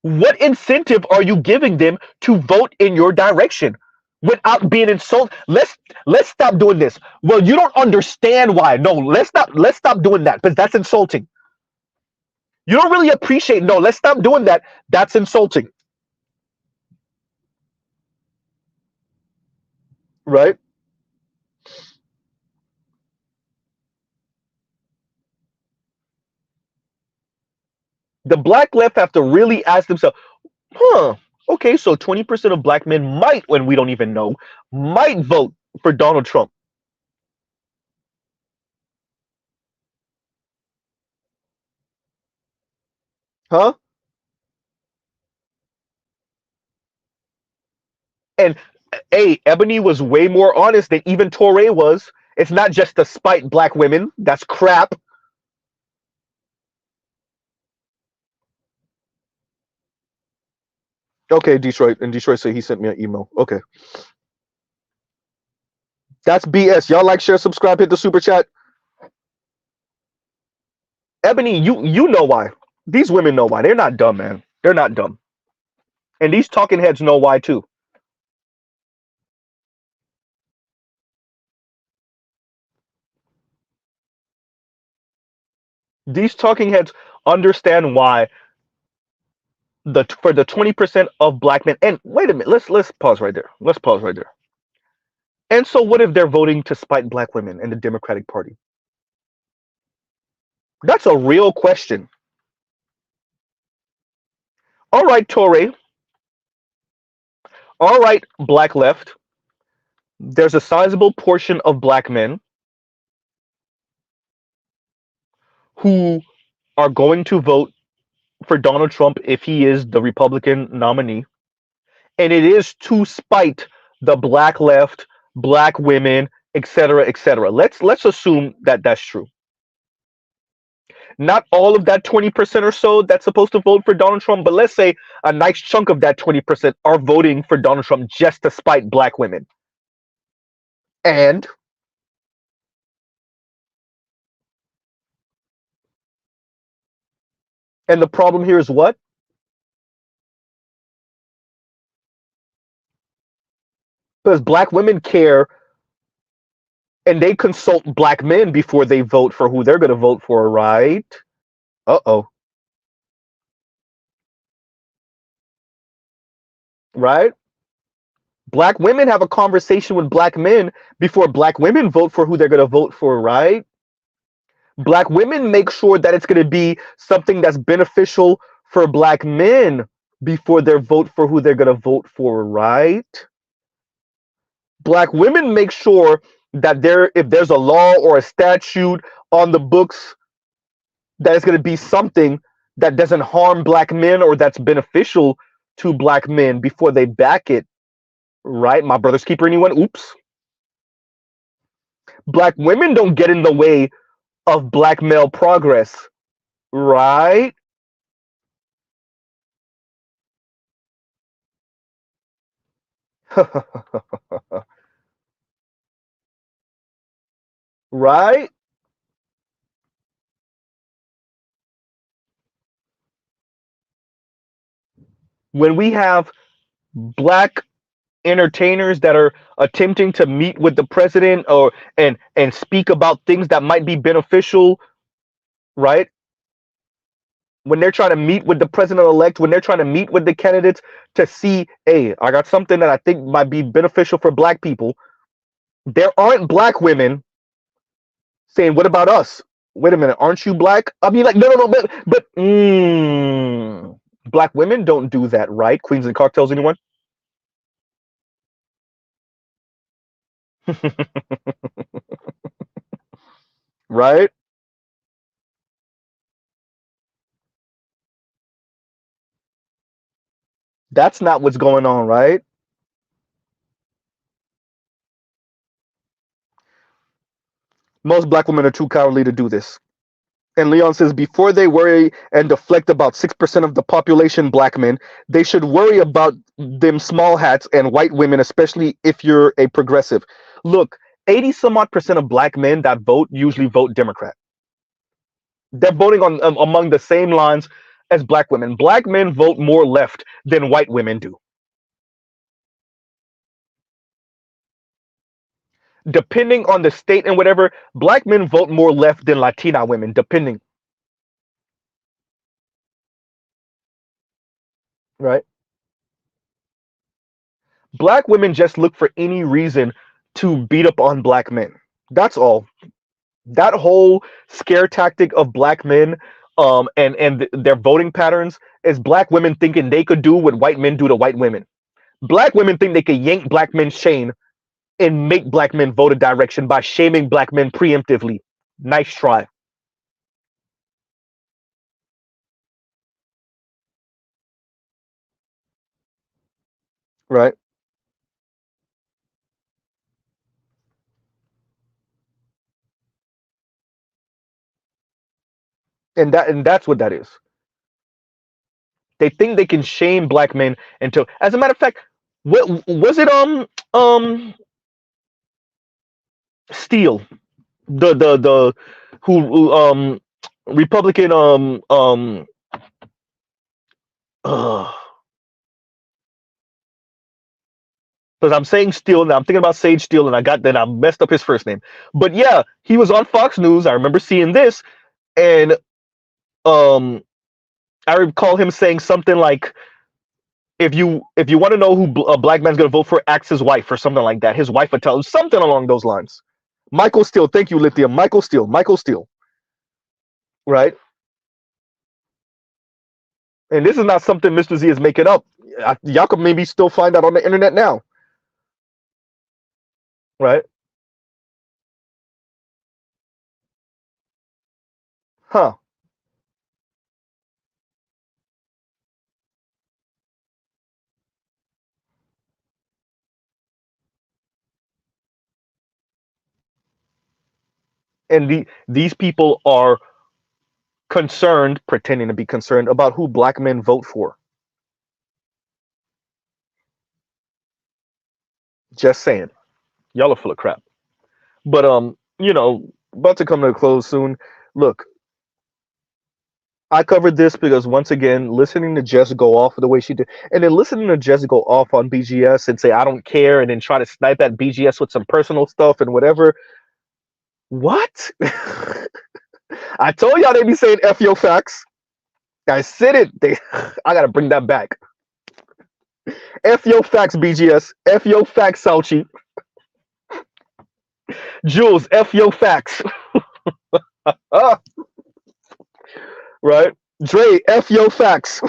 What incentive are you giving them to vote in your direction without being insulted? Let's stop doing this. Well, you don't understand why. No, let's stop doing that because that's insulting. You don't really appreciate. No, let's stop doing that. That's insulting. right? The black left have to really ask themselves, huh, okay, so 20% of black men might, when we don't even know, might vote for Donald Trump. Huh? And hey, Ebony was way more honest than even Torre was. It's not just to spite black women. That's crap. Okay, Detroit. And Detroit said he sent me an email. Okay. That's BS. Y'all like, share, subscribe, hit the super chat. Ebony, you know why. These women know why. They're not dumb, man. They're not dumb. And these talking heads know why too. These talking heads understand why the for the 20% of black men. And wait a minute, let's pause right there. Let's pause right there. And so what if they're voting to spite black women in the Democratic Party? That's a real question. All right, Torre. All right, black left. There's a sizable portion of black men who are going to vote for Donald Trump if he is the Republican nominee. And it is to spite the black left, black women, etc., etc. Let's assume that that's true. Not all of that 20% or so that's supposed to vote for Donald Trump, but let's say a nice chunk of that 20% are voting for Donald Trump just to spite black women. And the problem here is what? Because black women care and they consult black men before they vote for who they're going to vote for, right? Uh-oh. Right? Black women have a conversation with black men before black women vote for who they're going to vote for, right? Black women make sure that it's going to be something that's beneficial for black men before they vote for who they're going to vote for, right? Black women make sure that if there's a law or a statute on the books, that it's going to be something that doesn't harm black men or that's beneficial to black men before they back it, right? My brother's keeper, anyone? Oops. Black women don't get in the way of black male progress, right? Right? When we have black entertainers that are attempting to meet with the president or and speak about things that might be beneficial, right? When they're trying to meet with the president elect, when they're trying to meet with the candidates to see, hey, I got something that I think might be beneficial for black people. There aren't black women saying, "What about us? Wait a minute, aren't you black?" I mean, like, no, no, no, but black women don't do that, right? Queens and cocktails, anyone? Right? That's not what's going on, right? Most black women are too cowardly to do this. And Leon says, before they worry and deflect about 6% of the population, black men, they should worry about them small hats and white women, especially if you're a progressive. Look, 80 some odd percent of black men that vote usually vote Democrat. They're voting on among the same lines as black women. Black men vote more left than white women do. Depending on the state and whatever, black men vote more left than Latina women, depending, right? Black women just look for any reason to beat up on black men. That's all. That whole scare tactic of black men, and their voting patterns is black women thinking they could do what white men do to white women. Black women think they could yank black men's chain and make black men vote a direction by shaming black men preemptively. Nice try. Right? And that's what that is. They think they can shame black men until, as a matter of fact, what was it? Steele, the who Republican because I'm saying Steele now. I'm thinking about Sage Steele, and I messed up his first name. But yeah, he was on Fox News. I remember seeing this, and um, I recall him saying something like, "If you want to know who a black man's gonna vote for, ask his wife," or something like that. His wife would tell him something along those lines. Michael Steele, thank you, Lithium. Michael Steele, Michael Steele, right? And this is not something Mr. Z is making up. Y'all could maybe still find out on the internet now, right? Huh? And these people are concerned, pretending to be concerned about who black men vote for. Just saying, y'all are full of crap. But about to come to a close soon. Look, I covered this because once again, listening to Jess go off the way she did, and then listening to Jess go off on BGS and say I don't care, and then try to snipe at BGS with some personal stuff and whatever. What? I told y'all they be saying F your facts. I said it. I gotta bring that back. F your facts, BGS. F your facts, Sauchi. Jules, F your facts. Right? Dre, F your facts.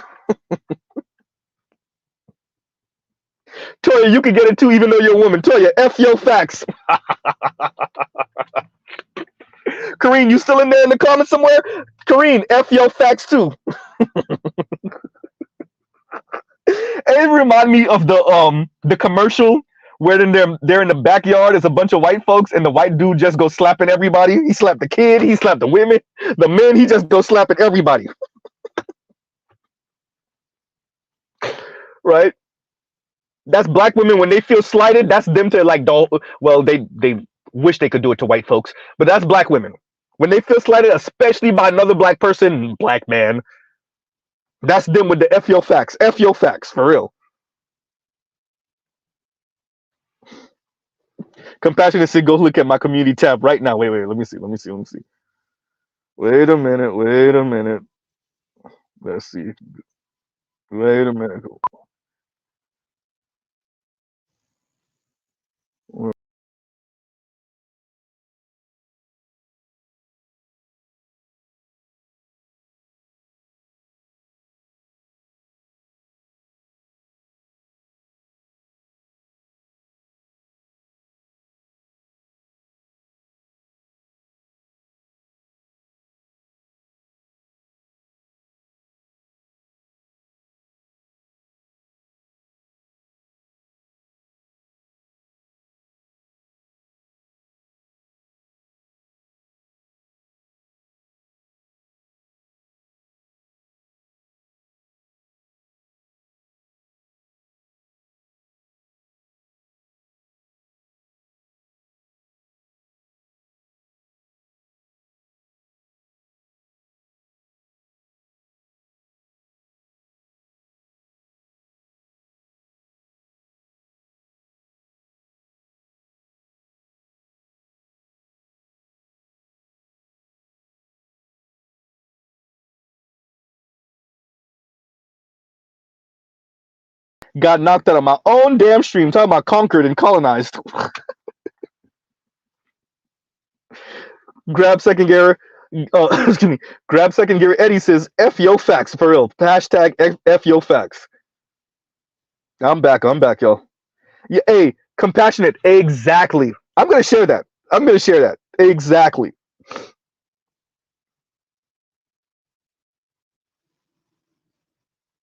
Toya, you can get it too, even though you're a woman. Toya, F your facts. Kareen, you still in there in the comments somewhere? Kareen, F your facts too. It remind me of the commercial where they're in the backyard. There's a bunch of white folks, and the white dude just goes slapping everybody. He slapped the kid. He slapped the women. The men. He just goes slapping everybody. Right? That's black women when they feel slighted. That's them to like don't. Well, they wish they could do it to white folks, but that's black women when they feel slighted, especially by another black person, black man. That's them with the F your facts. F your facts for real. Compassionate said, go look at my community tab right now. Wait. Let me see. Wait a minute. Let's see. Wait a minute. Got knocked out of my own damn stream talking about conquered and colonized. Grab second gear. Excuse me. Grab second gear. Eddie says, "F yo facts for real." Hashtag F yo facts. I'm back. I'm back, yo. Yeah, hey, compassionate. Exactly. I'm gonna share that. I'm gonna share that. Exactly.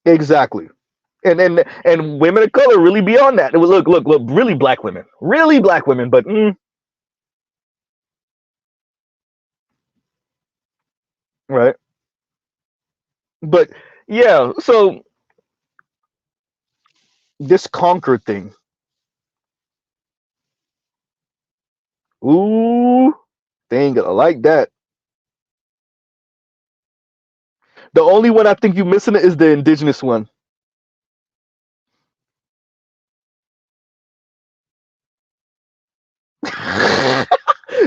Exactly. And women of color really beyond that. It was look, really black women, but right. But yeah, so this conquer thing. Ooh, they ain't gonna like that. The only one I think you missing is the indigenous one.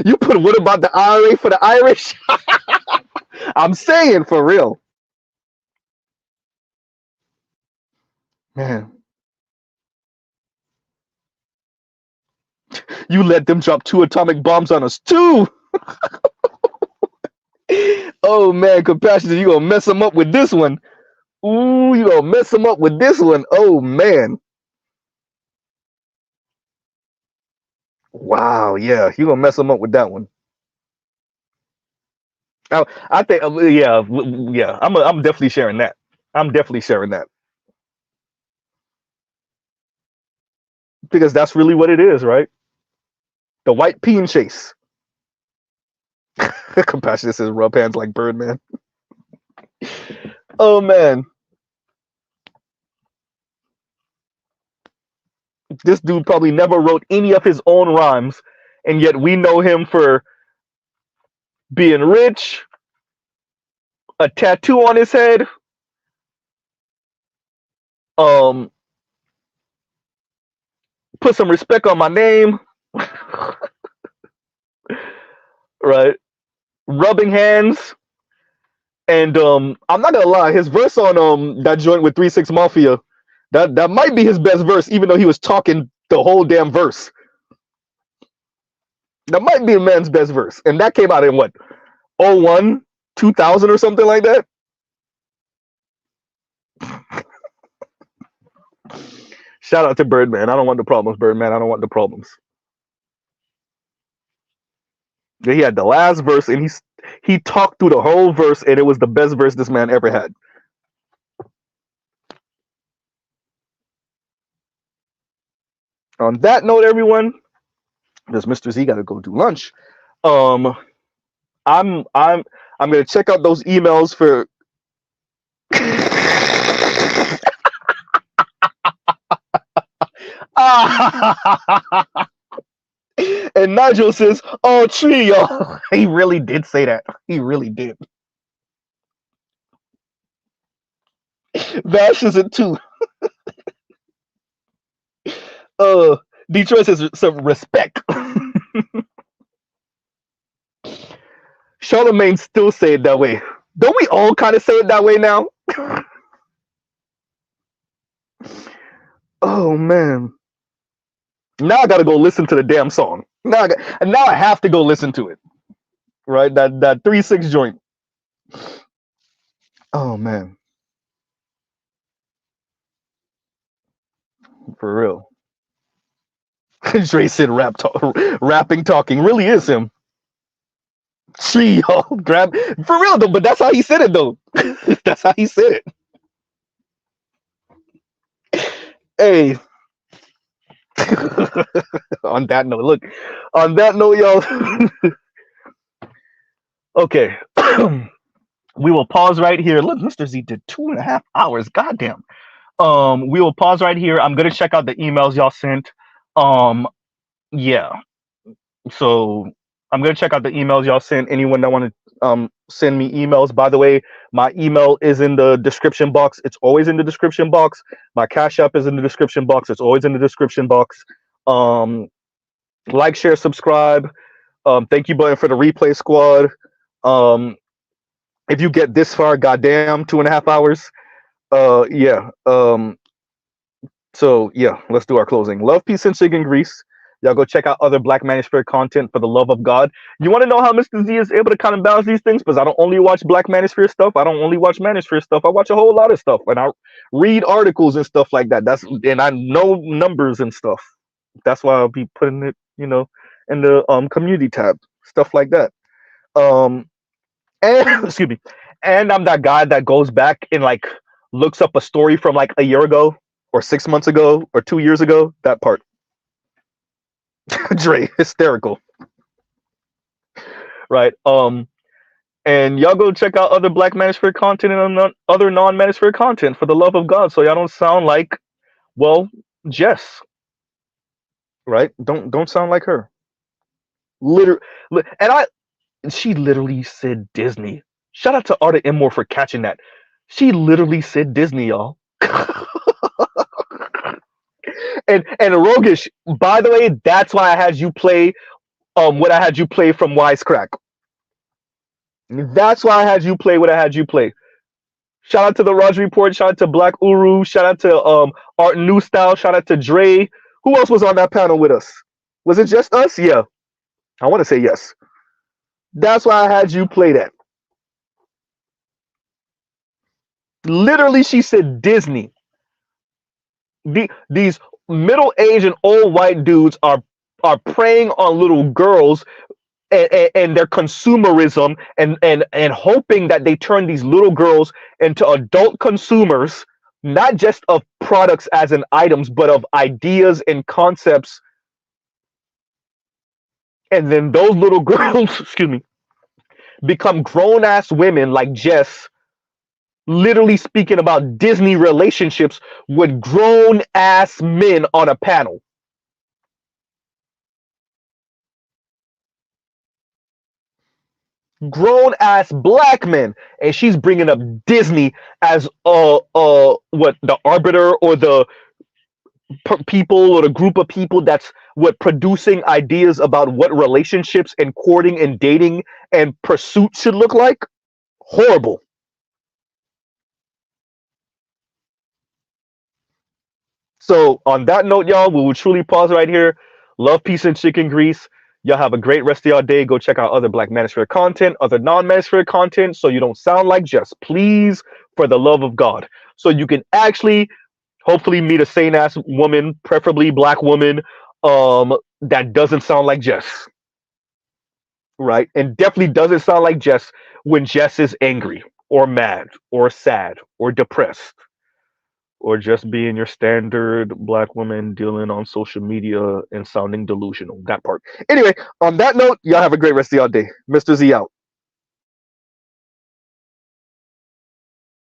You put what about the IRA for the Irish? I'm saying for real, man. You let them drop 2 atomic bombs on us too. Oh man, compassionate. You gonna mess them up with this one? Ooh, you gonna mess them up with this one? Oh man. Wow, yeah, you gonna mess them up with that one. I think, yeah, yeah. I'm definitely sharing that. I'm definitely sharing that because that's really what it is, right? The white peen chase. Compassionate says rub hands like Birdman. Oh man, this dude probably never wrote any of his own rhymes, and yet we know him for being rich, a tattoo on his head, um, put some respect on my name, right? Rubbing hands, and I'm not gonna lie, his verse on that joint with 3 6 Mafia, that might be his best verse, even though he was talking the whole damn verse. That might be a man's best verse, and that came out in what, 01, 2000 or something like that. Shout out to Birdman. I don't want the problems, Birdman. I don't want the problems. He had the last verse, and he talked through the whole verse, and it was the best verse this man ever had. On that note, everyone, because Mr. Z got to go do lunch. Um, I'm I'm I'm gonna check out those emails for. And Nigel says, "Oh, trio." He really did say that. He really did. Vash is it too. Detroit says some respect. Charlemagne still say it that way. Don't we all kind of say it that way now? Oh man. Now I gotta go listen to the damn song. Now I have to go listen to it. Right? That 3 6 joint. Oh man. For real. Dre said rapping talking really is him. Trio grab for real though, but that's how he said it though. That's how he said it. Hey. On that note, look. On that note, y'all. Okay. We will pause right here. Look, Mr. Z did 2.5 hours. Goddamn. We will pause right here. I'm gonna check out the emails y'all sent. Yeah. So I'm gonna check out the emails y'all sent. Anyone that want to send me emails, by the way, my email is in the description box. It's always in the description box. My Cash App is in the description box. It's always in the description box. Like, share, subscribe. Thank you, button for the replay squad. If you get this far, goddamn, 2.5 hours. Yeah. So yeah, let's do our closing. Love, peace, and sig in Greece. Y'all go check out other Black Manosphere content for the love of God. You want to know how Mr. Z is able to kind of balance these things? Because I don't only watch Black Manosphere stuff. I don't only watch Manosphere stuff. I watch a whole lot of stuff, and I read articles and stuff like that. And I know numbers and stuff. That's why I'll be putting it, in the community tab, stuff like that. And excuse me, and I'm that guy that goes back and like looks up a story from like a year ago or 6 months ago or 2 years ago. That part. Dre, hysterical. Right. And y'all go check out other Black Manosphere content and other non-Manosphere content for the love of God, so y'all don't sound like, well, Jess. Right? Don't sound like her. Literally, and she literally said Disney. Shout out to Arta Immore for catching that. She literally said Disney, y'all. and Rogish, by the way, that's why I had you play what I had you play from Wisecrack. That's why I had you play what I had you play. Shout out to the Raj Report, shout out to Black Uru, shout out to Art New Style, shout out to Dre. Who else was on that panel with us? Was it just us? Yeah. I want to say yes. That's why I had you play that. Literally, she said Disney. These middle-aged and old white dudes are preying on little girls and their consumerism and hoping that they turn these little girls into adult consumers, not just of products as in items, but of ideas and concepts. And then those little girls, excuse me, become grown-ass women like Jess, literally speaking about Disney relationships with grown-ass men on a panel. Grown-ass black men, and she's bringing up Disney as what the arbiter or the people or the group of people that's what producing ideas about what relationships and courting and dating and pursuit should look like. Horrible. So on that note, y'all, we will truly pause right here. Love, peace, and chicken grease. Y'all have a great rest of y'all day. Go check out other Black Manosphere content, other non-Manosphere content, so you don't sound like Jess. Please, for the love of God. So you can actually, hopefully, meet a sane-ass woman, preferably black woman, that doesn't sound like Jess. Right? And definitely doesn't sound like Jess when Jess is angry or mad or sad or depressed, or just being your standard black woman dealing on social media and sounding delusional. That part. Anyway, on that note, y'all have a great rest of y'all day. Mr. Z out.